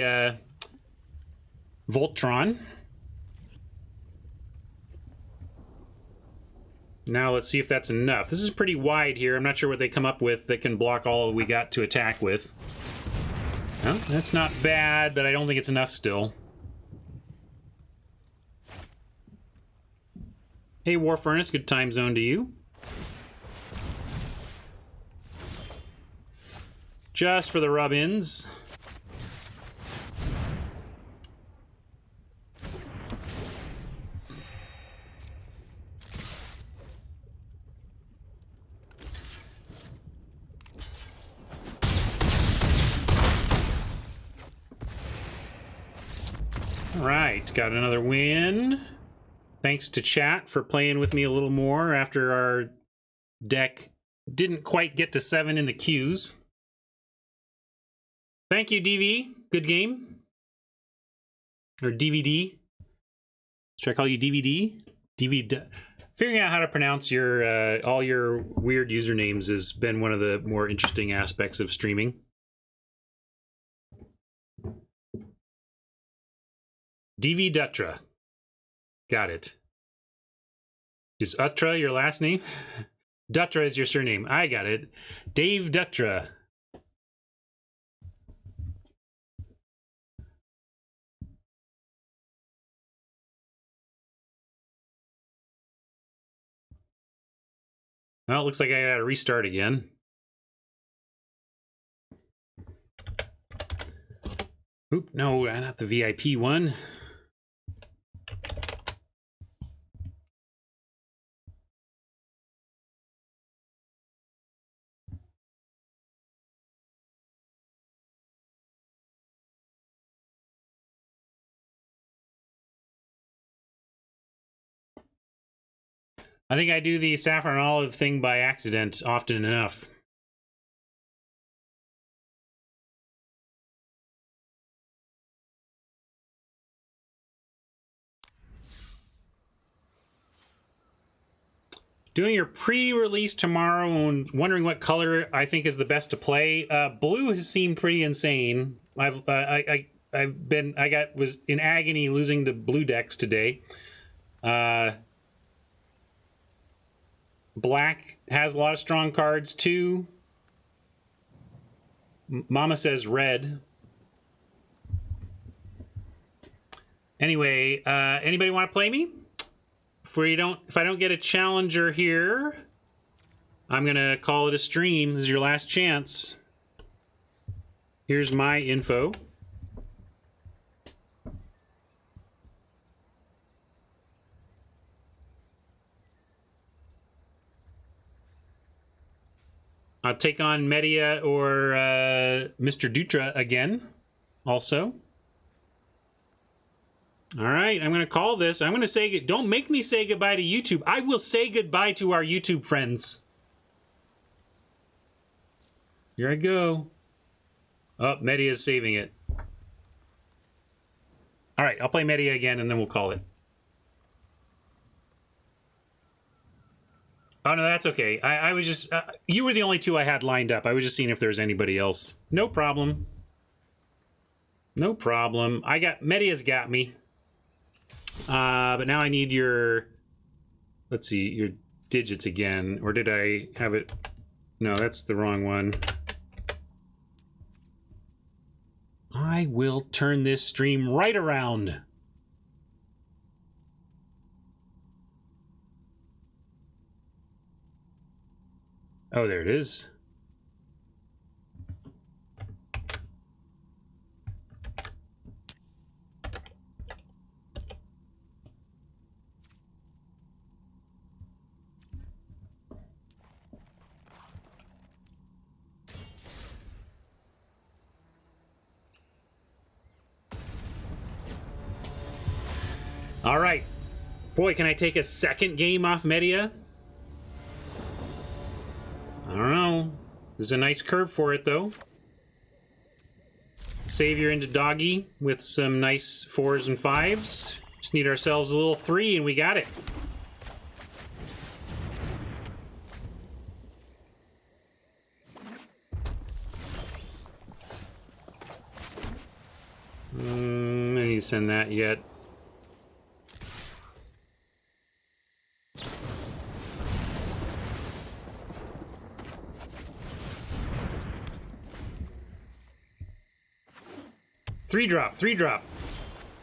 [SPEAKER 1] Voltron. Now let's see if that's enough. This is pretty wide here. I'm not sure what they come up with that can block all we got to attack with. Well, that's not bad, but I don't think it's enough still. Hey, War Furnace, good time zone to you. Just for the rub-ins. All right, got another win. Thanks to chat for playing with me a little more after our deck didn't quite get to 7 in the queues. Thank you, DV. Good game. Or DVD. Should I call you DVD? DVD. Figuring out how to pronounce your all your weird usernames has been one of the more interesting aspects of streaming. DV Dutra. Got it. Is Utra your last name? Dutra is your surname. I got it. Dave Dutra. Well, it looks like I gotta restart again. Oop, no, not the VIP one. I think I do the saffron olive thing by accident often enough. Doing your pre-release tomorrow and wondering what color I think is the best to play. Blue has seemed pretty insane. Was in agony losing to blue decks today. Black has a lot of strong cards too. Mama says red. Anyway, anybody want to play me? If I don't get a challenger here, I'm gonna call it a stream. This is your last chance. Here's my info. I'll take on Media or Mr. Dutra again, also. All right, I'm going to call this. I'm going to say, don't make me say goodbye to YouTube. I will say goodbye to our YouTube friends. Here I go. Oh, Media's saving it. All right, I'll play Media again, and then we'll call it. Oh, no, that's okay. I was just... you were the only two I had lined up. I was just seeing if there was anybody else. No problem. No problem. Media's got me. But now I need your... Let's see, your digits again. Or did I have it... No, that's the wrong one. I will turn this stream right around. Oh, there it is. All right. Boy, can I take a second game off Media? I don't know. There's a nice curve for it, though. Savior into doggy with some nice 4s and 5s. Just need ourselves a little 3 and we got it. I need to send that yet. Three drop.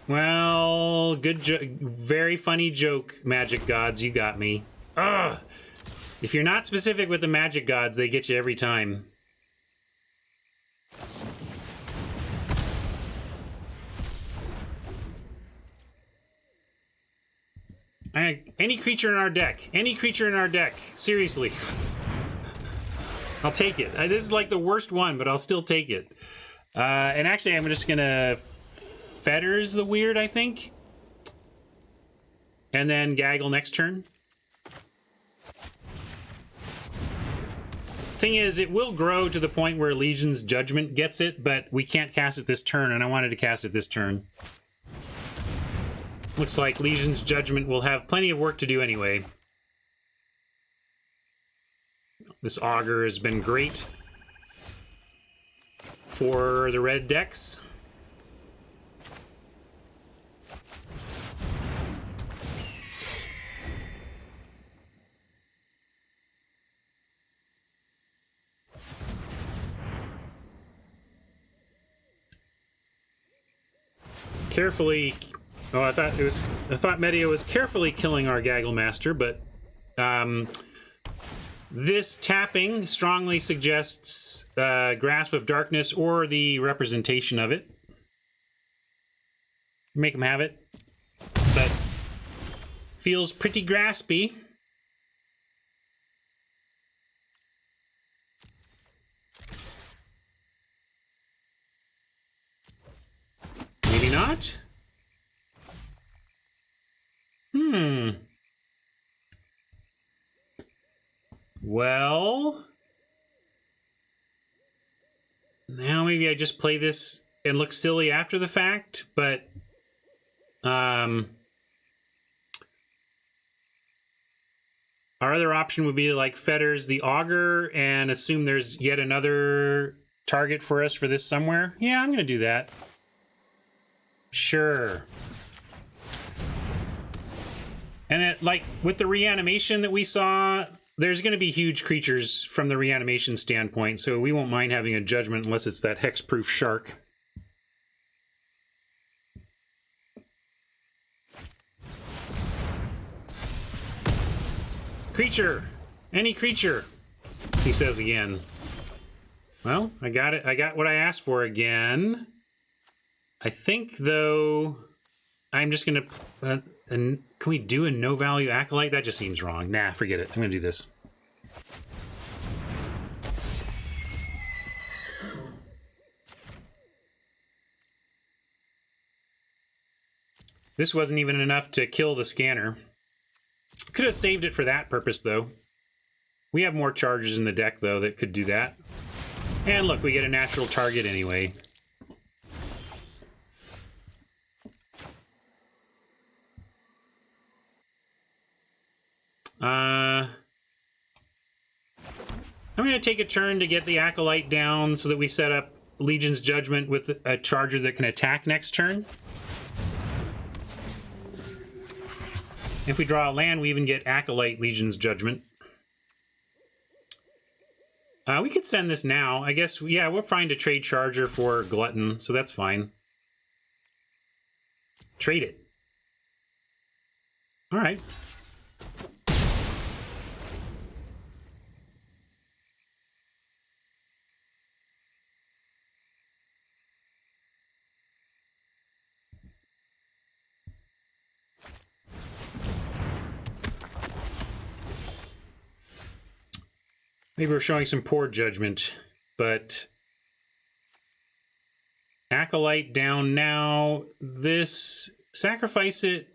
[SPEAKER 1] Well, good joke. Very funny joke, Magic Gods. You got me. Ugh. If you're not specific with the Magic Gods, they get you every time. Any creature in our deck. Any creature in our deck. Seriously. I'll take it. This is like the worst one, but I'll still take it. And actually, I'm just gonna Fetters the Weird, I think. And then Gaggle next turn. Thing is, it will grow to the point where Legion's Judgment gets it, but we can't cast it this turn, and I wanted to cast it this turn. Looks like Legion's Judgment will have plenty of work to do anyway. This Augur has been great for the red decks. Carefully... Oh, I thought Media was carefully killing our Gaggle Master, but this tapping strongly suggests Grasp of Darkness or the representation of it. Make him have it. But feels pretty graspy. Maybe not? Well, now maybe I just play this and look silly after the fact, but our other option would be to like fetters the auger and assume there's yet another target for us for this somewhere. Yeah, I'm gonna do that. Sure. And then, like, with the reanimation that we saw, there's going to be huge creatures from the reanimation standpoint, so we won't mind having a judgment unless it's that hexproof shark. Creature! Any creature! He says again. Well, I got it. I got what I asked for again. I think, though, I'm just going to... can we do a no-value Acolyte? That just seems wrong. Nah, forget it. I'm going to do this. This wasn't even enough to kill the scanner. Could have saved it for that purpose, though. We have more charges in the deck, though, that could do that. And look, we get a natural target anyway. I'm going to take a turn to get the Acolyte down so that we set up Legion's Judgment with a charger that can attack next turn. If we draw a land, we even get Acolyte Legion's Judgment. We could send this now. I guess, yeah, we're fine to trade Charger for Glutton, so that's fine. Trade it. All right. Maybe we're showing some poor judgment, but Acolyte down now. This, sacrifice it.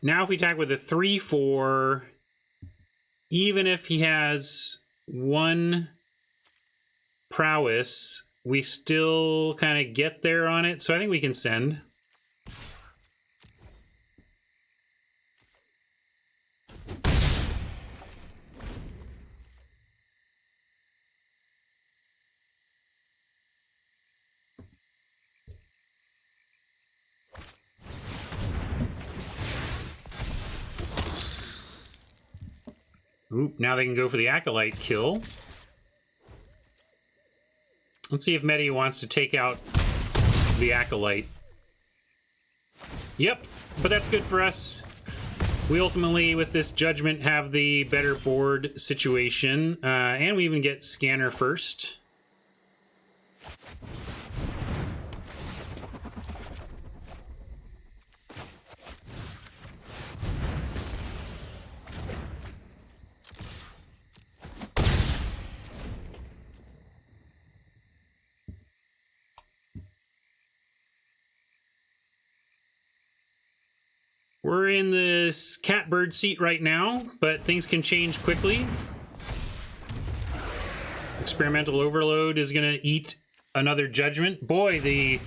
[SPEAKER 1] Now if we attack with a 3/4, even if he has 1 prowess, we still kind of get there on it. So I think we can send. Oop, now they can go for the Acolyte kill. Let's see if Medi wants to take out the Acolyte. Yep, but that's good for us. We ultimately, with this Judgment, have the better board situation. And we even get Scanner first. We're in this catbird seat right now, but things can change quickly. Experimental Overload is going to eat another Judgment. Boy, the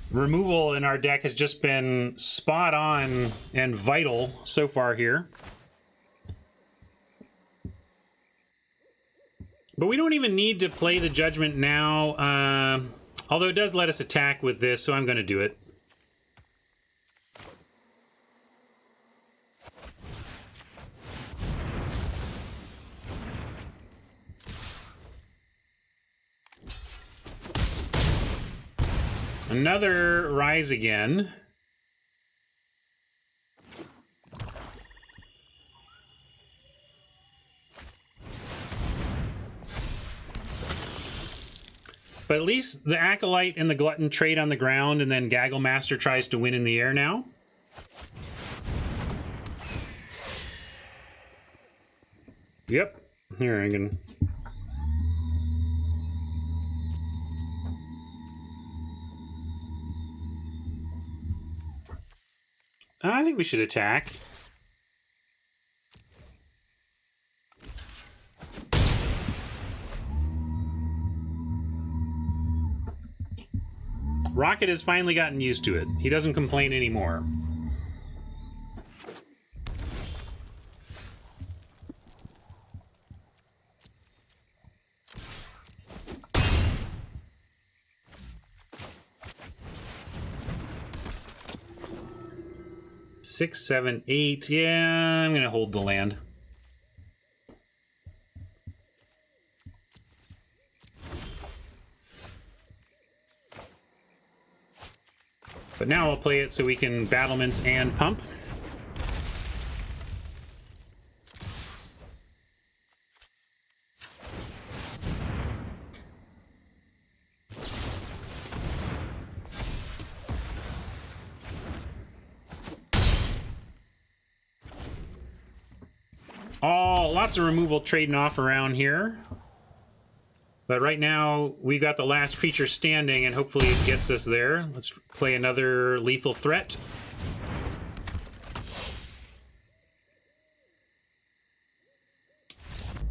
[SPEAKER 1] removal in our deck has just been spot on and vital so far here. But we don't even need to play the Judgment now, although it does let us attack with this, so I'm going to do it. Another rise again. But at least the Acolyte and the Glutton trade on the ground, and then Gagglemaster tries to win in the air now. Yep. Here, I can... I think we should attack. Rocket has finally gotten used to it. He doesn't complain anymore. Six, 7, 8. Yeah, I'm gonna hold the land. But now I'll play it so we can battlements and pump. Oh, lots of removal trading off around here. But right now, we've got the last creature standing, and hopefully it gets us there. Let's play another lethal threat.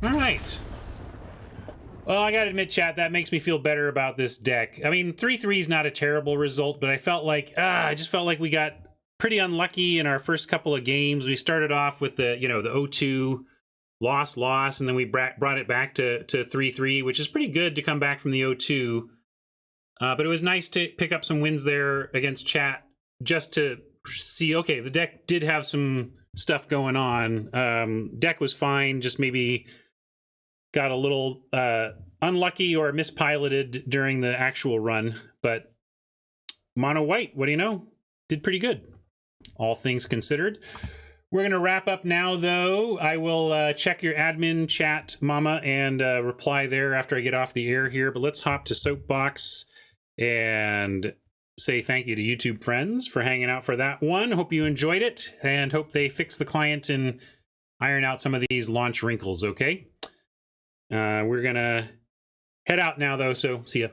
[SPEAKER 1] All right. Well, I gotta admit, chat, that makes me feel better about this deck. I mean, 3-3 is not a terrible result, but I felt like, I just felt like we got pretty unlucky in our first couple of games. We started off with the, the 0-2 loss, and then we brought it back to 3-3, which is pretty good to come back from the 0-2. But it was nice to pick up some wins there against chat, just to see, okay, the deck did have some stuff going on. Deck was fine, just maybe got a little unlucky or mispiloted during the actual run. But mono white, what do you know? Did pretty good, all things considered. We're going to wrap up now, though. I will check your admin chat, Mama, and reply there after I get off the air here. But let's hop to Soapbox and say thank you to YouTube friends for hanging out for that one. Hope you enjoyed it, and hope they fix the client and iron out some of these launch wrinkles, okay? We're going to head out now, though, so see ya.